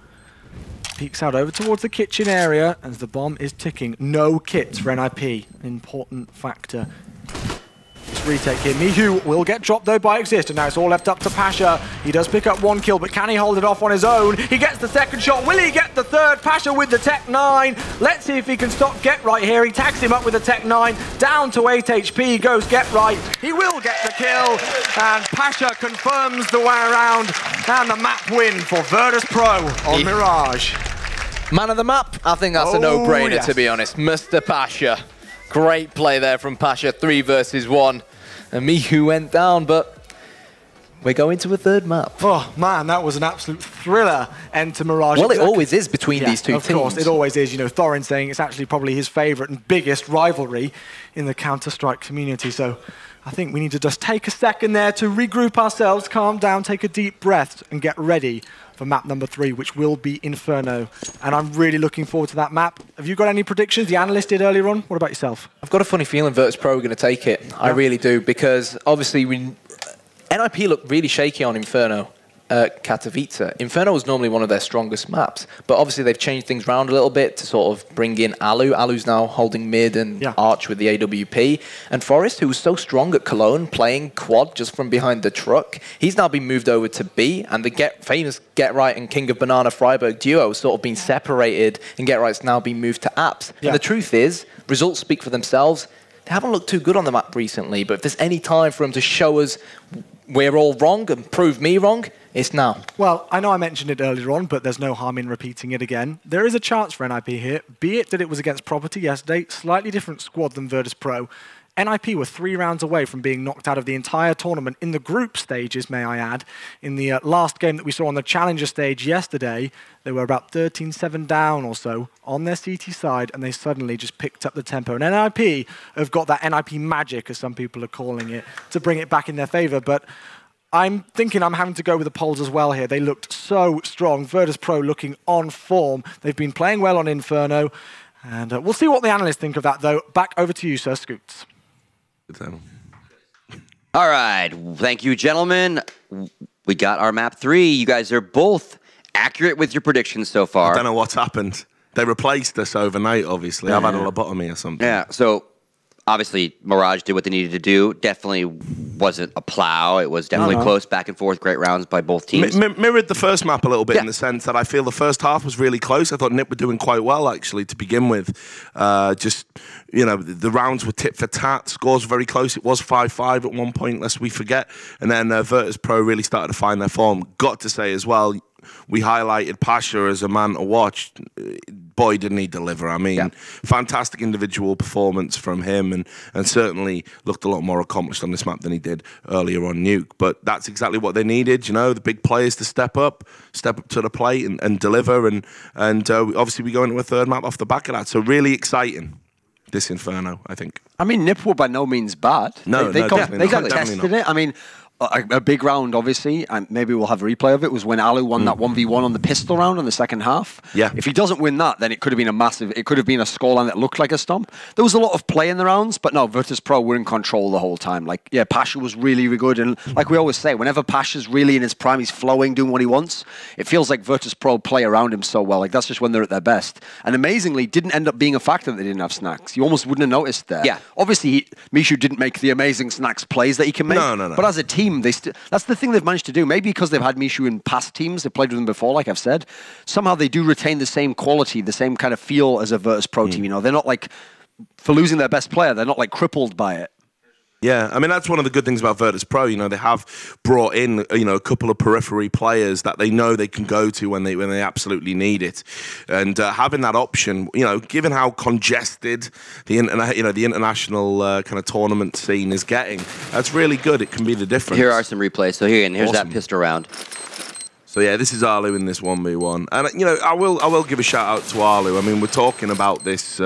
Peeks out over towards the kitchen area as the bomb is ticking. No kits for NiP, important factor. This retake here. Mihu will get dropped though by Exist, and now it's all left up to Pasha. He does pick up 1 kill, but can he hold it off on his own? He gets the second shot. Will he get the third? Pasha with the Tech 9. Let's see if he can stop Getright here. He tags him up with the Tech 9. Down to 8 HP goes Getright. He will get the kill, and Pasha confirms the way around and the map win for Virtus.Pro on Mirage. Man of the map? I think that's a no-brainer, to be honest. Mr. Pasha. Great play there from Pasha, 3 versus 1. And Mihu went down, but we're going to a third map. Oh, man, that was an absolute thriller end to Mirage. Well, it always is between these two teams. Of course, it always is. You know, Thorin saying it's actually probably his favourite and biggest rivalry in the Counter-Strike community. So I think we need to just take a second there to regroup ourselves, calm down, take a deep breath, and get ready for map number 3, which will be Inferno. And I'm really looking forward to that map. Have you got any predictions? The analyst did earlier on. What about yourself? I've got a funny feeling Virtus.Pro are going to take it. I really do, because obviously NiP looked really shaky on Inferno. Katowice. Inferno was normally one of their strongest maps, but obviously they've changed things around a little bit to sort of bring in Alu. Alu's now holding mid and Arch with the AWP. And Forrest, who was so strong at Cologne, playing quad just from behind the truck, he's now been moved over to B, and the famous Get Right and King of Banana Freiburg duo has sort of been separated, and Get Right's now been moved to Apps. And the truth is, results speak for themselves. They haven't looked too good on the map recently, but if there's any time for them to show us we're all wrong and prove me wrong, it's now. Well, I know I mentioned it earlier on, but there's no harm in repeating it again. There is a chance for NiP here, be it that it was against Property yesterday, slightly different squad than Virtus.Pro. NiP were 3 rounds away from being knocked out of the entire tournament in the group stages, may I add. In the last game that we saw on the Challenger stage yesterday, they were about 13-7 down or so on their CT side, and they suddenly just picked up the tempo. And NiP have got that NiP magic, as some people are calling it, to bring it back in their favor. But I'm thinking I'm having to go with the polls as well here. They looked so strong. Virtus.Pro looking on form. They've been playing well on Inferno. And we'll see what the analysts think of that, though. Back over to you, Sir Scoots. All right. Thank you, gentlemen. We got our map 3. You guys are both accurate with your predictions so far. I don't know what's happened. They replaced us overnight, obviously. I've had a lobotomy or something. Yeah, so obviously Mirage did what they needed to do. Definitely wasn't a plow. It was definitely close, back and forth, great rounds by both teams. Mirrored the first map a little bit in the sense that I feel the first half was really close. I thought NiP were doing quite well, actually, to begin with. Just, you know, the rounds were tit for tat. Scores were very close. It was 5-5 at one point, lest we forget. And then Virtus.Pro really started to find their form. Got to say as well, we highlighted Pasha as a man to watch. Boy, didn't he deliver. I mean, fantastic individual performance from him, and certainly looked a lot more accomplished on this map than he did earlier on Nuke. But that's exactly what they needed, you know, the big players to step up to the plate and deliver. And obviously we go into a third map off the back of that. So really exciting, this Inferno, I think. I mean, NiP were by no means bad. No, they got tested it. I mean, a big round, obviously, and maybe we'll have a replay of it, was when Alu won that 1v1 on the pistol round in the second half. Yeah. If he doesn't win that, then it could have been it could have been a scoreline that looked like a stomp. There was a lot of play in the rounds, but no, Virtus.Pro were in control the whole time. Like, yeah, Pasha was really, really good, and like we always say, whenever Pasha's really in his prime, he's flowing, doing what he wants, it feels like Virtus.Pro play around him so well. Like, that's just when they're at their best. And amazingly, didn't end up being a factor that they didn't have snacks. You almost wouldn't have noticed there. Yeah. Obviously, Mishu didn't make the amazing snacks plays that he can make. No. But as a team, that's the thing they've managed to do. Maybe because they've had Mishu in past teams, they've played with him before, like I've said. Somehow they do retain the same quality, the same kind of feel as a Virtus.Pro team. You know, they're not like, for losing their best player, they're not like crippled by it. Yeah, I mean, that's one of the good things about Virtus.Pro. You know, they have brought in, you know, a couple of periphery players that they know they can go to when they absolutely need it. And having that option, you know, given how congested the international kind of tournament scene is getting, that's really good. It can be the difference. Here are some replays. So here's that pistol round. So yeah, this is Arlu in this 1v1, and you know, I will give a shout out to Arlu. I mean, we're talking about this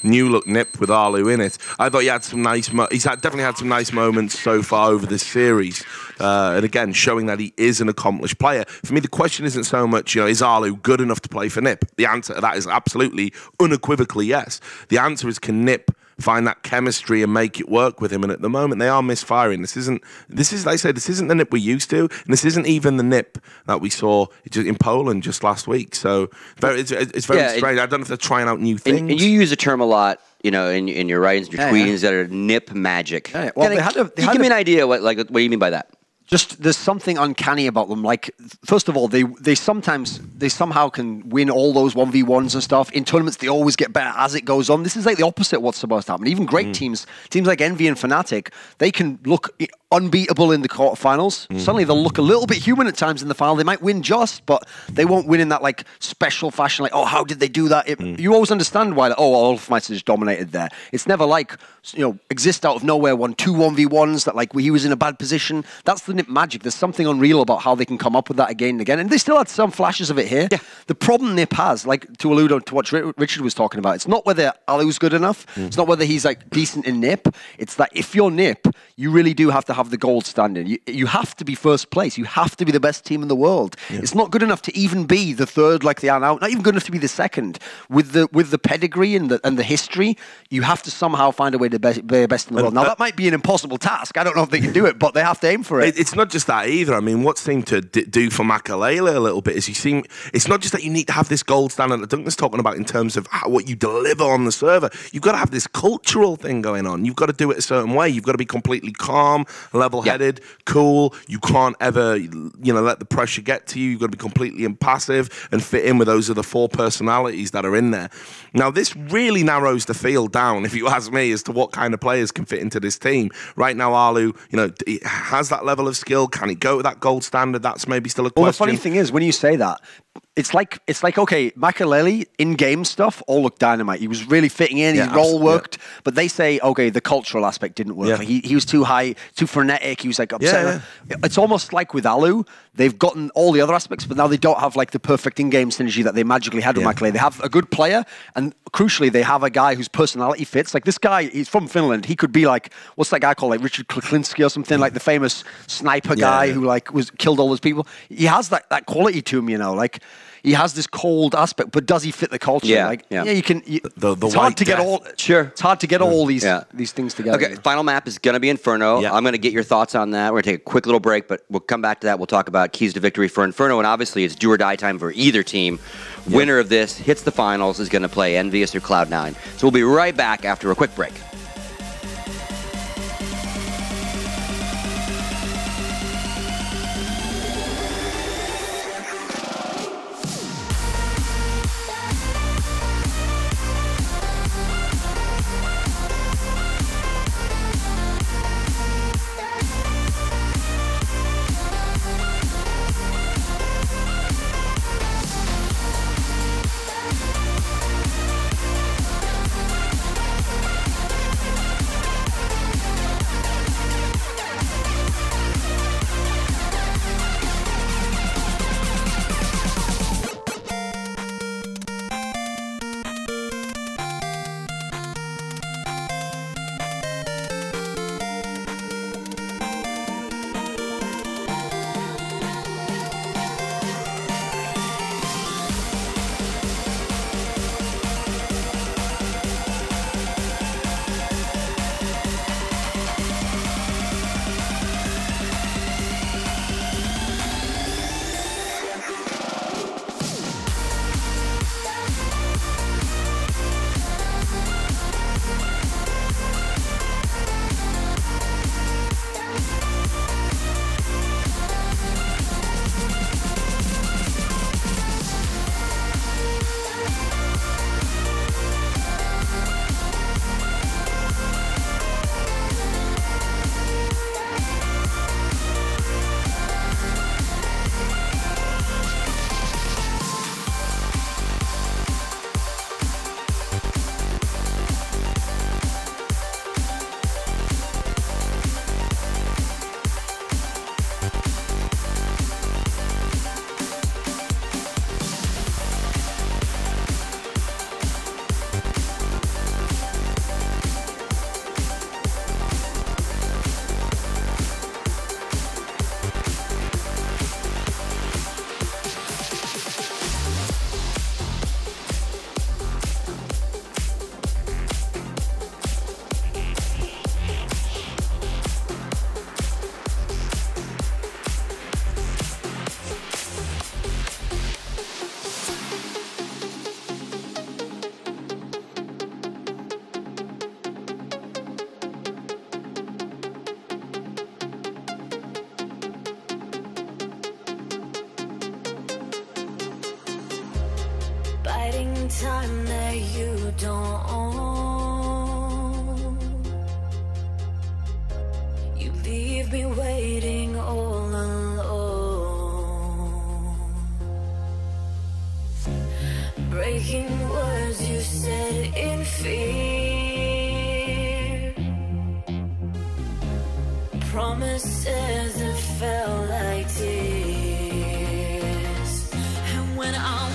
new look NiP with Arlu in it. I thought he had some nice, definitely had some nice moments so far over this series, and again, showing that he is an accomplished player. For me, the question isn't so much, you know, is Arlu good enough to play for NiP? The answer to that is absolutely, unequivocally yes. The answer is, can NiP find that chemistry and make it work with him? And at the moment, they are misfiring. This isn't like I say, this isn't the NiP we're used to, and this isn't even the NiP that we saw in Poland just last week. So it's very strange. I don't know if they're trying out new things. And you use a term a lot, you know, in your writings, your tweetings that are NiP magic. Yeah. Well, give me an idea what do you mean by that? Just there's something uncanny about them. Like, first of all, they somehow can win all those 1v1s and stuff. In tournaments, they always get better as it goes on. This is like the opposite of what's supposed to happen. Even great teams like Envy and Fnatic, they can look unbeatable in the quarterfinals. Suddenly they'll look a little bit human at times in the final. They might win just, but they won't win in that like special fashion. Like, oh, how did they do that? You always understand why. Like, oh, Ulfmeister just dominated there. It's never like, you know, Exist out of nowhere won 2 1v1s that like he was in a bad position. That's the NiP magic. There's something unreal about how they can come up with that again and again. And they still had some flashes of it here. Yeah. The problem NiP has, like to allude to what Richard was talking about, it's not whether Alu's good enough. It's not whether he's like decent in NiP. It's that if you're NiP, you really do have to have have the gold standing. You have to be first place. You have to be the best team in the world. Yeah. It's not good enough to even be the third like they are now. Not even good enough to be the second. With the pedigree and the history, you have to somehow find a way to be the best in the world. Now, that might be an impossible task. I don't know if they can do it, but they have to aim for it. It's not just that either. I mean, what seemed to do for Makalele a little bit is it's not just that you need to have this gold standard that Duncan's talking about in terms of what you deliver on the server. You've got to have this cultural thing going on. You've got to do it a certain way. You've got to be completely calm, level-headed, cool. You can't ever, let the pressure get to you. You've got to be completely impassive and fit in with those other 4 personalities that are in there. Now, this really narrows the field down, if you ask me, as to what kind of players can fit into this team. Right now, Alu, he has that level of skill. Can he go to that gold standard? That's maybe still a question. Well, the funny thing is, when you say that, it's like okay, Makalele in-game stuff all looked dynamite. He was really fitting in. His role worked, but they say okay, the cultural aspect didn't work. Yeah. He was too high, too frenetic. He was like upset. Yeah. It's almost like with Alu, they've gotten all the other aspects, but now they don't have like the perfect in-game synergy that they magically had with Makalele. They have a good player, and crucially, they have a guy whose personality fits. Like this guy, he's from Finland. He could be like, what's that guy called, like Richard Kuklinski or something, like the famous sniper guy who like killed all those people. He has that quality to him, like. He has this cold aspect, but does he fit the culture? You can. It's hard to get all. Sure, it's hard to get all these things together. Okay, final map is going to be Inferno. I'm going to get your thoughts on that. We're going to take a quick little break, but we'll come back to that. We'll talk about keys to victory for Inferno, and obviously it's do or die time for either team. Winner of this hits the finals is going to play Envious or Cloud9. So we'll be right back after a quick break. Time that you don't own. You leave me waiting all alone. Breaking words you said in fear. Promises that felt like tears. And when I'm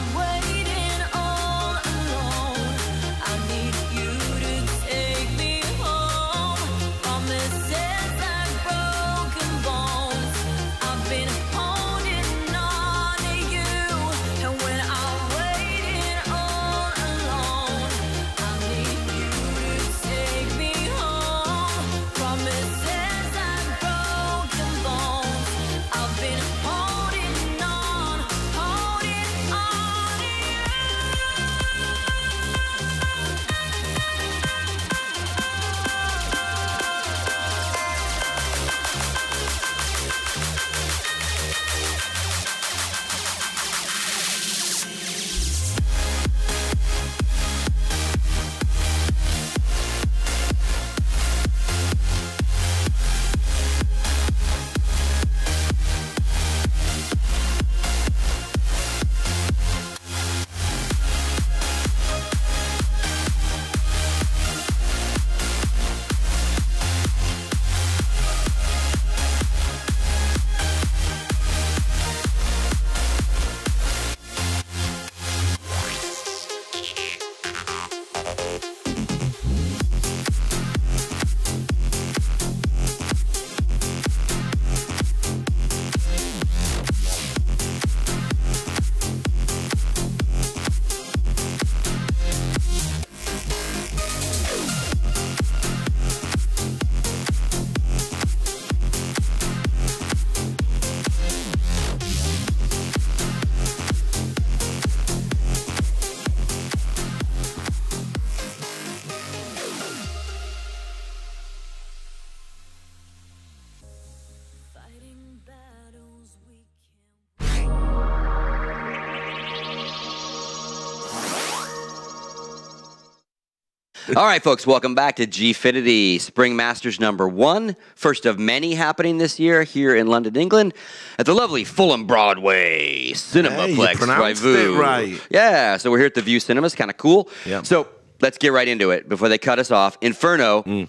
All right, folks, welcome back to Gfinity Spring Masters #1. First of many happening this year here in London, England, at the lovely Fulham Broadway Cinemaplex. You pronounced it right. Yeah, so we're here at the View Cinemas, kind of cool. Yep. So let's get right into it before they cut us off. Inferno,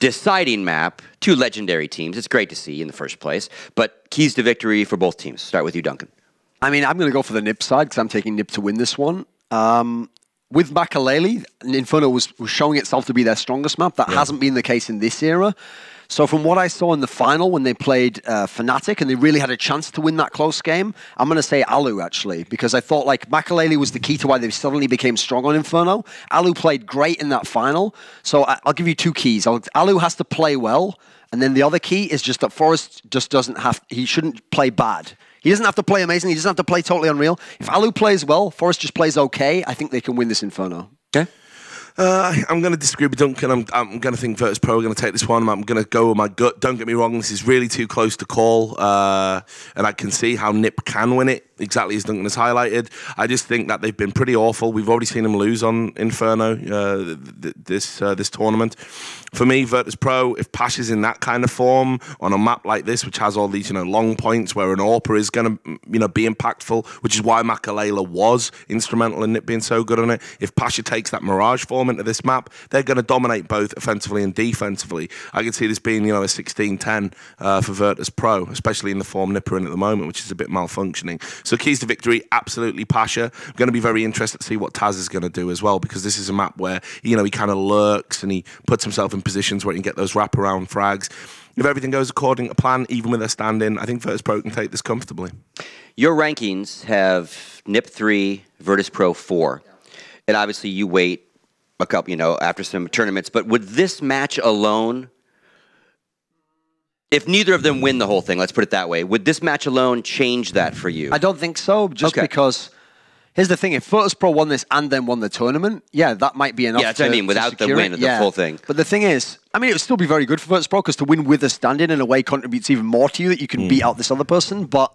deciding map, 2 legendary teams. It's great to see in the first place, but keys to victory for both teams. Start with you, Duncan. I mean, I'm going to go for the NiP side because I'm taking NiP to win this one. With Makalele, Inferno was showing itself to be their strongest map. That hasn't been the case in this era. So from what I saw in the final when they played Fnatic and they really had a chance to win that close game, I'm going to say Alu, actually, because I thought like Makalele was the key to why they suddenly became strong on Inferno. Alu played great in that final. So I'll give you 2 keys. Alu has to play well, and then the other key is just that Forrest just doesn't have, he shouldn't play bad. He doesn't have to play amazing. He doesn't have to play totally unreal. If Alu plays well, Forrest just plays okay, I think they can win this Inferno. Okay. I'm going to disagree with Duncan. I'm going to think Virtus.Pro are going to take this one. I'm going to go with my gut. Don't get me wrong, this is really too close to call. And I can see how NiP can win it, exactly as Duncan has highlighted. I just think that they've been pretty awful. We've already seen them lose on Inferno this tournament. For me, Virtus.Pro, if Pash is in that kind of form on a map like this, which has all these long points where an AWPer is going to be impactful, which is why Makalele was instrumental in NiP being so good on it. If Pasha takes that Mirage form into this map, they're going to dominate both offensively and defensively. I can see this being a 16-10 for Virtus.Pro, especially in the form NiP are in at the moment, which is a bit malfunctioning. So keys to victory, absolutely Pasha. I'm going to be very interested to see what Taz is going to do as well, because this is a map where he kind of lurks and he puts himself in positions where he can get those wraparound frags. If everything goes according to plan, even with a stand-in, I think Virtus.Pro can take this comfortably. Your rankings have NiP 3, Virtus.Pro 4. And obviously you wait a couple, after some tournaments. But would this match alone, if neither of them win the whole thing, let's put it that way, would this match alone change that for you? I don't think so, just because... Here's the thing, if Virtus.Pro won this and then won the tournament, that might be enough. Yeah, that's what I mean, without the win of the full thing. But the thing is, it would still be very good for Virtus.Pro because to win with a stand-in in a way contributes even more to you that you can beat out this other person. But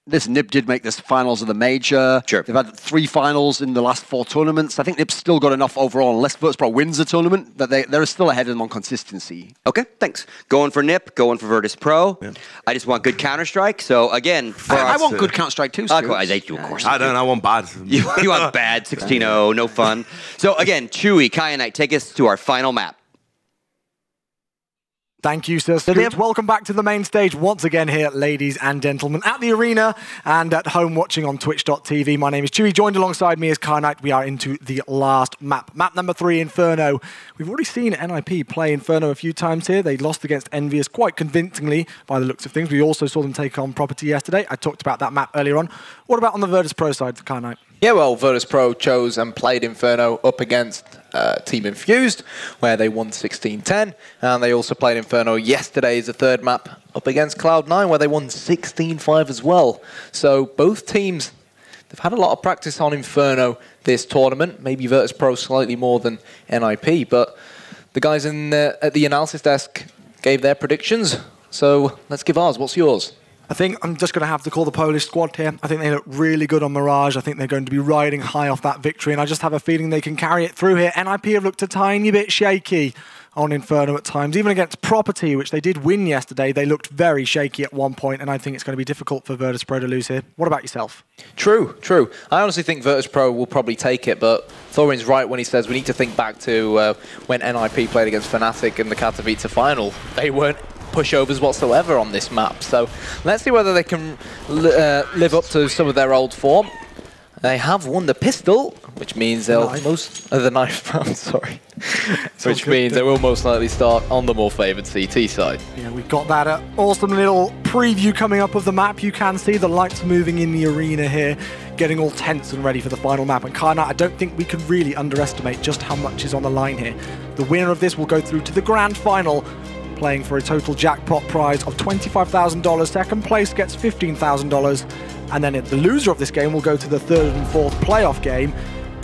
this NiP did make this finals of the major. Sure. They've had 3 finals in the last 4 tournaments. I think NiP's still got enough overall, unless Virtus.Pro wins the tournament, that they're still ahead of them on consistency. Okay, thanks. Going for NiP, going for Virtus.Pro. Yeah. I just want good Counter-Strike. So again, I want good Counter-Strike too, Stu. They do, of course. I don't. I want bad. You want bad, 16-0, no fun. So again, Chewy, Kyanite, take us to our final map. Thank you, Sir Scoot. Welcome back to the main stage once again here, ladies and gentlemen, at the arena and at home watching on twitch.tv. My name is Chewy. Joined alongside me is Kyanite. We are into the last map. Map number 3, Inferno. We've already seen NiP play Inferno a few times here. They lost against Envious quite convincingly by the looks of things. We also saw them take on Property yesterday. I talked about that map earlier on. What about on the Virtus.Pro side for Kyanite? Yeah, well, Virtus.Pro chose and played Inferno up against Team Infused, where they won 16-10. And they also played Inferno yesterday as a 3rd map up against Cloud9, where they won 16-5 as well. So both teams, they've had a lot of practice on Inferno this tournament. Maybe Virtus.Pro slightly more than NiP, but the guys at the analysis desk gave their predictions. So let's give ours. What's yours? I think I'm just going to have to call the Polish squad here. I think they look really good on Mirage. I think they're going to be riding high off that victory, and I just have a feeling they can carry it through here. NiP have looked a tiny bit shaky on Inferno at times. Even against Property, which they did win yesterday, they looked very shaky at one point, and I think it's going to be difficult for Virtus.Pro to lose here. What about yourself? True. I honestly think Virtus.Pro will probably take it, but Thorin's right when he says we need to think back to when NiP played against Fnatic in the Katowice final. They weren't pushovers whatsoever on this map. So let's see whether they can live up to some of their old form. They have won the pistol, which means they'll the knife round, sorry. Which means they will most likely start on the more favoured CT side. Yeah, we've got that awesome little preview coming up of the map. You can see the lights moving in the arena here, getting all tense and ready for the final map. And Kyanite, I don't think we can really underestimate just how much is on the line here. The winner of this will go through to the grand final, playing for a total jackpot prize of $25,000. Second place gets $15,000. And then the loser of this game will go to the 3rd and 4th playoff game,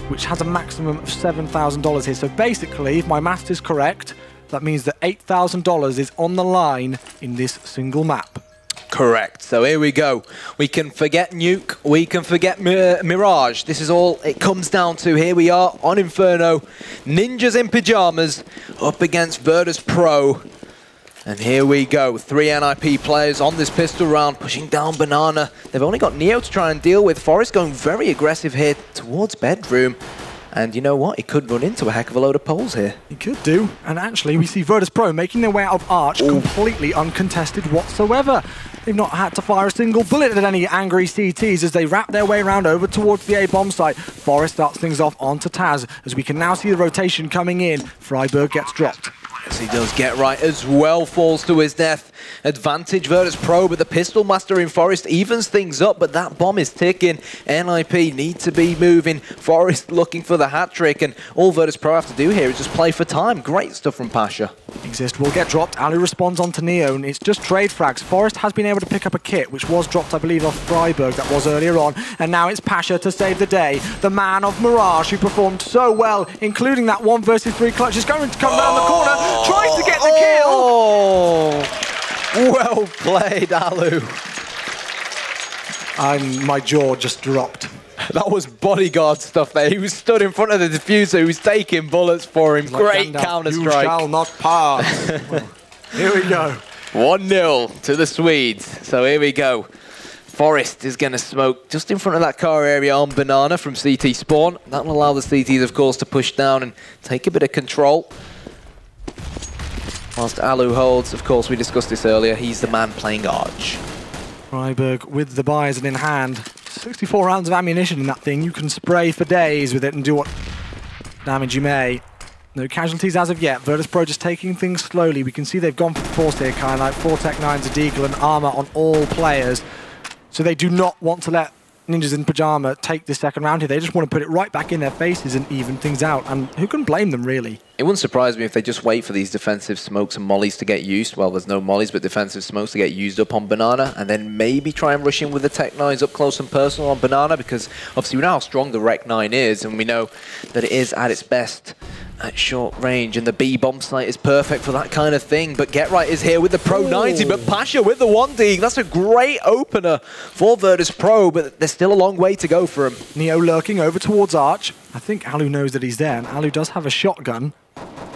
which has a maximum of $7,000 here. So basically, if my maths is correct, that means that $8,000 is on the line in this single map. Correct. So here we go. We can forget Nuke. We can forget Mirage. This is all it comes down to. Here we are on Inferno. Ninjas in pajamas up against Virtus.Pro. And here we go. 3 NiP players on this pistol round, pushing down Banana. They've only got Neo to try and deal with. Forest going very aggressive here towards Bedroom. And you know what? He could run into a heck of a load of poles here. He could do. And actually, we see Virtus.Pro making their way out of Arch completely uncontested whatsoever. They've not had to fire a single bullet at any angry CTs as they wrap their way around over towards the A-bomb site. Forest starts things off onto Taz as we can now see the rotation coming in. Freiburg gets dropped. Yes, he does. Get right as well, falls to his death. Advantage Virtus.Pro, but the Pistol Master in Forest evens things up, but that bomb is ticking. NiP need to be moving. Forest looking for the hat-trick, and all Virtus.Pro have to do here is just play for time. Great stuff from Pasha. Exist will get dropped. Alu responds onto Neo, and it's just trade frags. Forest has been able to pick up a kit, which was dropped, I believe, off Freiburg. That was earlier on, and now it's Pasha to save the day. The man of Mirage, who performed so well, including that 1 versus 3 clutch, is going to come around the corner, tries to get the kill. Well played, Alu. My jaw just dropped. That was bodyguard stuff there. He was stood in front of the diffuser. He was taking bullets for him. Great counter-strike. You shall not pass. Here we go. 1-0 to the Swedes. So here we go. Forest is going to smoke just in front of that car area on Banana from CT spawn. That will allow the CTs, of course, to push down and take a bit of control. Whilst Alu holds, of course, we discussed this earlier, he's the man playing Arch. Freiburg with the Bison in hand. 64 rounds of ammunition in that thing. You can spray for days with it and do what damage you may. No casualties as of yet. Virtus.Pro just taking things slowly. We can see they've gone for force here, kind of like 4 Tech 9s, a Deagle, and armor on all players. So they do not want to let Ninjas in Pajama take this second round here. They just want to put it right back in their faces and even things out. And who can blame them, really? It wouldn't surprise me if they just wait for these defensive smokes and mollies to get used. Well, there's no mollies, but defensive smokes to get used up on Banana, and then maybe try and rush in with the Tech 9s up close and personal on Banana, because obviously we know how strong the Rec 9 is, and we know that it is at its best at short range, and the B bomb site is perfect for that kind of thing. But Get Right is here with the Pro 90, but Pasha with the 1D. That's a great opener for Virtus.Pro, but there's still a long way to go for him. Neo lurking over towards Arch. I think Alu knows that he's there, and Alu does have a shotgun.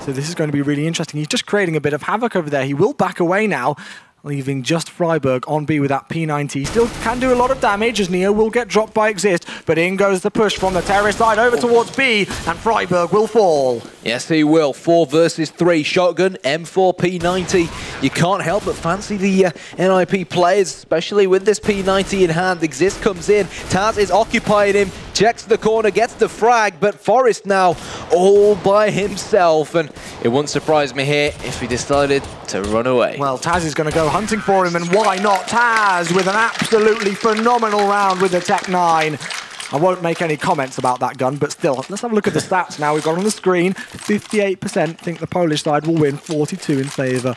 So this is going to be really interesting. He's just creating a bit of havoc over there. He will back away now, leaving just Freiburg on B with that P90. Still can do a lot of damage as Neo will get dropped by Exist, but in goes the push from the terrorist side over towards B, and Freiburg will fall. Yes, he will. 4 versus 3 shotgun, M4 P90. You can't help but fancy the NiP players, especially with this P90 in hand. Exist comes in, Taz is occupying him, checks the corner, gets the frag, but Forest now all by himself, and it wouldn't surprise me here if he decided to run away. Well, Taz is going to go hunting for him, and why not? Taz with an absolutely phenomenal round with the Tech 9. I won't make any comments about that gun, but still, let's have a look at the stats now. We've got on the screen, 58% think the Polish side will win, 42 in favour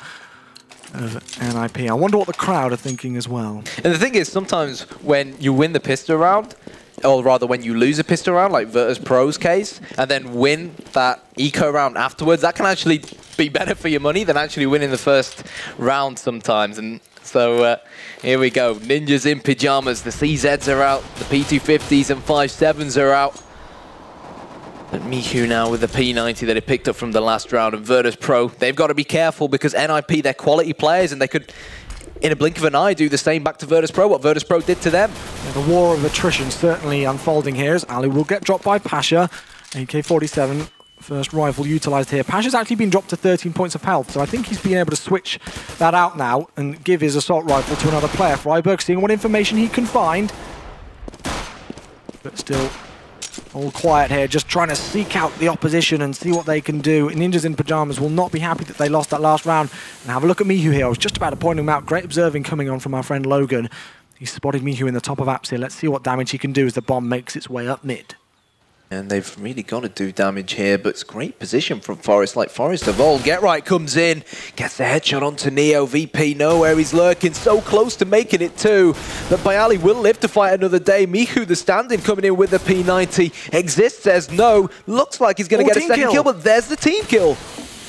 of NiP. I wonder what the crowd are thinking as well. And the thing is, sometimes when you win the pistol round, or rather when you lose a pistol round, like Virtus.Pro's case, and then win that eco round afterwards, that can actually be better for your money than actually winning the first round sometimes. And so here we go. Ninjas in pajamas. The CZs are out. The P250s and 5.7s are out. But Miku now with the P90 that he picked up from the last round. And Virtus.Pro, they've got to be careful because NiP, they're quality players, and they could, in a blink of an eye, do the same back to Virtus.Pro, what Virtus.Pro did to them. Yeah, the war of attrition certainly unfolding here as Ali will get dropped by Pasha. AK-47, first rifle utilised here. Pasha's actually been dropped to 13 points of health, so I think he's been able to switch that out now and give his assault rifle to another player. Freiburg seeing what information he can find, but still all quiet here, just trying to seek out the opposition and see what they can do. Ninjas in Pajamas will not be happy that they lost that last round. And have a look at Mihu here. I was just about to point him out. Great observing coming on from our friend Logan. He spotted Mihu in the top of apps here. Let's see what damage he can do as the bomb makes its way up mid. And they've really got to do damage here, but it's great position from Forest, like Forest of old. Get Right comes in, gets the headshot onto Neo. VP nowhere, he's lurking, so close to making it too. But Bayali will live to fight another day. Miku, the stand-in, coming in with the P90. Exist says no, looks like he's going to get a second kill, but there's the team kill.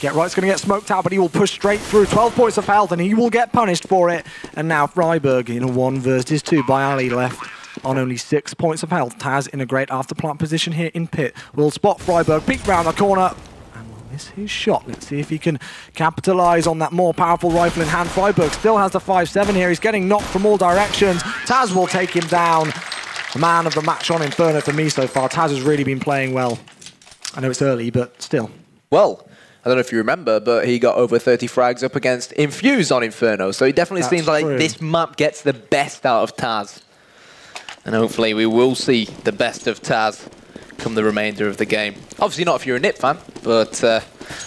Get Right's going to get smoked out, but he will push straight through. 12 points of health, and he will get punished for it. And now Freiburg in a 1 versus 2 by Ali left on only 6 points of health. Taz in a great after-plant position here in pit. Will spot Freiburg, peek round the corner, and will miss his shot. Let's see if he can capitalize on that more powerful rifle in hand. Freiburg still has the 5-7 here. He's getting knocked from all directions. Taz will take him down. The man of the match on Inferno for me so far. Taz has really been playing well. I know it's early, but still. Well, I don't know if you remember, but he got over 30 frags up against Infuse on Inferno. So it definitely seems like this map gets the best out of Taz. And hopefully we will see the best of Taz come the remainder of the game. Obviously not if you're a NiP fan, but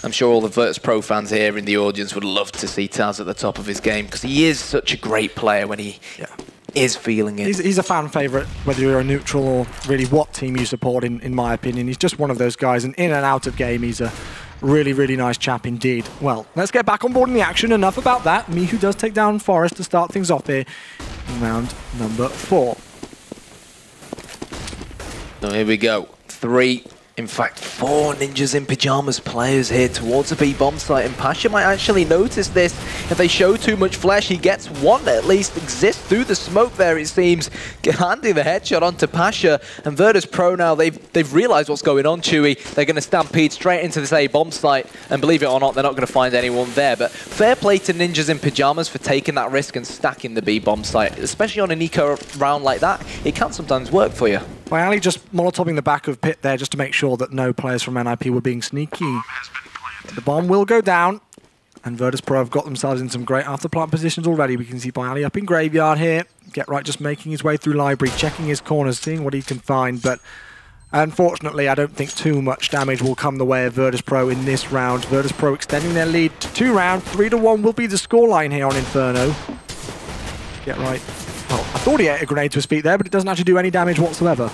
I'm sure all the Virtus.Pro fans here in the audience would love to see Taz at the top of his game, because he is such a great player when he is feeling it. He's a fan favourite, whether you're a neutral or really what team you support, in my opinion. He's just one of those guys, and in and out of game, he's a really, really nice chap indeed. Well, let's get back on board in the action. Enough about that. Mihu does take down Forest to start things off here in round number 4. So here we go. 3, in fact 4 Ninjas in Pyjamas players here towards the B-bomb site, and Pasha might actually notice this. If they show too much flesh, he gets one at least. Exist through the smoke there, it seems, handing the headshot onto Pasha. And Virtus.Pro now, they've realised what's going on, Chewy. They're going to stampede straight into this A-bomb site, and believe it or not, they're not going to find anyone there. But fair play to Ninjas in Pyjamas for taking that risk and stacking the B-bomb site, especially on an eco round like that. It can sometimes work for you. By Ali just molotoving the back of pit there just to make sure that no players from NiP were being sneaky. The bomb will go down, and Virtus.Pro have got themselves in some great after-plant positions already. We can see By Ali up in Graveyard here. Get Right just making his way through Library, checking his corners, seeing what he can find, but unfortunately I don't think too much damage will come the way of Virtus.Pro in this round. Virtus.Pro extending their lead to 2 rounds. 3-1 will be the scoreline here on Inferno. Get Right. Well, I thought he ate a grenade to his feet there, but it doesn't actually do any damage whatsoever.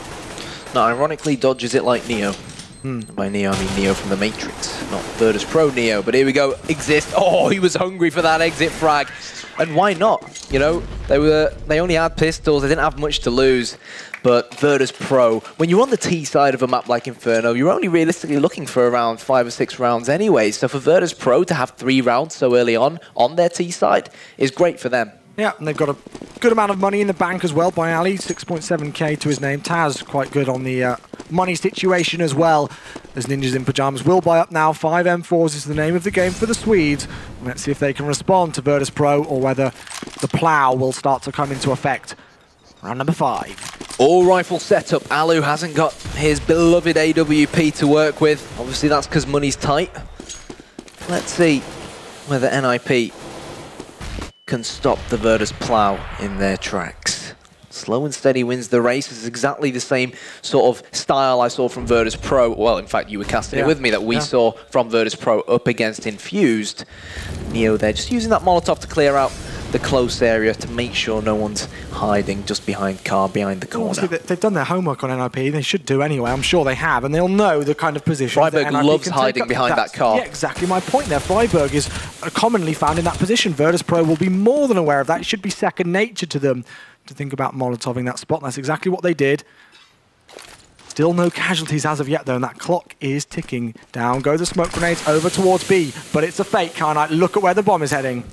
No, ironically dodges it like Neo. By Neo, I mean Neo from the Matrix, not Virtus.Pro Neo. But here we go. Exist. Oh, he was hungry for that exit frag. And why not? You know, they only had pistols. They didn't have much to lose. But Virtus.Pro, when you're on the T side of a map like Inferno, you're only realistically looking for around 5 or 6 rounds anyway. So for Virtus.Pro to have 3 rounds so early on their T side is great for them. Yeah, and they've got a good amount of money in the bank as well by Ali, 6.7k to his name. Taz quite good on the money situation as well, as Ninjas in Pyjamas will buy up now. 5 M4s is the name of the game for the Swedes. Let's see if they can respond to Virtus.Pro, or whether the plow will start to come into effect. Round number 5. All rifle setup. Alu hasn't got his beloved AWP to work with. Obviously that's because money's tight. Let's see whether NiP can stop the Virtus plow in their tracks. Slow and steady wins the race. This is exactly the same sort of style I saw from Virtus.Pro. Well, in fact, you were casting it with me, that we saw from Virtus.Pro up against Infused. Neo there, just using that Molotov to clear out the close area to make sure no one's hiding just behind car, behind the corner. See, they've done their homework on NiP. They should do anyway. I'm sure they have, and they'll know the kind of position. Freiburg loves hiding behind that car. Yeah, exactly my point there. Freiburg is commonly found in that position. Virtus.Pro will be more than aware of that. It should be second nature to them to think about Molotoving that spot. That's exactly what they did. Still no casualties as of yet, though, and that clock is ticking down. Go the smoke grenades over towards B, but it's a fake, can't I? Look at where the bomb is heading.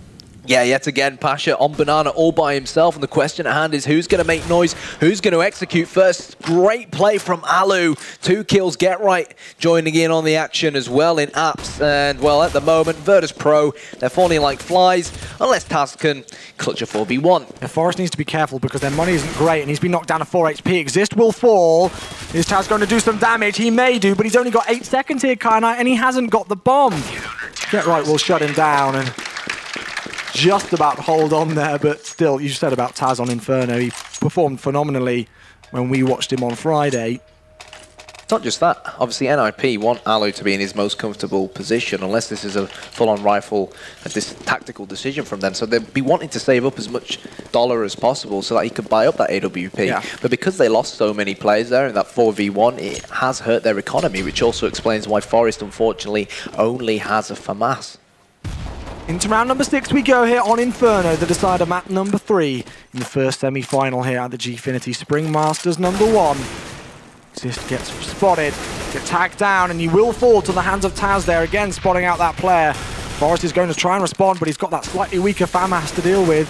Yeah, yet again, Pasha on Banana all by himself, and the question at hand is who's going to make noise, who's going to execute first. Great play from Alu. 2 kills, Get Right joining in on the action as well in apps. And, well, at the moment, Virtus.Pro, they're falling like flies, unless Taz can clutch a 4v1. Yeah, Forest needs to be careful because their money isn't great, and he's been knocked down to 4 HP. Exist will fall. Is Taz going to do some damage? He may do, but he's only got 8 seconds here, Kainai, and he hasn't got the bomb. Get Right will shut him down, and just about hold on there, but still, you said about Taz on Inferno, he performed phenomenally when we watched him on Friday. It's not just that. Obviously, NiP want Alu to be in his most comfortable position, unless this is a full-on rifle, this tactical decision from them. So they'd be wanting to save up as much dollar as possible so that he could buy up that AWP. Yeah. But because they lost so many players there in that 4v1, it has hurt their economy, which also explains why Forest, unfortunately, only has a FAMAS. Into round number 6 we go here on Inferno, the decider map number 3 in the first semi-final here at the Gfinity Spring Masters number 1. Exist gets spotted. Get tagged down, and he will fall to the hands of Taz there again, spotting out that player. Forrest is going to try and respond, but he's got that slightly weaker FAMAS to deal with.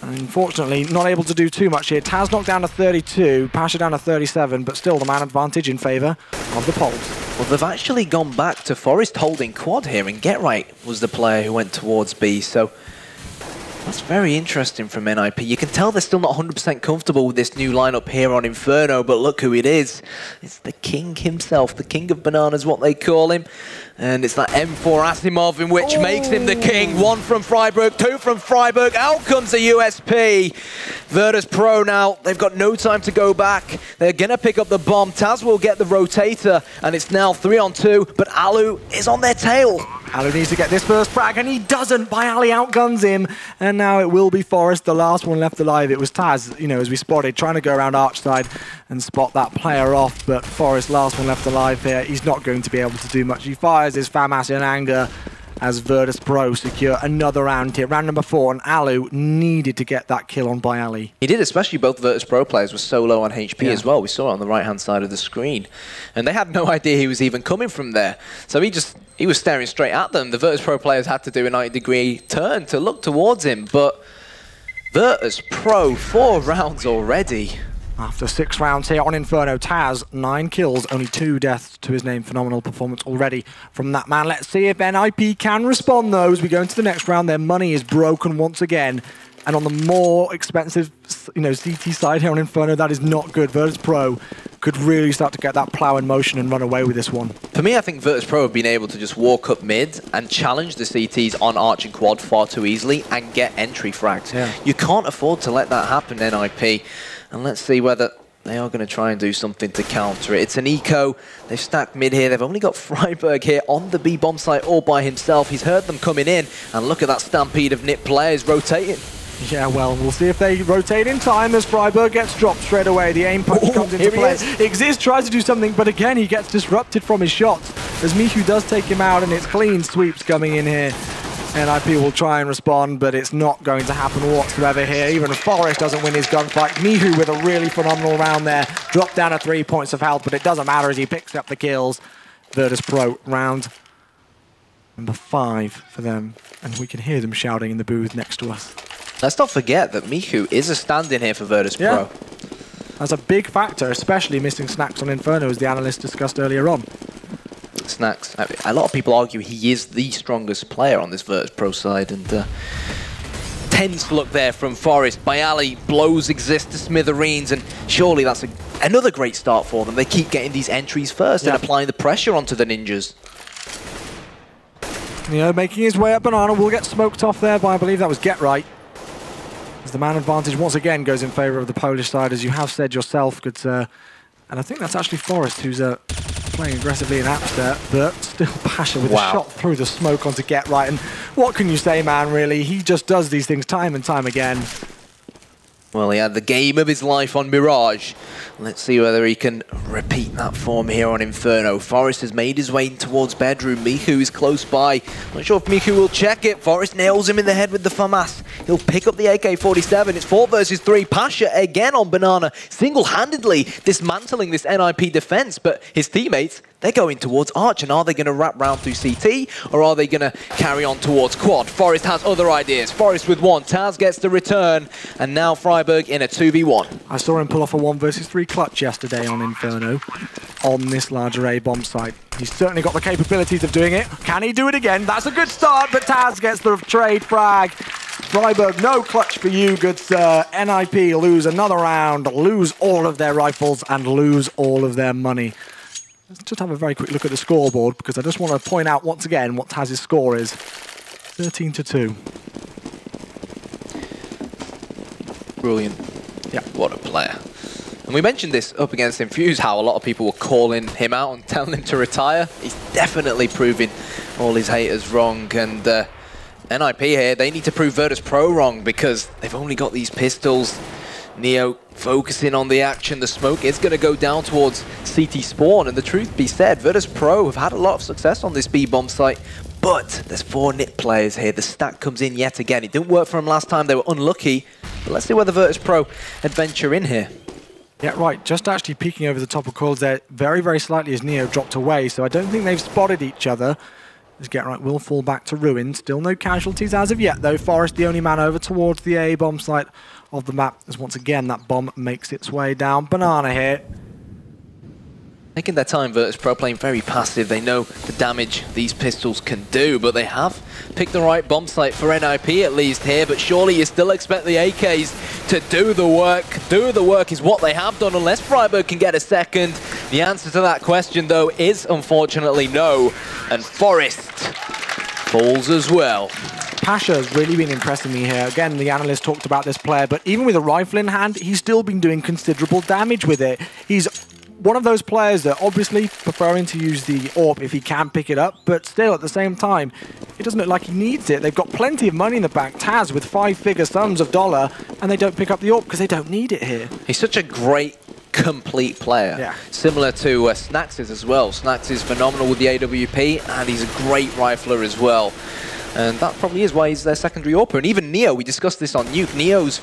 And unfortunately, not able to do too much here. Taz knocked down to 32, Pasha down to 37, but still the man advantage in favour of the Poles. Well, they've actually gone back to Forrest holding quad here, and GetRight was the player who went towards B, so that's very interesting from NiP. You can tell they're still not 100% comfortable with this new lineup here on Inferno, but look who it is. It's the king himself, the king of bananas, what they call him. And it's that M4 Asimov in which makes him the king. 1 from Freiburg, 2 from Freiburg. Out comes the USP. Virtus.Pro now, they've got no time to go back. They're going to pick up the bomb. Taz will get the rotator, and it's now 3-on-2, but Alu is on their tail. Alu needs to get this first frag, and he doesn't. Bialy outguns him, and now it will be Forrest, the last one left alive. It was Taz, you know, as we spotted, trying to go around arch side and spot that player off, but Forrest, last one left alive here. He's not going to be able to do much. He fires his FAMAS in anger as Virtus.Pro secure another round here. Round number 4, and Alu needed to get that kill on Bialy. He did, especially both Virtus.Pro players were so low on HP as well. We saw it on the right-hand side of the screen. And they had no idea he was even coming from there. So he was staring straight at them. The Virtus.Pro players had to do a 90-degree turn to look towards him, but Virtus.Pro, 4 rounds already. After 6 rounds here on Inferno, Taz, 9 kills, only 2 deaths to his name. Phenomenal performance already from that man. Let's see if NiP can respond, though, as we go into the next round. Their money is broken once again. And on the more expensive, you know, CT side here on Inferno, that is not good. Virtus.Pro could really start to get that plow in motion and run away with this one. For me, I think Virtus.Pro have been able to just walk up mid and challenge the CTs on arch and quad far too easily and get entry frags. Yeah. You can't afford to let that happen, NiP. And let's see whether they are going to try and do something to counter it. It's an eco. They've stacked mid here. They've only got Freiburg here on the B bomb site all by himself. He's heard them coming in. And look at that stampede of NiP players rotating. Yeah, well, we'll see if they rotate in time as Freiburg gets dropped straight away. The aim punch comes into play. Exist tries to do something, but again, he gets disrupted from his shots as Mihu does take him out, and it's clean sweeps coming in here. NiP will try and respond, but it's not going to happen whatsoever here. Even if Forrest doesn't win his gunfight, Mihu with a really phenomenal round there. Dropped down to 3 points of health, but it doesn't matter as he picks up the kills. Virtus.Pro round number 5 for them, and we can hear them shouting in the booth next to us. Let's not forget that Mihu is a stand-in here for Virtus.Pro. Yeah. That's a big factor, especially missing Snacks on Inferno, as the analyst discussed earlier on. Snacks, a lot of people argue he is the strongest player on this Virtus.Pro side, and tense look there from Forrest. Bialy blows Exist to smithereens, and surely that's another great start for them. They keep getting these entries first and applying the pressure onto the ninjas. Yeah, making his way up Banana will get smoked off there by, I believe that was GetRight. As the man advantage once again goes in favour of the Polish side, as you have said yourself. Good, and I think that's actually Forrest who's playing aggressively in Apster, but still Pasha with a shot through the smoke onto GetRight. And what can you say, man, really? He just does these things time and time again. Well, he had the game of his life on Mirage. Let's see whether he can repeat that form here on Inferno. Forrest has made his way towards bedroom. Mihu is close by. Not sure if Mihu will check it. Forrest nails him in the head with the FAMAS. He'll pick up the AK-47. It's 4 versus 3. Pasha again on Banana, single-handedly dismantling this NiP defense. But his teammates, they're going towards Arch, and are they going to wrap round through CT, or are they going to carry on towards Quad? Forrest has other ideas. Forrest with 1. Taz gets the return, and now Freiburg in a 2v1. I saw him pull off a 1 versus 3 clutch yesterday on Inferno on this larger A bomb site. He's certainly got the capabilities of doing it. Can he do it again? That's a good start, but Taz gets the trade frag. Freiburg, no clutch for you, good sir. NiP lose another round, lose all of their rifles, and lose all of their money. Let's just have a very quick look at the scoreboard, because I just want to point out once again what Taz's score is. 13-2. Brilliant. Yeah, what a player. And we mentioned this up against Infuse, how a lot of people were calling him out and telling him to retire. He's definitely proving all his haters wrong. And NiP here, they need to prove Virtus.Pro wrong, because they've only got these pistols. Neo focusing on the action. The smoke is going to go down towards CT Spawn. And the truth be said, Virtus.Pro have had a lot of success on this B-bomb site. But there's 4 NiP players here. The stack comes in yet again. It didn't work for them last time. They were unlucky. But let's see whether Virtus.Pro adventure in here. Yeah, right. Just actually peeking over the top of coils there very, very slightly as Neo dropped away. So I don't think they've spotted each other. As Get-Right will fall back to ruin. Still no casualties as of yet, though. Forest the only man over towards the A bomb site of the map, as once again that bomb makes its way down. Banana here. Taking their time, Virtus.Pro playing very passive. They know the damage these pistols can do, but they have picked the right bomb site for NiP at least here. But surely you still expect the AKs to do the work. Do the work is what they have done, unless Freiburg can get a second. The answer to that question, though, is unfortunately no. And Forest falls as well. Pasha's really been impressing me here. Again, the analyst talked about this player, but even with a rifle in hand, he's still been doing considerable damage with it. He's one of those players that obviously preferring to use the AWP if he can pick it up, but still at the same time, it doesn't look like he needs it. They've got plenty of money in the bank. Taz with 5-figure sums of dollar, and they don't pick up the AWP because they don't need it here. He's such a great complete player. Yeah. Similar to Snacks is as well. Snacks is phenomenal with the AWP, and he's a great rifler as well. And that probably is why he's their secondary AWPer. And even Neo, we discussed this on Nuke, Neo's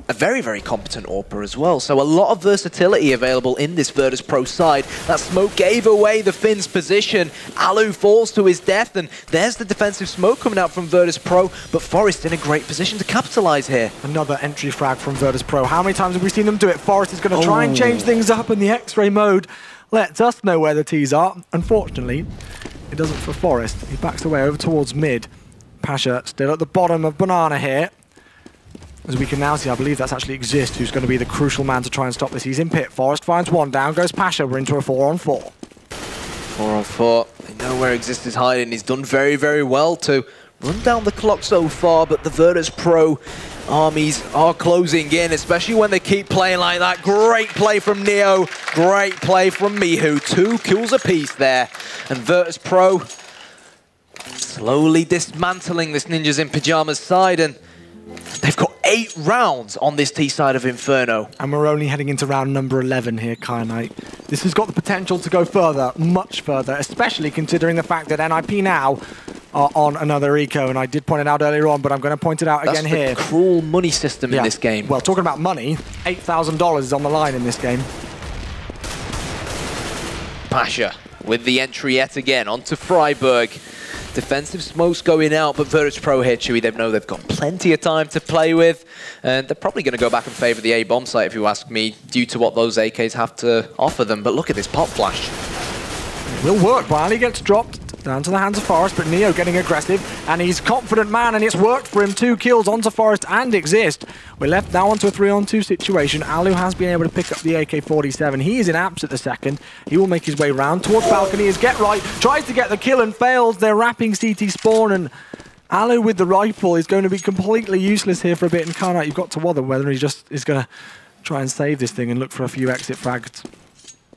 a very, very competent AWPer as well. So a lot of versatility available in this Virtus.Pro side. That smoke gave away the Finns' position. Alu falls to his death, and there's the defensive smoke coming out from Virtus.Pro, but Forest in a great position to capitalize here. Another entry frag from Virtus.Pro. How many times have we seen them do it? Forest is going to try and change things up, in the X-ray mode lets us know where the T's are. Unfortunately, it doesn't for Forest. He backs away over towards mid. Pasha still at the bottom of Banana here. As we can now see, I believe that's actually Exist, who's going to be the crucial man to try and stop this. He's in pit. Forest finds one down, goes Pasha. We're into a 4-on-4. 4-on-4. They know where Exist is hiding. He's done very, very well to run down the clock so far, but the Virtus.Pro armies are closing in, especially when they keep playing like that. Great play from Neo. Great play from Mihu. 2 kills apiece there. And Virtus.Pro slowly dismantling this Ninjas in Pyjamas side, and they've got 8 rounds on this T side of Inferno. And we're only heading into round number 11 here, Kyanite. This has got the potential to go further, much further, especially considering the fact that NiP now are on another eco, and I did point it out earlier on, but I'm going to point it out again here. That's the cruel money system in this game. Well, talking about money, $8,000 is on the line in this game. Pasha with the entry yet again onto Freiburg. Defensive smokes going out, but Virtus.Pro here, Chewy, they know they've got plenty of time to play with, and they're probably going to go back and favour the A-bomb site, if you ask me, due to what those AKs have to offer them. But look at this pop flash. It will work. Riley gets dropped down to the hands of Forest, but Neo getting aggressive, and he's confident man, and it's worked for him. 2 kills onto Forest and Exist. We're left now onto a 3-on-2 situation. Alu has been able to pick up the AK-47. He is in apps at the second. He will make his way round towards balcony as Get-Right tries to get the kill and fails. They're wrapping CT spawn, and Alu with the rifle is going to be completely useless here for a bit. And Kyanite, you've got to wonder whether he just is going to try and save this thing and look for a few exit frags.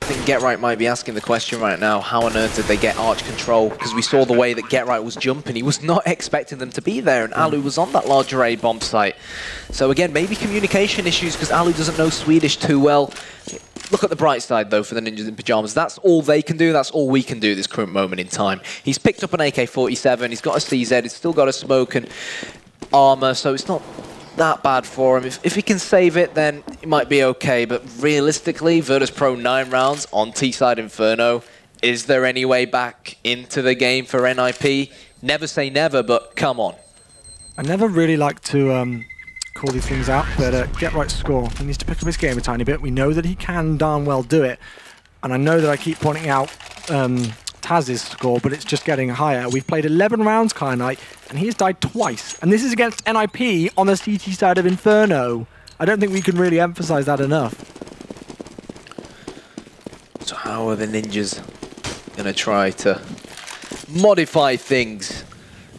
I think Get-Right might be asking the question right now, how on earth did they get arch control? Because we saw the way that Get-Right was jumping. He was not expecting them to be there, and Alu was on that larger A-bomb site. So again, maybe communication issues, because Alu doesn't know Swedish too well. Look at the bright side, though, for the Ninjas in Pyjamas. That's all they can do. That's all we can do this current moment in time. He's picked up an AK-47. He's got a CZ. He's still got a smoke and armor, so it's not that bad for him. If he can save it, then it might be okay, but realistically, Virtus.Pro 9 rounds on T-side Inferno. Is there any way back into the game for NiP? Never say never, but come on. I never really like to call these things out, but Get-Right's score. He needs to pick up his game a tiny bit. We know that he can darn well do it, and I know that I keep pointing out Taz's score, but it's just getting higher. We've played 11 rounds, Kyanite, and he's died twice. And this is against NiP on the CT side of Inferno. I don't think we can really emphasize that enough. So how are the Ninjas going to try to modify things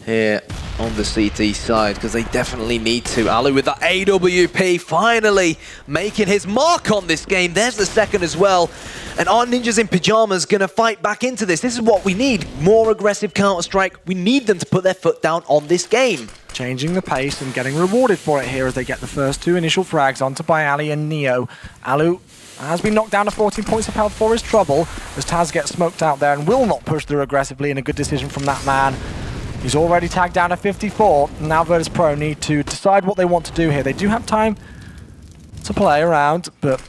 here on the CT side? Because they definitely need to. Alu with that AWP finally making his mark on this game. There's the second as well. And are Ninjas in Pyjamas going to fight back into this? This is what we need. More aggressive Counter-Strike. We need them to put their foot down on this game. Changing the pace and getting rewarded for it here as they get the first 2 initial frags onto by Ali and Neo. Alu has been knocked down to 14 points of health for his trouble as Taz gets smoked out there and will not push through aggressively, and a good decision from that man. He's already tagged down to 54, and now Virtus.Pro need to decide what they want to do here. They do have time to play around, but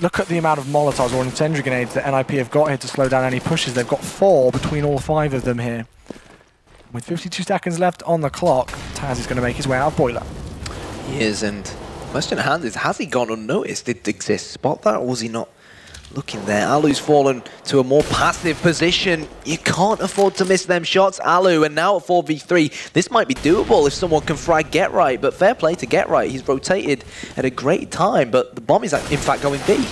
look at the amount of Molotovs or incendiary grenades that NiP have got here to slow down any pushes. They've got 4 between all 5 of them here. With 52 seconds left on the clock, Taz is going to make his way out of Boiler. He is, and the question at hand is, has he gone unnoticed? Did Exist spot that, or was he not looking there? Alu's fallen to a more passive position. You can't afford to miss them shots, Alu, and now at 4v3, this might be doable if someone can frag Get Right, but fair play to Get Right. He's rotated at a great time, but the bomb is in fact going B.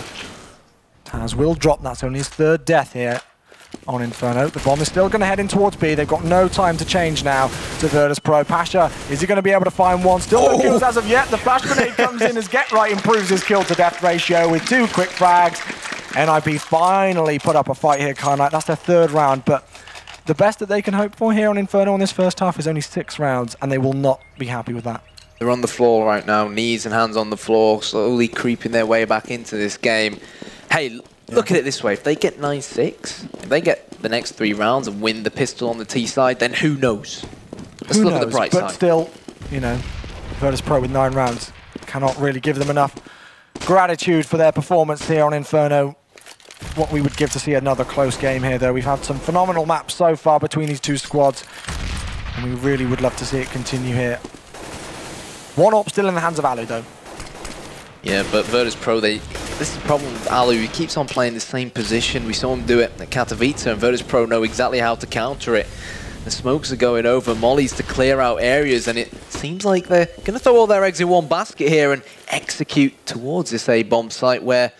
Taz will drop, that's only his 3rd death here on Inferno. The bomb is still going to head in towards B. They've got no time to change now to Virtus.Pro. Pasha, is he going to be able to find one? Still no kills as of yet. The flash grenade comes in as Get Right improves his kill to death ratio with 2 quick frags. NiP finally put up a fight here, Karnite. That's their 3rd round, but the best that they can hope for here on Inferno in this first half is only 6 rounds, and they will not be happy with that. They're on the floor right now, knees and hands on the floor, slowly creeping their way back into this game. Hey, look at it this way, if they get 9-6, if they get the next 3 rounds and win the pistol on the T side, then who knows? Let's look at the bright side. But still, you know, Virtus.Pro with 9 rounds cannot really give them enough gratitude for their performance here on Inferno. What we would give to see another close game here, though. We've had some phenomenal maps so far between these 2 squads, and we really would love to see it continue here. 1 AWP still in the hands of Alu, though. Yeah, but Virtus.Pro, this is the problem with Alu. He keeps on playing the same position. We saw him do it at Katowice, and Virtus.Pro know exactly how to counter it. The smokes are going over, mollies to clear out areas, and it seems like they're going to throw all their eggs in one basket here and execute towards this A-bomb site where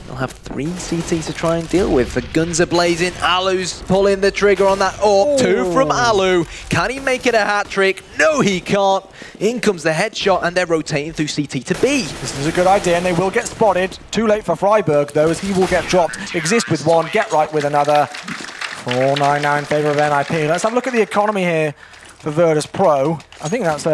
they'll have 3 CTs to try and deal with. The guns are blazing. Alu's pulling the trigger on that AWP. 2 from Alu. Can he make it a hat trick? No, he can't. In comes the headshot, and they're rotating through CT to B. This is a good idea, and they will get spotted. Too late for Freiburg, though, as he will get dropped. Exist with 1, Get Right with another. 4-9 now in favour of NiP. Let's have a look at the economy here for Virtus.Pro. I think that's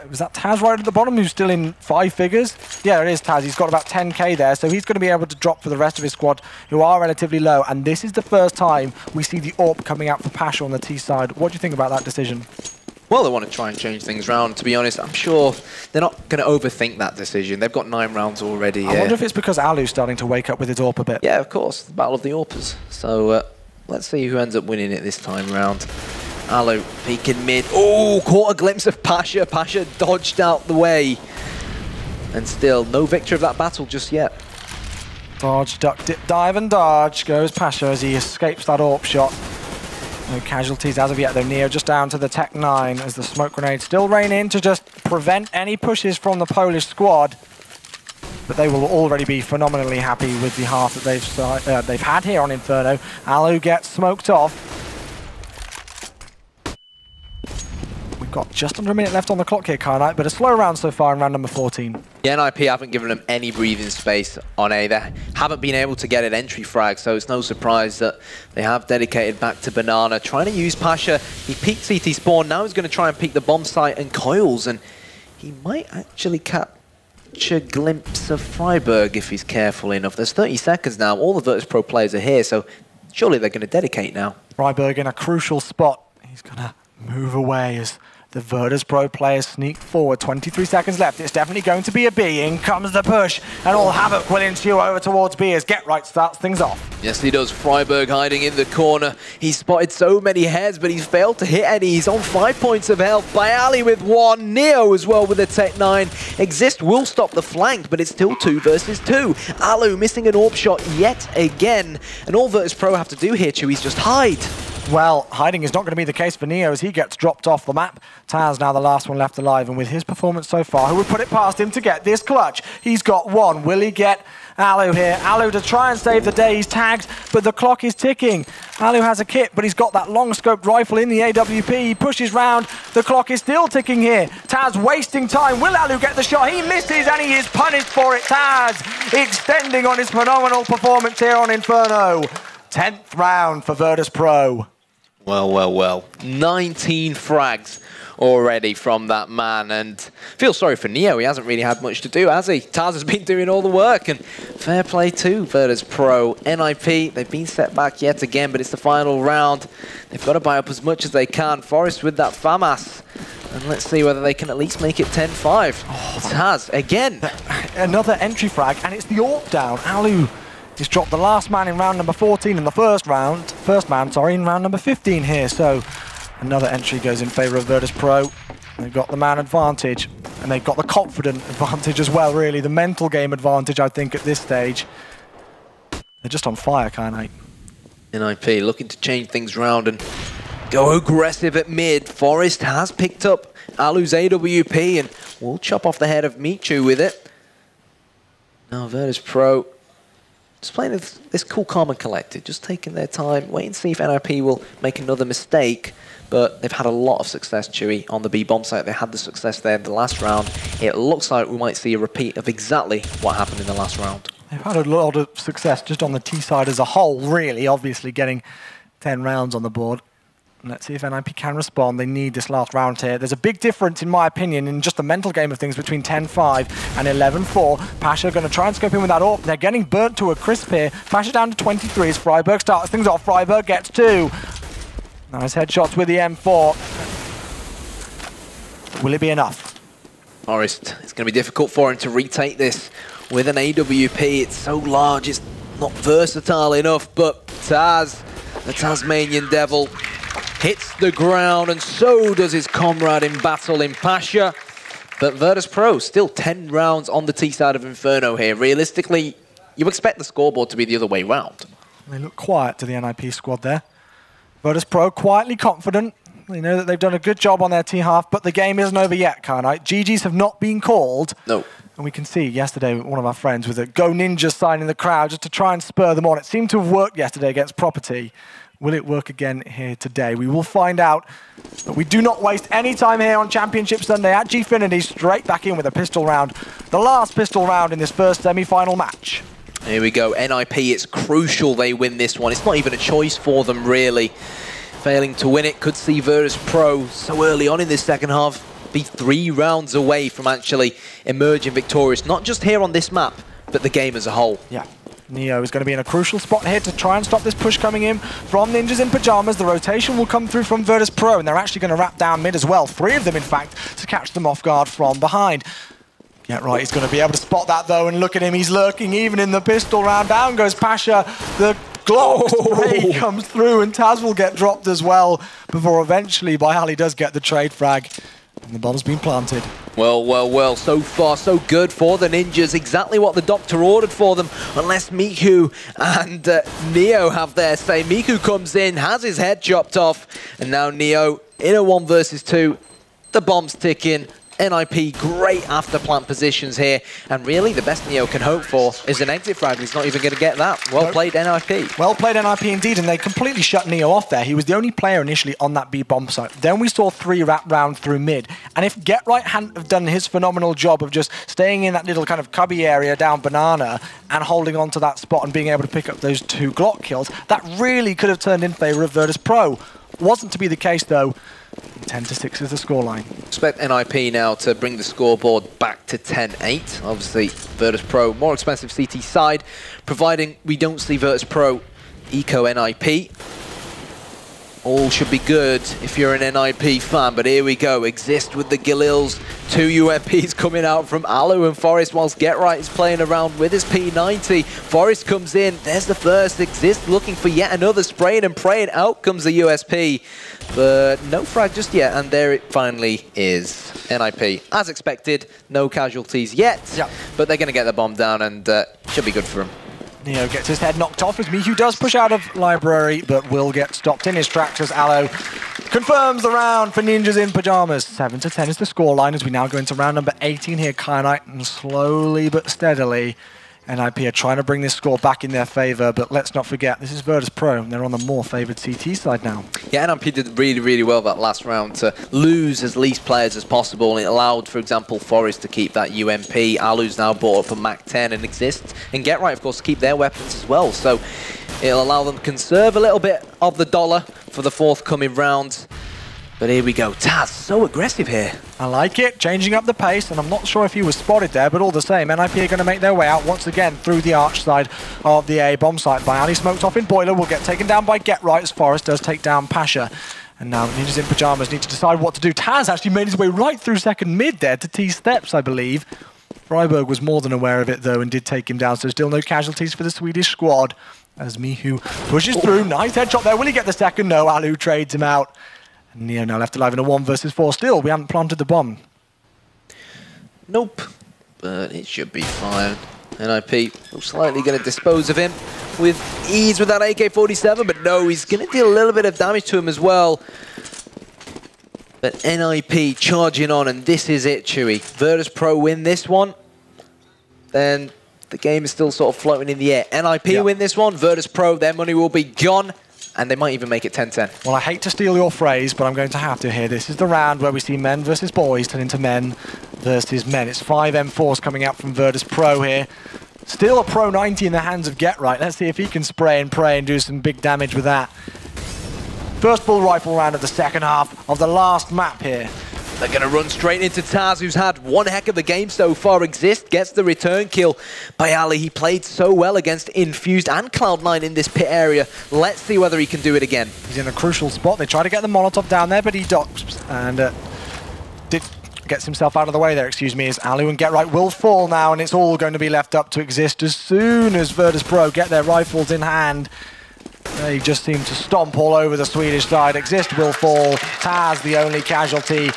was that Taz right at the bottom who's still in 5 figures? Yeah, it is Taz. He's got about 10k there, so he's going to be able to drop for the rest of his squad, who are relatively low. And this is the first time we see the AWP coming out for Pasha on the T side. What do you think about that decision? Well, they want to try and change things around. To be honest, I'm sure they're not going to overthink that decision. They've got 9 rounds already. I wonder if it's because Alu's starting to wake up with his AWP a bit. Yeah, of course. The battle of the AWPers. So let's see who ends up winning it this time round. Alu peeking mid. Oh, caught a glimpse of Pasha. Pasha dodged out the way. And still, no victory of that battle just yet. Dodge, duck, dip, dive and dodge goes Pasha as he escapes that AWP shot. No casualties as of yet, though. Neo just down to the Tech 9 as the smoke grenades still rain in to just prevent any pushes from the Polish squad. But they will already be phenomenally happy with the half that they've had here on Inferno. Alu gets smoked off. We've got just under a minute left on the clock here, Karnite, but a slow round so far in round number 14. Yeah, NiP haven't given them any breathing space on A. They haven't been able to get an entry frag, so it's no surprise that they have dedicated back to Banana, trying to use Pasha. He peeked CT spawn, now he's going to try and peek the bomb site and coils, and he might actually catch a glimpse of Freiburg if he's careful enough. There's 30 seconds now, all the Virtus.Pro players are here, so surely they're going to dedicate now. Freiburg in a crucial spot. He's going to move away as the Virtus.Pro players sneak forward. 23 seconds left. It's definitely going to be a B. In comes the push, and all havoc will ensue over towards B as Get Right starts things off. Yes, he does. Freiburg hiding in the corner. He's spotted so many heads, but he's failed to hit any. He's on 5 points of health. Bayali with 1. Neo as well with a Tech 9. Exist will stop the flank, but it's still 2 versus 2. Alu missing an AWP shot yet again. And all Virtus.Pro have to do here, Chewy, is just hide. Well, hiding is not going to be the case for Neo as he gets dropped off the map. Taz now the last one left alive, and with his performance so far, who would put it past him to get this clutch? He's got 1. Will he get Alu here? Alu to try and save the day. He's tagged, but the clock is ticking. Alu has a kit, but he's got that long-scoped rifle in the AWP. He pushes round. The clock is still ticking here. Taz wasting time. Will Alu get the shot? He misses, and he is punished for it. Taz extending on his phenomenal performance here on Inferno. 10th round for Virtus.Pro. Well, well, well. 19 frags already from that man, and feel sorry for Neo. He hasn't really had much to do, has he? Taz has been doing all the work, and fair play to Virtus.Pro. NiP, they've been set back yet again, but it's the final round. They've got to buy up as much as they can. Forrest with that FAMAS. And let's see whether they can at least make it 10-5. Taz, again. Another entry frag, and it's the AWP down. Alu has dropped the last man in round number 14 in the first man, in round number 15 here. So another entry goes in favor of Virtus.Pro. They've got the man advantage, and they've got the confident advantage as well, really. The mental game advantage, I think, at this stage. They're just on fire, Gfinity. NiP looking to change things around and go aggressive at mid. Forest has picked up Alu's AWP and will chop off the head of Michu with it. Now Virtus.Pro just playing this cool, calm and collected, just taking their time, wait and see if NiP will make another mistake. But they've had a lot of success, Chewy, on the B bomb site. They had the success there in the last round. It looks like we might see a repeat of exactly what happened in the last round. They've had a lot of success just on the T side as a whole, really, obviously getting 10 rounds on the board. And let's see if NiP can respond. They need this last round here. There's a big difference, in my opinion, in just the mental game of things between 10-5 and 11-4. Pasha going to try and scope in with that AWP. They're getting burnt to a crisp here. Pasha down to 23 as Freiburg starts things off. Freiburg gets 2. Nice headshots with the M4. Will it be enough? Forest, it's going to be difficult for him to retake this with an AWP. It's so large, it's not versatile enough, but Taz, the Tasmanian Devil, hits the ground, and so does his comrade in battle in Pasha. But Virtus.Pro still 10 rounds on the T side of Inferno here. Realistically, you expect the scoreboard to be the other way round. They look quiet to the NiP squad there. Virtus.Pro quietly confident. They know that they've done a good job on their T half, but the game isn't over yet, Gfinity. GGs have not been called. No. And we can see yesterday one of our friends with a Go Ninja sign in the crowd just to try and spur them on. It seemed to have worked yesterday against Property. Will it work again here today? We will find out. But we do not waste any time here on Championship Sunday at Gfinity. Straight back in with a pistol round. The last pistol round in this first semi-final match. Here we go. NiP, it's crucial they win this one. It's not even a choice for them, really. Failing to win it could see Virtus.Pro so early on in this second half be 3 rounds away from actually emerging victorious. Not just here on this map, but the game as a whole. Yeah. Neo is going to be in a crucial spot here to try and stop this push coming in from Ninjas in Pyjamas. The rotation will come through from Virtus.Pro, and they're actually going to wrap down mid as well. 3 of them, in fact, to catch them off guard from behind. Yeah, right, he's going to be able to spot that, though, and look at him. He's lurking even in the pistol round. Down goes Pasha. The Glock spray comes through, and Taz will get dropped as well before eventually Bayali does get the trade frag. And the bomb's been planted. Well, well, well, so far so good for the Ninjas. Exactly what the doctor ordered for them, unless Miku and Neo have their say. Miku comes in, has his head chopped off, and now Neo in a 1 versus 2. The bomb's ticking. NiP, great after plant positions here, and really the best Neo can hope for is an exit frag. He's not even going to get that. Well played, NiP. Well played, NiP indeed, and they completely shut Neo off there. He was the only player initially on that B bomb site. Then we saw 3 wrap rounds through mid, and if GetRight hadn't have done his phenomenal job of just staying in that little kind of cubby area down Banana and holding on to that spot and being able to pick up those 2 Glock kills, that really could have turned in favor of Virtus.Pro. Wasn't to be the case, though. 10-6 is the scoreline. Expect NiP now to bring the scoreboard back to 10-8. Obviously, Virtus.Pro, more expensive CT side, providing we don't see Virtus.Pro eco NiP. All should be good if you're an NiP fan, but here we go. Exist with the Galils. 2 UMPs coming out from Alu and Forest, whilst GetRight is playing around with his P90. Forest comes in. There's the first. Exist looking for yet another, spraying and praying. Out comes the USP, but no frag just yet, and there it finally is. NiP, as expected, no casualties yet, but they're going to get the bomb down, and should be good for them. Neo gets his head knocked off as Miku does push out of library, but will get stopped in his tracks as Aloe confirms the round for Ninjas in Pyjamas. 7-10 is the scoreline as we now go into round number 18 here. Gfinity, and slowly but steadily, NiP are trying to bring this score back in their favor, but let's not forget, this is Virtus.Pro, and they're on the more favored CT side now. Yeah, NiP did really, really well that last round to lose as least players as possible, and it allowed, for example, Forest to keep that UMP. Alu's now bought up a Mac-10 and Exist, and GetRight, of course, to keep their weapons as well, so it'll allow them to conserve a little bit of the dollar for the forthcoming rounds. But here we go. Taz, so aggressive here. I like it, changing up the pace, and I'm not sure if he was spotted there, but all the same, NiP are going to make their way out once again through the arch side of the A bomb site. Bayali smoked off in Boiler, will get taken down by GetRight as Forest does take down Pasha. And now Ninjas in Pyjamas need to decide what to do. Taz actually made his way right through second mid there to T steps, I believe. Freiburg was more than aware of it, though, and did take him down, so still no casualties for the Swedish squad. As Mihu pushes through. Nice headshot there. Will he get the second? No, Alu trades him out. And Neo now left alive in a 1 versus 4. Still, we haven't planted the bomb. Nope. But it should be fine. NiP most likely going to dispose of him with ease with that AK-47, but no, he's going to deal a little bit of damage to him as well. But NiP charging on, and this is it, Chewy. Virtus.Pro win this one, then the game is still sort of floating in the air. NiP win this one, Virtus.Pro, their money will be gone, and they might even make it 10-10. Well, I hate to steal your phrase, but I'm going to have to here. This is the round where we see men versus boys turn into men versus men. It's 5 M4s coming out from Virtus.Pro here. Still a Pro 90 in the hands of Get-Right. Let's see if he can spray and pray and do some big damage with that. First full rifle round of the second half of the last map here. They're going to run straight into Taz, who's had one heck of a game so far. Exist gets the return kill by Ali. He played so well against Infused and Cloud9 in this pit area. Let's see whether he can do it again. He's in a crucial spot. They try to get the Molotov down there, but he docks and gets himself out of the way there, excuse me, as Alu and Get-Right will fall now, and it's all going to be left up to Exist as soon as Virtus.Pro get their rifles in hand. They just seem to stomp all over the Swedish side. Exist will fall. Taz, the only casualty.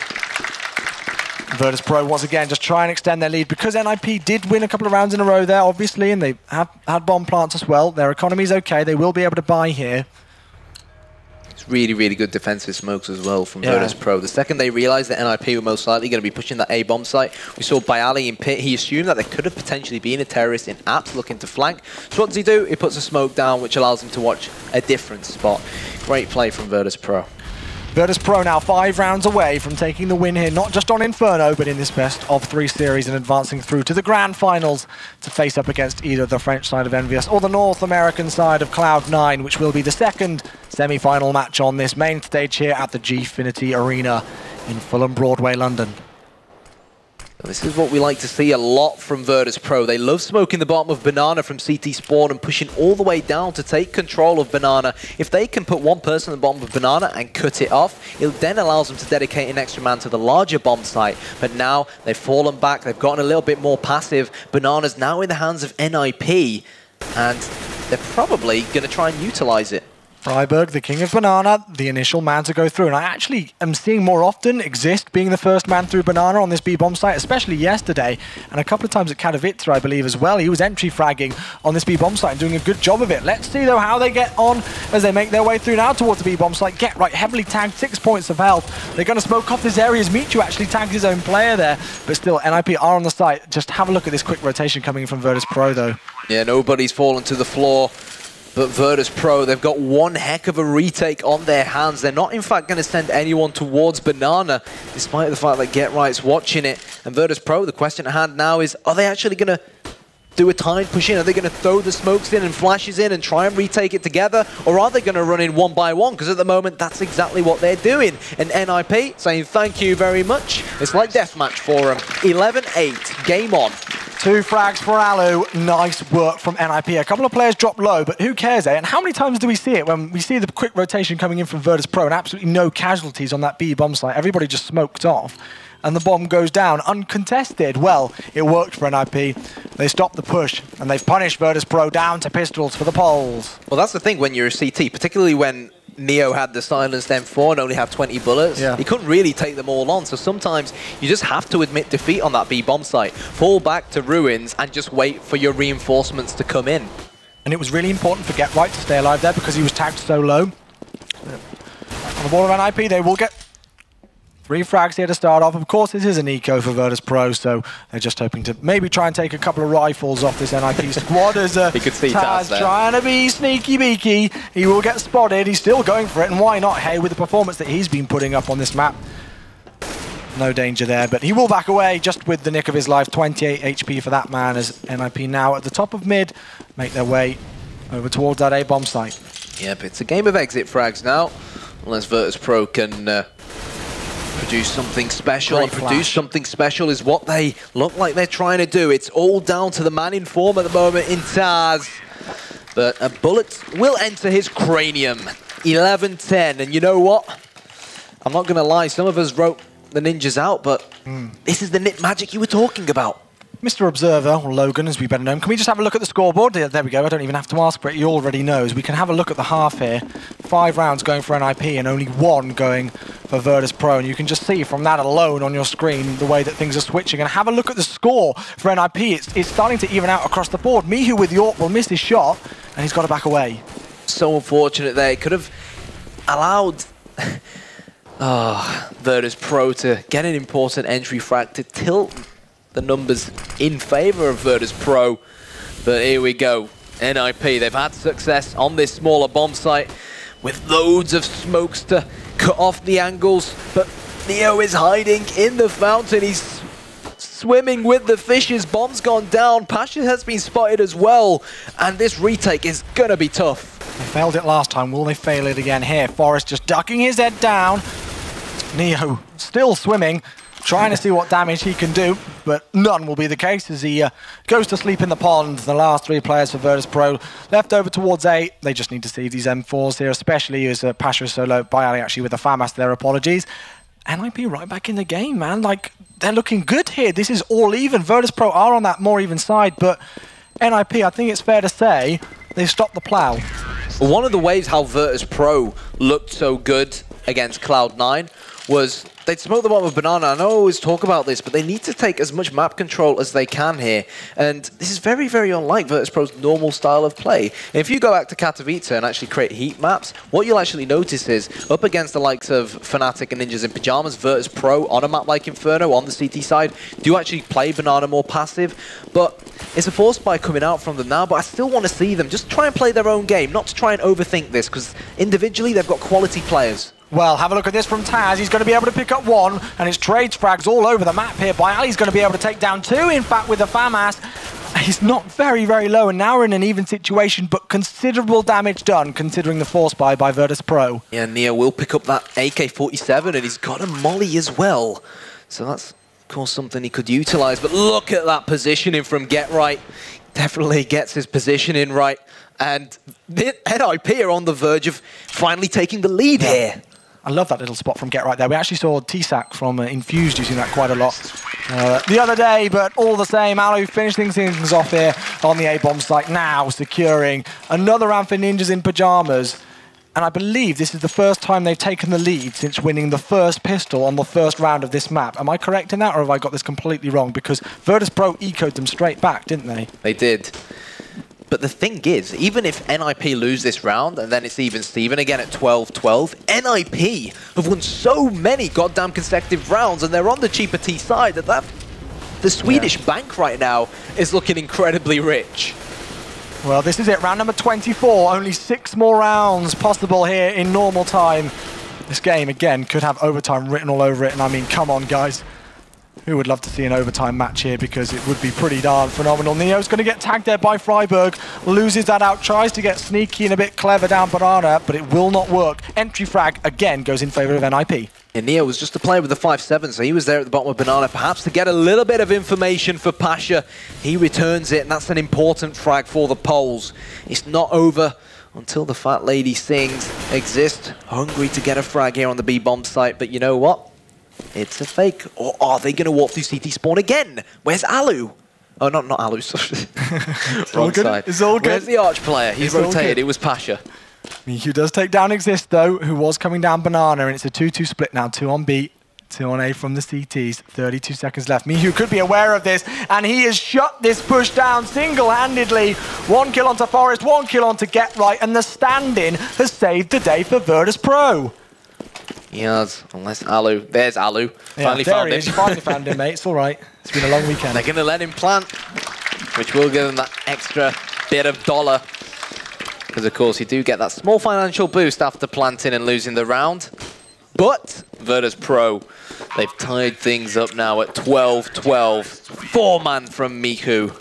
Virtus.Pro once again just try and extend their lead because NiP did win a couple of rounds in a row there, obviously, and they have had bomb plants as well. Their economy's okay. They will be able to buy here. It's really, really good defensive smokes as well from Virtus.Pro. The second they realized that NiP were most likely going to be pushing that A bomb site, we saw Bayali in pit. He assumed that there could have potentially been a terrorist in apps looking to flank. So what does he do? He puts a smoke down, which allows him to watch a different spot. Great play from Virtus.Pro. Virtus.Pro now 5 rounds away from taking the win here, not just on Inferno, but in this best of 3 series and advancing through to the grand finals to face up against either the French side of Envious or the North American side of Cloud9, which will be the second semi-final match on this main stage here at the Gfinity Arena in Fulham Broadway, London. This is what we like to see a lot from Virtus.Pro. They love smoking the bottom of Banana from CT Spawn and pushing all the way down to take control of Banana. If they can put one person at the bottom of Banana and cut it off, it then allows them to dedicate an extra man to the larger bomb site. But now they've fallen back, they've gotten a little bit more passive. Banana's now in the hands of NiP, and they're probably going to try and utilize it. Freiburg, the king of Banana, the initial man to go through. And I actually am seeing more often Exist being the first man through Banana on this B-bomb site, especially yesterday. And a couple of times at Katowice, I believe, as well. He was entry fragging on this B-bomb site and doing a good job of it. Let's see, though, how they get on as they make their way through now towards the B-bomb site. Get-Right, heavily tagged, 6 points of health. They're going to smoke off this area as Michu actually tags his own player there. But still, NiP are on the site. Just have a look at this quick rotation coming in from Virtus.Pro, though. Yeah, nobody's fallen to the floor. But Virtus.Pro, they've got one heck of a retake on their hands. They're not, in fact, going to send anyone towards Banana, despite the fact that Get-Right's watching it. And Virtus.Pro, the question at hand now is, are they actually going to do a timed push in? Are they going to throw the smokes in and flashes in and try and retake it together? Or are they going to run in one by one? Because at the moment, that's exactly what they're doing. And NiP saying thank you very much. It's like deathmatch for them. 11-8, game on. 2 frags for Alu. Nice work from NiP. A couple of players dropped low, but who cares, eh? And how many times do we see it when we see the quick rotation coming in from Virtus.Pro and absolutely no casualties on that B bomb site? Everybody just smoked off, and the bomb goes down uncontested. Well, it worked for NiP. They stopped the push, and they've punished Virtus.Pro down to pistols for the poles. Well, that's the thing when you're a CT, particularly when Neo had the silenced M4 and only had 20 bullets. Yeah. He couldn't really take them all on, so sometimes you just have to admit defeat on that B bomb site, fall back to ruins, and just wait for your reinforcements to come in. And it was really important for Get-Right to stay alive there because he was tagged so low. On the ball of NiP, they will get 3 frags here to start off. Of course, this is an eco for Virtus.Pro, so they're just hoping to maybe try and take a couple of rifles off this NiP squad as you could see Taz there trying to be sneaky beaky. He will get spotted. He's still going for it, and why not? Hey, with the performance that he's been putting up on this map, no danger there, but he will back away just with the nick of his life. 28 HP for that man as NiP now at the top of mid make their way over towards that A bomb site. Yep, it's a game of exit frags now, unless Virtus.Pro can produce something special. Great and produce flash. something special is what they look like they're trying to do. It's all down to the man in form at the moment in Taz. But a bullet will enter his cranium. 11-10, and you know what? I'm not going to lie, some of us wrote the Ninjas out, but this is the NiP magic you were talking about. Mr. Observer, or Logan as we better know him, can we just have a look at the scoreboard? There we go, I don't even have to ask for it, he already knows. We can have a look at the half here. 5 rounds going for NiP and only 1 going for Virtus.Pro, and you can just see from that alone on your screen the way that things are switching. And have a look at the score for NiP, it's starting to even out across the board. Mihu with York will miss his shot, and he's got to back away. So unfortunate there, could have allowed Virtus.Pro to get an important entry frag to tilt the numbers in favor of Virtus.Pro. But here we go. NiP, they've had success on this smaller bomb site with loads of smokes to cut off the angles. But Neo is hiding in the fountain. He's swimming with the fishes. Bomb's gone down. Pasha has been spotted as well. And this retake is going to be tough. They failed it last time. Will they fail it again here? Forrest just ducking his head down. Neo still swimming, trying to see what damage he can do, but none will be the case as he goes to sleep in the pond. The last 3 players for Virtus.Pro left over towards A. They just need to save these M4s here, especially as Pasha is so low. Bialy actually with a FAMAS, their apologies. NiP right back in the game, man. Like, they're looking good here. This is all even. Virtus.Pro are on that more even side, but NiP, I think it's fair to say, they've stopped the plow. One of the ways how Virtus.Pro looked so good against Cloud9 was they'd smoke the bomb with Banana. I know I always talk about this, but they need to take as much map control as they can here. And this is very, very unlike Virtus.Pro's normal style of play. And if you go back to Katowice and actually create heat maps, what you'll actually notice is, up against the likes of Fnatic and Ninjas in Pyjamas, Virtus.Pro on a map like Inferno on the CT side do actually play Banana more passive. But it's a force buy coming out from them now, but I still want to see them just try and play their own game, not to try and overthink this, because individually they've got quality players. Well, have a look at this from Taz. He's going to be able to pick up 1, and his trades frags all over the map here. Bialy's going to be able to take down 2, in fact, with the FAMAS. He's not very, very low, and now we're in an even situation, but considerable damage done, considering the force buy by Virtus.Pro. Yeah, Neo will pick up that AK-47, and he's got a molly as well. So that's, of course, something he could utilize. But look at that positioning from Get Right. Definitely gets his positioning right. And NiP are on the verge of finally taking the lead here. I love that little spot from Get Right there. We actually saw T-Sac from Infused using that quite a lot the other day, but all the same, Alu finishing things off here on the A-bomb site now, securing another round for Ninjas in Pyjamas. And I believe this is the first time they've taken the lead since winning the first pistol on the first round of this map. Am I correct in that, or have I got this completely wrong? Because Virtus.Pro ecoed them straight back, didn't they? They did. But the thing is, even if NiP lose this round, and then it's even Steven again at 12-12, NiP have won so many goddamn consecutive rounds, and they're on the cheaper T side, that the Swedish bank right now is looking incredibly rich. Well, this is it, round number 24. Only 6 more rounds possible here in normal time. This game, again, could have overtime written all over it, and I mean, come on, guys. Who would love to see an overtime match here, because it would be pretty darn phenomenal. Neo's going to get tagged there by Freiburg, loses that out, tries to get sneaky and a bit clever down Banana, but it will not work. Entry frag, again, goes in favor of NiP. And Neo was just a player with the 5-7, so he was there at the bottom of Banana, perhaps to get a little bit of information for Pasha. He returns it, and that's an important frag for the Poles. It's not over until the Fat Lady sings. Exist, hungry to get a frag here on the B-bomb site, but you know what? It's a fake. Or are they going to walk through CT spawn again? Where's Alu? Oh, not Alu, sorry. Wrong side. It's all good. Where's the arch player? He's rotated. It was Pasha. Mihu does take down Exist, though, who was coming down Banana, and it's a 2-2 split now. 2 on B, 2 on A from the CTs. 32 seconds left. Mihu could be aware of this, and he has shut this push down single-handedly. 1 kill onto Forest, 1 kill onto Get Right, and the stand-in has saved the day for Virtus.Pro. Yes, unless Alu. There's Alu. Yeah, finally found him. You finally found him, mate. It's all right. It's been a long weekend. They're going to let him plant, which will give him that extra bit of dollar. Because, of course, you do get that small financial boost after planting and losing the round. But Virtus.Pro, they've tied things up now at 12-12. 4-man from Mihu.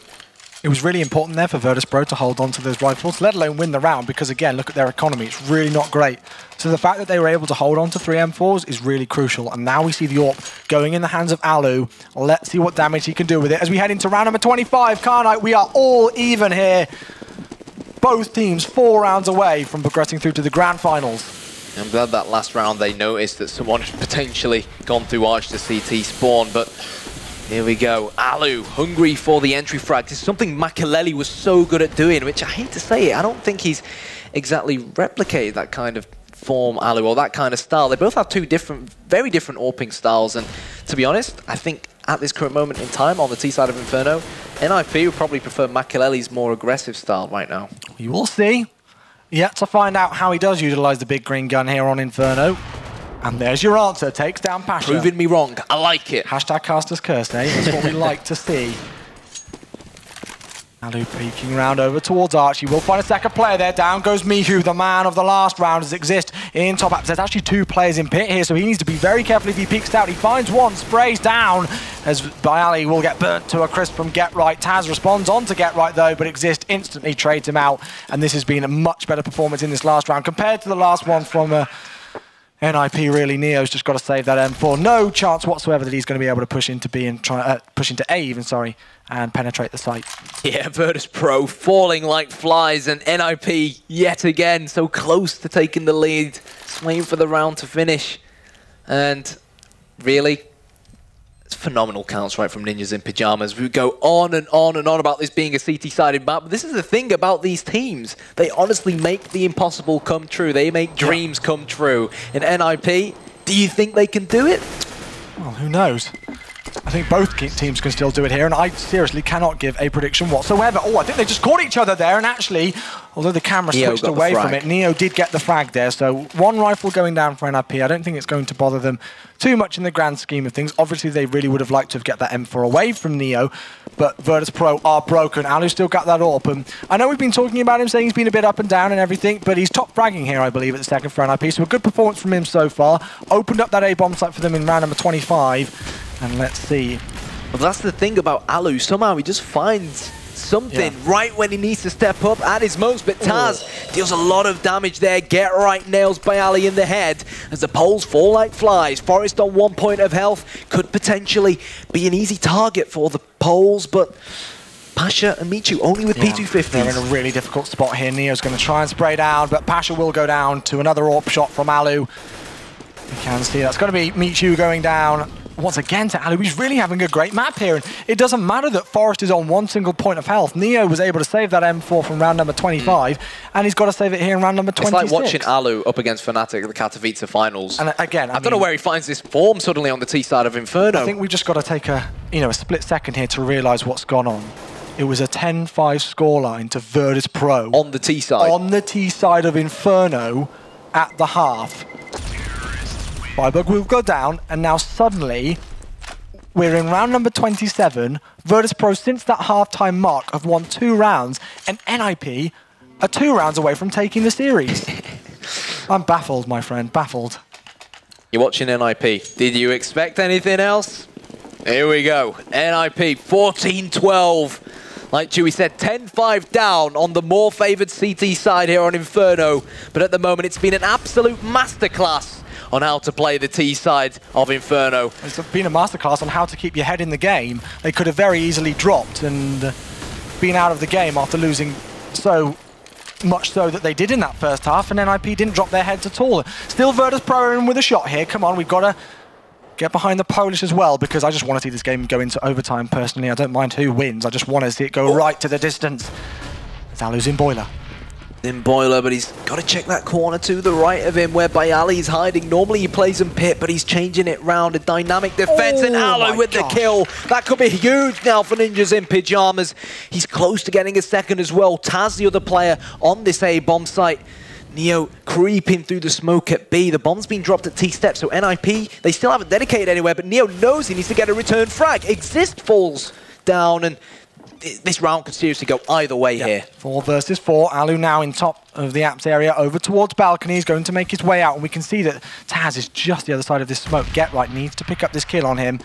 It was really important there for Virtus.Pro to hold on to those rifles, let alone win the round, because again, look at their economy, it's really not great. So the fact that they were able to hold on to 3 M4s is really crucial, and now we see the AWP going in the hands of Alu. Let's see what damage he can do with it as we head into round number 25. Carnite, we are all even here. Both teams 4 rounds away from progressing through to the grand finals. I'm glad that last round they noticed that someone had potentially gone through Arch to CT spawn, but here we go. Alu, hungry for the entry frag. This is something Makaleli was so good at doing, which I hate to say it, I don't think he's exactly replicated that kind of form, Alu, or that kind of style. They both have two different, very different AWPing styles, and to be honest, I think at this current moment in time on the T side of Inferno, NiP would probably prefer Makaleli's more aggressive style right now. You will see. Yet to find out how he does utilize the big green gun here on Inferno. And there's your answer. Takes down Pasha. Proving me wrong. I like it. Hashtag Caster's Curse, eh? That's what we like to see. Alu peeking round over towards Archie. We'll find a second player there. Down goes Mihu, the man of the last round, as Exist in top apps. There's actually two players in pit here, so he needs to be very careful if he peeks out. He finds one, sprays down, as Bayali will get burnt to a crisp from Get Right. Taz responds on to Get Right though, but Exist instantly trades him out, and this has been a much better performance in this last round compared to the last one from NiP. Really, Neo's just got to save that M4. No chance whatsoever that he's going to be able to push into B and try push into A even, sorry, and penetrate the site. Yeah, Virtus.Pro falling like flies, and NiP yet again so close to taking the lead. Just waiting for the round to finish. And really, it's phenomenal counts right from Ninjas in Pyjamas. We go on and on and on about this being a CT-sided map, but this is the thing about these teams. They honestly make the impossible come true. They make dreams come true. In NiP, do you think they can do it? Well, who knows? I think both teams can still do it here, and I seriously cannot give a prediction whatsoever. Oh, I think they just caught each other there, and actually, although the camera switched away from it, Neo did get the frag there, so one rifle going down for NiP. I don't think it's going to bother them too much in the grand scheme of things. Obviously, they really would have liked to have get that M4 away from Neo, but Virtus.Pro are broken. Alu still got that AWP, and I know we've been talking about him, saying he's been a bit up and down and everything, but he's top fragging here, I believe, at the second for NiP, so a good performance from him so far. Opened up that A bomb site for them in round number 25, and let's see. Well, that's the thing about Alu. Somehow he just finds something right when he needs to step up at his most. But Taz deals a lot of damage there. Get Right nails Bayali in the head as the poles fall like flies. Forest on 1 point of health could potentially be an easy target for the poles, but Pasha and Michu only with P250s. They're in a really difficult spot here. Neo's going to try and spray down, but Pasha will go down to another AWP shot from Alu. You can see that's going to be Michu going down once again to Alu. He's really having a great map here, and it doesn't matter that Forest is on 1 single point of health. Neo was able to save that M4 from round number 25, and he's got to save it here in round number 26. It's like watching Alu up against Fnatic at the Katowice finals. And again, I don't know where he finds this form suddenly on the T side of Inferno. I think we've just got to take a split second here to realise what's gone on. It was a 10-5 scoreline to Virtus.Pro. On the T side. On the T side of Inferno at the half. Firebug will go down, and now suddenly we're in round number 27. Virtus.Pro, since that halftime mark, have won 2 rounds, and NiP are 2 rounds away from taking the series. I'm baffled, my friend, baffled. You're watching NiP. Did you expect anything else? Here we go. NiP 14-12. Like Chewy said, 10-5 down on the more favoured CT side here on Inferno. But at the moment, it's been an absolute masterclass on how to play the T side of Inferno. It's been a masterclass on how to keep your head in the game. They could have very easily dropped and been out of the game after losing so much so that they did in that first half, and NiP didn't drop their heads at all. Still Virtus.Pro in with a shot here. Come on, we've got to get behind the Polish as well, because I just want to see this game go into overtime personally. I don't mind who wins. I just want to see it go right to the distance. Alu's in Boiler. In Boiler, but he's got to check that corner to the right of him where Bayali is hiding. Normally he plays in pit, but he's changing it round. A dynamic defense, and Alu with the kill. That could be huge now for Ninjas in Pyjamas. He's close to getting a second as well. Taz, the other player on this A bomb site. Neo creeping through the smoke at B. The bomb's been dropped at T-step, so NiP, they still haven't dedicated anywhere, but Neo knows he needs to get a return frag. Exist falls down, and this round could seriously go either way here. 4 versus 4. Alu now in top of the apps area, over towards balcony. He's going to make his way out, and we can see that Taz is just the other side of this smoke. Get Right needs to pick up this kill on him.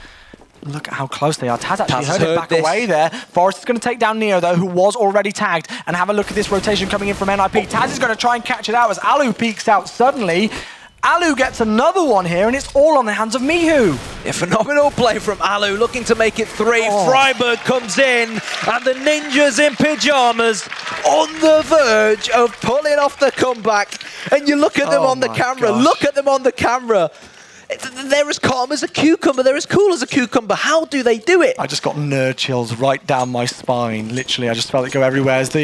Look at how close they are. Taz actually heard it back away there. Forest is going to take down Neo, though, who was already tagged. And have a look at this rotation coming in from NiP. Taz is going to try and catch it out as Alu peeks out suddenly. Alu gets another one here, and it's all on the hands of Mihu. A phenomenal play from Alu, looking to make it 3. Freiburg comes in, and the Ninjas in Pyjamas on the verge of pulling off the comeback. And you look at them on the camera. Gosh. Look at them on the camera. They're as calm as a cucumber. They're as cool as a cucumber. How do they do it? I just got nerd chills right down my spine. Literally, I just felt it go everywhere. As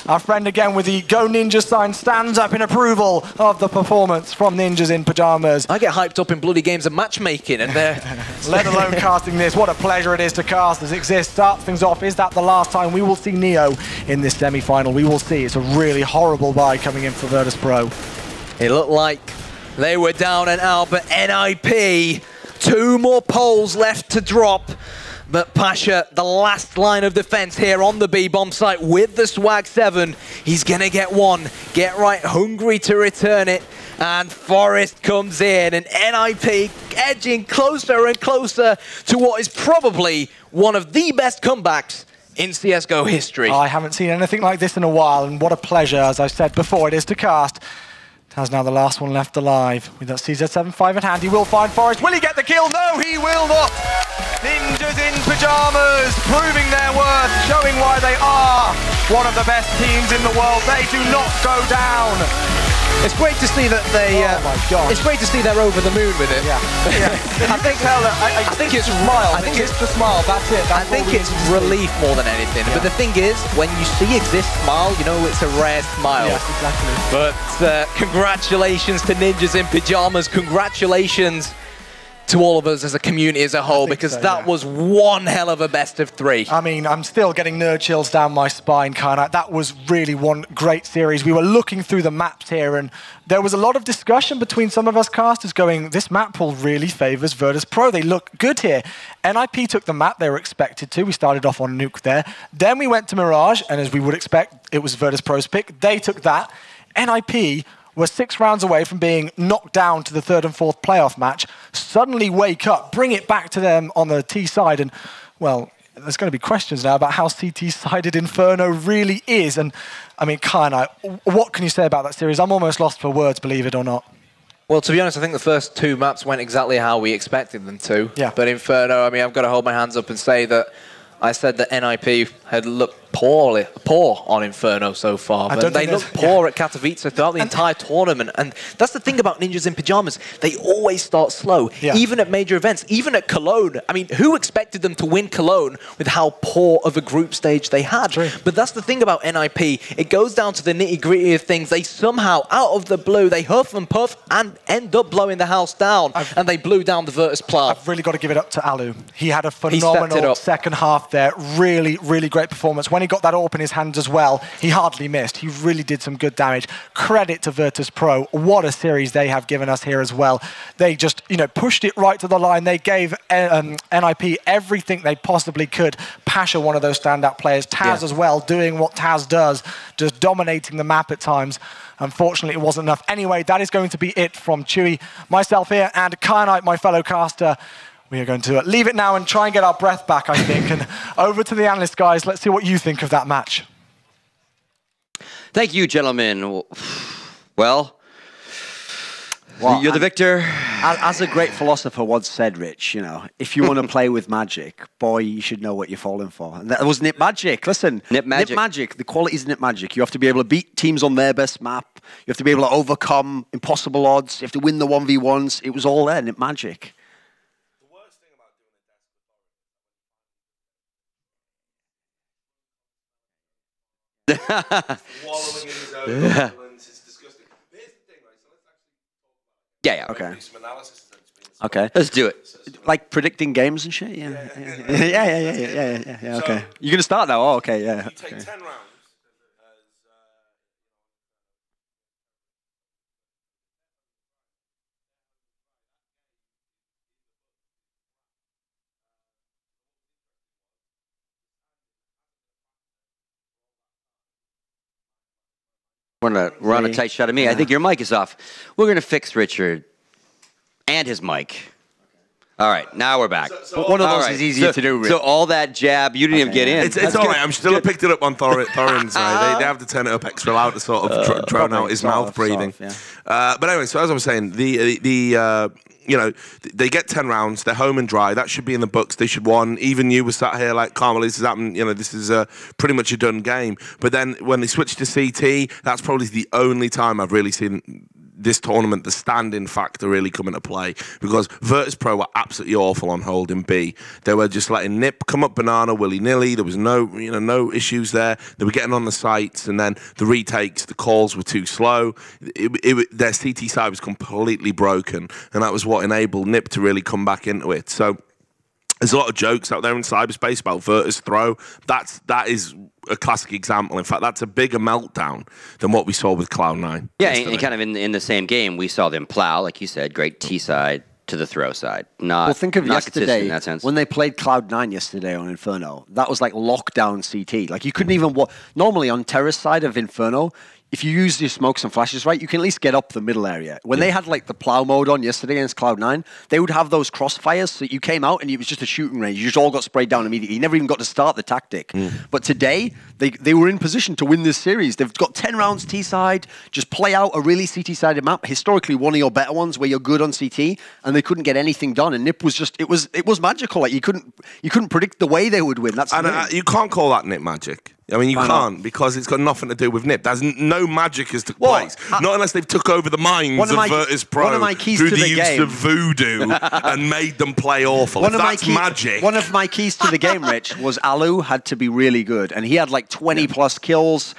our friend again with the Go Ninja sign stands up in approval of the performance from Ninjas in Pyjamas. I get hyped up in bloody games of matchmaking, and they're... Let alone casting this. What a pleasure it is to cast as Exist starts things off. Is that the last time we will see Neo in this semi-final? We will see. It's a really horrible bye coming in for Virtus.Pro. It looked like they were down and out, but NiP, 2 more poles left to drop. But Pasha, the last line of defense here on the B-bomb site with the Swag 7. He's going to get one. Get right, hungry to return it. And Forest comes in, and NiP edging closer and closer to what is probably one of the best comebacks in CSGO history. I haven't seen anything like this in a while, and what a pleasure, as I said before, it is to cast. Taz now the last one left alive. With that CZ75 in hand, he will find Forest. Will he get the kill? No, he will not. Ninjas in Pyjamas, proving their worth, showing why they are one of the best teams in the world. They do not go down. It's great to see that they. Oh my God! It's great to see they're over the moon with it. Yeah. I think it's smile. I think it's the smile. That's it. I think it's relief more than anything. Yeah. But the thing is, when you see Exist smile, you know it's a rare smile. Yes, exactly. But congratulations to Ninjas in Pyjamas. Congratulations to all of us as a community as a whole, because so, that was one hell of a best of 3. I mean, I'm still getting nerd chills down my spine, kinda. That was really one great series. We were looking through the maps here, and there was a lot of discussion between some of us casters going, this map pool really favors Virtus.Pro. They look good here. NiP took the map they were expected to. We started off on Nuke there. Then we went to Mirage, and as we would expect, it was Virtus.Pro's pick. They took that. NiP were 6 rounds away from being knocked down to the 3rd and 4th playoff match, suddenly wake up, bring it back to them on the T side, and, well, there's going to be questions now about how CT-sided Inferno really is. And, I mean, kinda, what can you say about that series? I'm almost lost for words, believe it or not. Well, to be honest, I think the first 2 maps went exactly how we expected them to. Yeah. But Inferno, I mean, I've got to hold my hands up and say that I said that NiP had looked poor on Inferno so far, but they looked poor at Katowice throughout the entire tournament. And that's the thing about Ninjas in Pyjamas. They always start slow, even at major events, even at Cologne. I mean, who expected them to win Cologne with how poor of a group stage they had? True. But that's the thing about NiP. It goes down to the nitty-gritty of things. They somehow, out of the blue, they huff and puff and end up blowing the house down, and they blew down the Virtus.Pro. I've really got to give it up to Alu. He had a phenomenal second half there. Really, really great performance. When he got that AWP in his hands as well, he hardly missed. He really did some good damage. Credit to Virtus.Pro. What a series they have given us here as well. They just, you know, pushed it right to the line. They gave NiP everything they possibly could. Pasha, one of those standout players. Taz as well, doing what Taz does, just dominating the map at times. Unfortunately, it wasn't enough. Anyway, that is going to be it from Chewy, myself here, and Kyanite, my fellow caster. We are going to leave it now and try and get our breath back, I think. And over to the analyst, guys. Let's see what you think of that match. Thank you, gentlemen. Well, you're the victor. As a great philosopher once said, Rich, you know, if you want to play with magic, boy, you should know what you're falling for. And that was NiP Magic. Listen, NiP Magic. NiP Magic. The quality is NiP Magic. You have to be able to beat teams on their best map. You have to be able to overcome impossible odds. You have to win the 1v1s. It was all there, NiP Magic. Wallowing in his own violence, it's disgusting. But here's the thing, right? So let's actually Yeah. okay. Do some analysis. Okay. Let's do it. Like predicting games and shit? Yeah. Yeah. Okay. You're going to start now? Oh, okay, yeah. You take 10 rounds. We're on a tight shot of me. I think your mic is off. We're going to fix Richard and his mic. All right, now we're back. One of those is easier to do, Rich. So all that jab, you didn't even get in. It's all right. I'm still picked it up on Thorin's side. They have to turn it up extra loud to sort of drown out his mouth breathing. But anyway, so as I was saying, you know, they get 10 rounds. They're home and dry. That should be in the books. They should won. Even you were sat here like, Carmel, this has happened. You know, this is pretty much a done game. But then when they switched to CT, that's probably the only time I've really seen this tournament, the standing factor really come into play, because Virtus.Pro were absolutely awful on holding B. They were just letting NiP come up banana willy-nilly. There was no issues there. They were getting on the sites, and then the retakes, the calls were too slow. Their CT side was completely broken, and that was what enabled NiP to really come back into it. So there's a lot of jokes out there in cyberspace about Virtus.Pro. That is a classic example. In fact, that's a bigger meltdown than what we saw with Cloud9. Yeah, and kind of in the same game, we saw them plow, like you said, great T side to the throw side. Not, think of not yesterday in that sense. when they played Cloud9 yesterday on Inferno. That was like lockdown CT. Like you couldn't even normally on Terrace side of Inferno, if you use your smokes and flashes right, you can at least get up the middle area. When they had like the plow mode on yesterday against Cloud9, they would have those crossfires, so you came out and it was just a shooting range. You just all got sprayed down immediately. You never even got to start the tactic. But today, they were in position to win this series. They've got 10 rounds T-side, just play out a really CT-sided map, historically one of your better ones where you're good on CT, and they couldn't get anything done. And NiP was just, it was magical. Like you couldn't predict the way they would win. That's you can't call that NiP magic. I mean, you can't, because it's got nothing to do with NiP. There's no magic has took place. Not unless they've took over the minds of Virtus.Pro through the use of voodoo and made them play awful. That's magic. One of my keys to the game, Rich, was Alu had to be really good. And he had like 20-plus kills.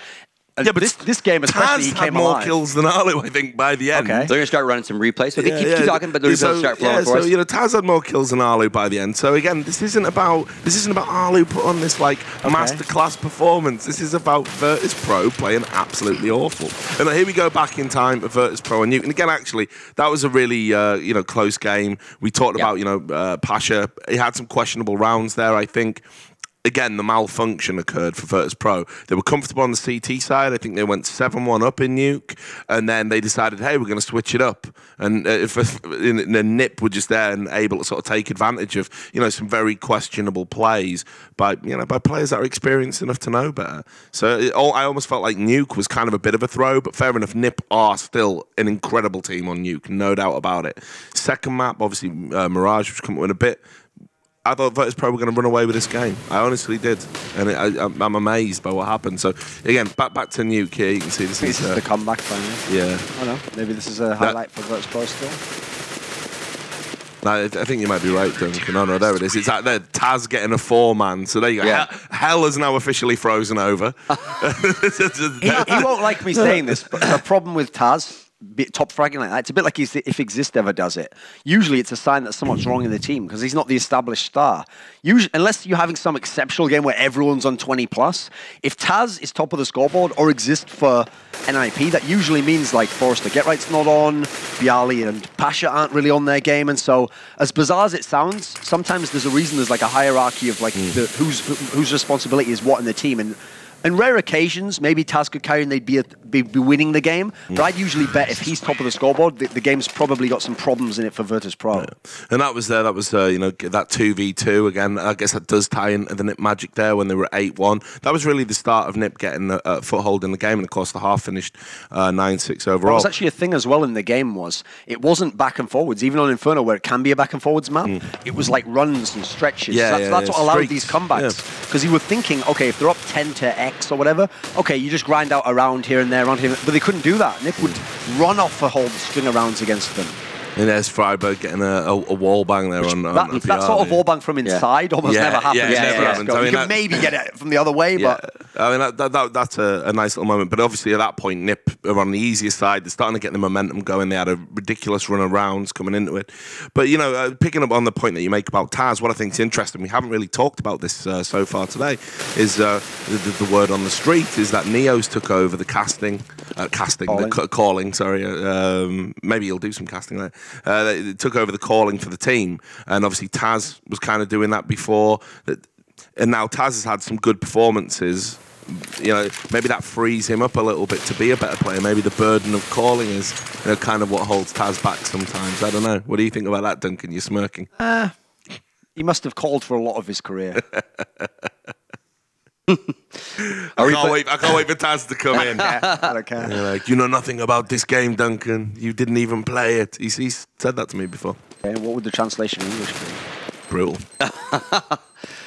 Yeah, but this game especially, he Taz came had more alive. kills than Alu, I think, by the end. They're going to start running some replays. So keep talking, but the replays start flowing for us. Taz had more kills than Alu by the end. So again, this isn't about Alu put on this like masterclass performance. This is about Virtus.Pro playing absolutely awful. And here we go back in time for Virtus.Pro and NiP. And again, actually, that was a really close game. We talked about Pasha. He had some questionable rounds there, I think. Again, the malfunction occurred for Virtus.Pro. They were comfortable on the CT side. I think they went 7-1 up in Nuke, and then they decided, hey, we're going to switch it up. And NiP were just there and able to sort of take advantage of some very questionable plays by players that are experienced enough to know better. So I almost felt like Nuke was kind of a bit of a throw, but fair enough, NiP are still an incredible team on Nuke, no doubt about it. Second map, obviously, Mirage, which come up in a bit. I thought Virtus.Pro were going to run away with this game. I honestly did, and I'm amazed by what happened. So again, back to Nuke here. You can see this is the comeback finally. Yeah. I don't know. Maybe this is a highlight for Virtus.Pro still. No, I think you might be right, Duncan. Oh no, there it is. It's out there. Taz getting a 4-man. So there you go. Yeah. Hell is now officially frozen over. He won't like me saying this, but the problem with Taz, top fragging like that, it's a bit like if Exist ever does it. Usually it's a sign that something's wrong in the team because he's not the established star. Usually, unless you're having some exceptional game where everyone's on 20+, if Taz is top of the scoreboard or Exist for NiP, that usually means like Forrester Getright's not on, Bialy and Pasha aren't really on their game, and so as bizarre as it sounds, sometimes there's a reason there's like a hierarchy of like whose responsibility is what in the team, and on rare occasions, maybe Taz could carry and they'd be winning the game. But I'd usually bet if he's top of the scoreboard, the game's probably got some problems in it for Virtus.Pro. Yeah. And that was that 2v2 again. I guess that does tie into the NiP magic there when they were 8-1. That was really the start of NiP getting a foothold in the game, and of course the half finished 9-6 overall. That was actually a thing as well in the game. It wasn't back and forwards, even on Inferno where it can be a back and forwards map. It was like runs and stretches. That's what allowed these comebacks. Because you were thinking, okay, if they're up 10 to X or whatever, okay, you just grind out a round here and there, but they couldn't do that. NiP would run off a whole string of rounds against them. And there's Freiburg getting a wall bang there on that sort of wall bang from inside almost never happens. Never happens. I mean, you can maybe get it from the other way, but I mean that's a nice little moment. But obviously at that point, NiP are on the easier side. They're starting to get the momentum going. They had a ridiculous run of rounds coming into it. But picking up on the point that you make about Taz, what I think is interesting, we haven't really talked about this so far today, is the word on the street is that Neo's took over the calling. Sorry, maybe he'll do some casting there. They took over the calling for the team, and obviously Taz was kind of doing that before, and now Taz has had some good performances. Maybe that frees him up a little bit to be a better player. Maybe the burden of calling is kind of what holds Taz back sometimes. I don't know. What do you think about that, Duncan? You're smirking. He must have called for a lot of his career. I can't wait for Taz to come in. Okay. You're like, you know nothing about this game, Duncan. You didn't even play it. He said that to me before. Okay, what would the translation in English be? Brutal.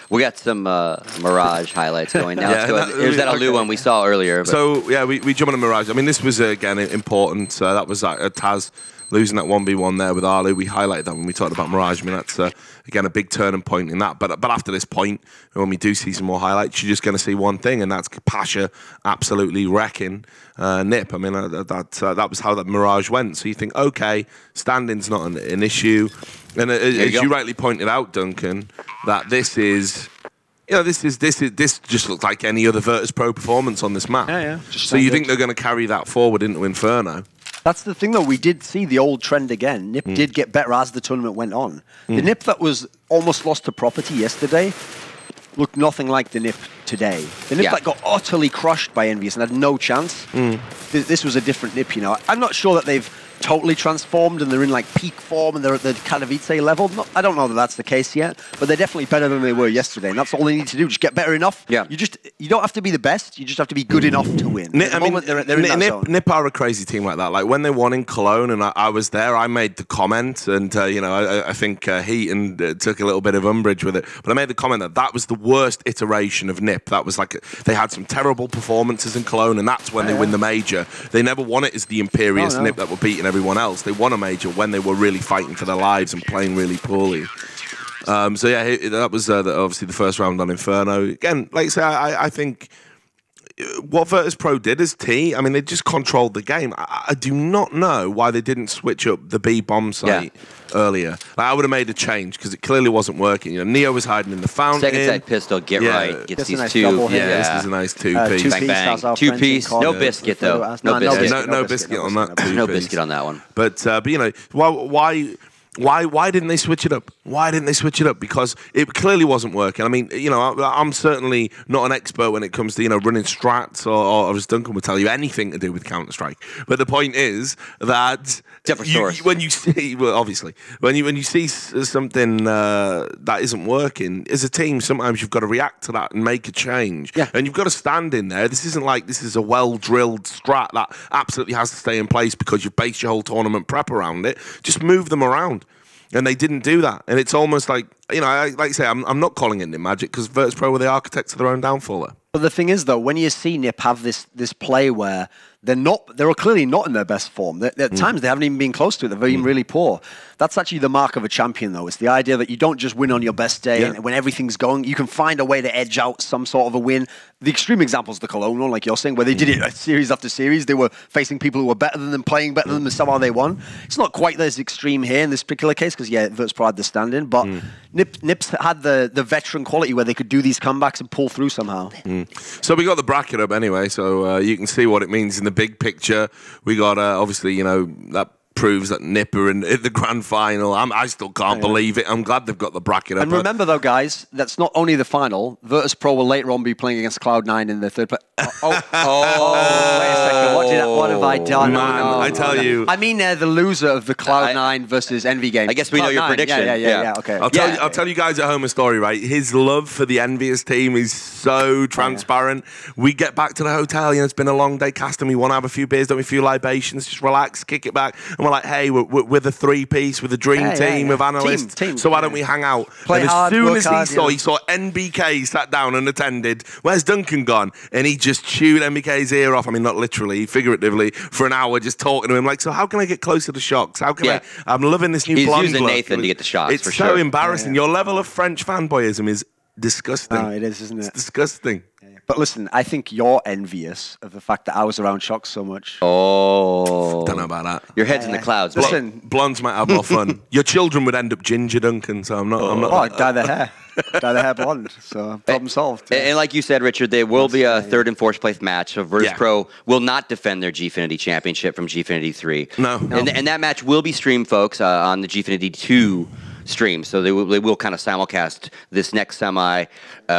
We got some Mirage highlights going now. Yeah, Here's that Alu one we saw earlier. But. So, yeah, we jump on a Mirage. I mean, this was, again, important. That was Taz losing that 1v1 there with Alu. We highlighted that when we talked about Mirage. I mean, that's, again, a big turning point in that. But after this point, when we do see some more highlights, you're just going to see one thing, and that's Pasha absolutely wrecking NiP. I mean, that was how that Mirage went. So you think, okay, standing's not an issue. And as you rightly pointed out, Duncan, that this is... You know, this just looks like any other Virtus.Pro performance on this map. Yeah. So you think they're going to carry that forward into Inferno? That's the thing, though. We did see the old trend again. NiP did get better as the tournament went on. The NiP that was almost lost to property yesterday looked nothing like the NiP today. The NiP that got utterly crushed by Envious and had no chance. This was a different NiP, you know. I'm not sure that they've totally transformed and they're in like peak form and they're at the Katowice level. I don't know that that's the case yet, but they're definitely better than they were yesterday, and that's all they need to do. Just get better enough. Yeah. You don't have to be the best. You just have to be good enough to win. NiP are a crazy team like that. Like when they won in Cologne, and I was there, I made the comment, and you know, I think Heaton took a little bit of umbrage with it, but I made the comment that was the worst iteration of NiP. That was like they had some terrible performances in Cologne, and that's when they win the major. They never won it as the imperious NiP that were beating everyone else. They won a major when they were really fighting for their lives and playing really poorly. So yeah, that was obviously the first round on Inferno. Again, like I say, I think what Virtus.Pro did as T, I mean, they just controlled the game. I do not know why they didn't switch up the B bomb site earlier. Like, I would have made a change because it clearly wasn't working. You know, Neo was hiding in the fountain. Second side pistol, right. Gets these nice two. Yeah, this is a nice two-piece. Bang, bang. Two-piece. No biscuit, though. No biscuit on that two-piece. No biscuit on that one. But you know, why didn't they switch it up? Why didn't they switch it up? Because it clearly wasn't working. I mean, you know, I'm certainly not an expert when it comes to, you know, running strats or as Duncan would tell you, anything to do with Counter-Strike. But the point is that when you see, well, obviously, when you see something that isn't working, as a team, sometimes you've got to react to that and make a change. Yeah. And you've got to stand in there. This isn't like this is a well-drilled strat that absolutely has to stay in place because you've based your whole tournament prep around it. Just move them around. And they didn't do that. And it's almost like, you know, like I say, I'm not calling it NiP magic because Virtus.Pro were the architects of their own downfall there. But the thing is, though, when you see NiP have this play where they're clearly not in their best form. At times, they haven't even been close to it. They've been really poor. That's actually the mark of a champion, though. It's the idea that you don't just win on your best day and when everything's going. You can find a way to edge out some sort of a win. The extreme example is the Cologne one, like you're saying, where they did it series after series. They were facing people who were better than them, playing better than them, and somehow they won. It's not quite as extreme here in this particular case, because, yeah, Virtus.Pro had the stand-in, but NiP's had the veteran quality where they could do these comebacks and pull through somehow. So we got the bracket up anyway, so you can see what it means in the big picture. We got, obviously, you know, that proves that NiP are in the grand final. I still can't believe it. I'm glad they've got the bracket up. And remember, though, guys, that's not only the final. Virtus.Pro will later on be playing against Cloud9 in the third place. Wait a second. What have I done? Man, I tell you. I mean, they're the loser of the Cloud9 versus Envy game. I guess we know your prediction. Yeah, okay. I'll tell you guys at home a story, right? His love for the Envious team is so transparent. We get back to the hotel, you know, it's been a long day casting. We want to have a few beers, don't we? A few libations, just relax, kick it back. And we're like, hey, we're the three-piece, with a dream team of analysts. Team, so why don't we hang out? Play and hard, as soon as hard, he saw NBK sat down and attended, where's Duncan gone? And he just chewed NBK's ear off. I mean, not literally, figuratively, for an hour just talking to him. Like, so how can I get closer to Shocks? How can I'm loving this new blonde He's using look. Nathan to get the shots, it's for so sure. embarrassing. Your level of French fanboyism is disgusting. Oh, it is, isn't it? It's disgusting. But listen, I think you're envious of the fact that I was around Shocks so much. Oh. Don't know about that. Your head's in the clouds. Listen. Blondes might have more fun. Your children would end up ginger, Duncan, so I'm not... I'd dye their hair. Dye their hair blonde. So problem solved. And like you said, Richard, there will be a third and fourth place match. So Virtus.Pro will not defend their Gfinity Championship from Gfinity 3. No. And that match will be streamed, folks, on the Gfinity 2 stream. So they will kind of simulcast this next semi.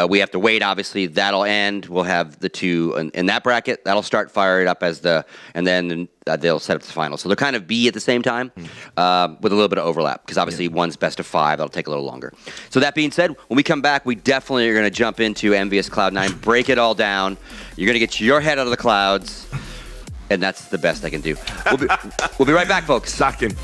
We have to wait, obviously. That'll end. We'll have the two in that bracket. That'll start firing up as and then they'll set up the final. So they'll kind of be at the same time with a little bit of overlap, because obviously one's best of 5. That'll take a little longer. So that being said, when we come back, we definitely are going to jump into Envious Cloud9, break it all down. You're going to get your head out of the clouds, and that's the best I can do. We'll be right back, folks. Sacking.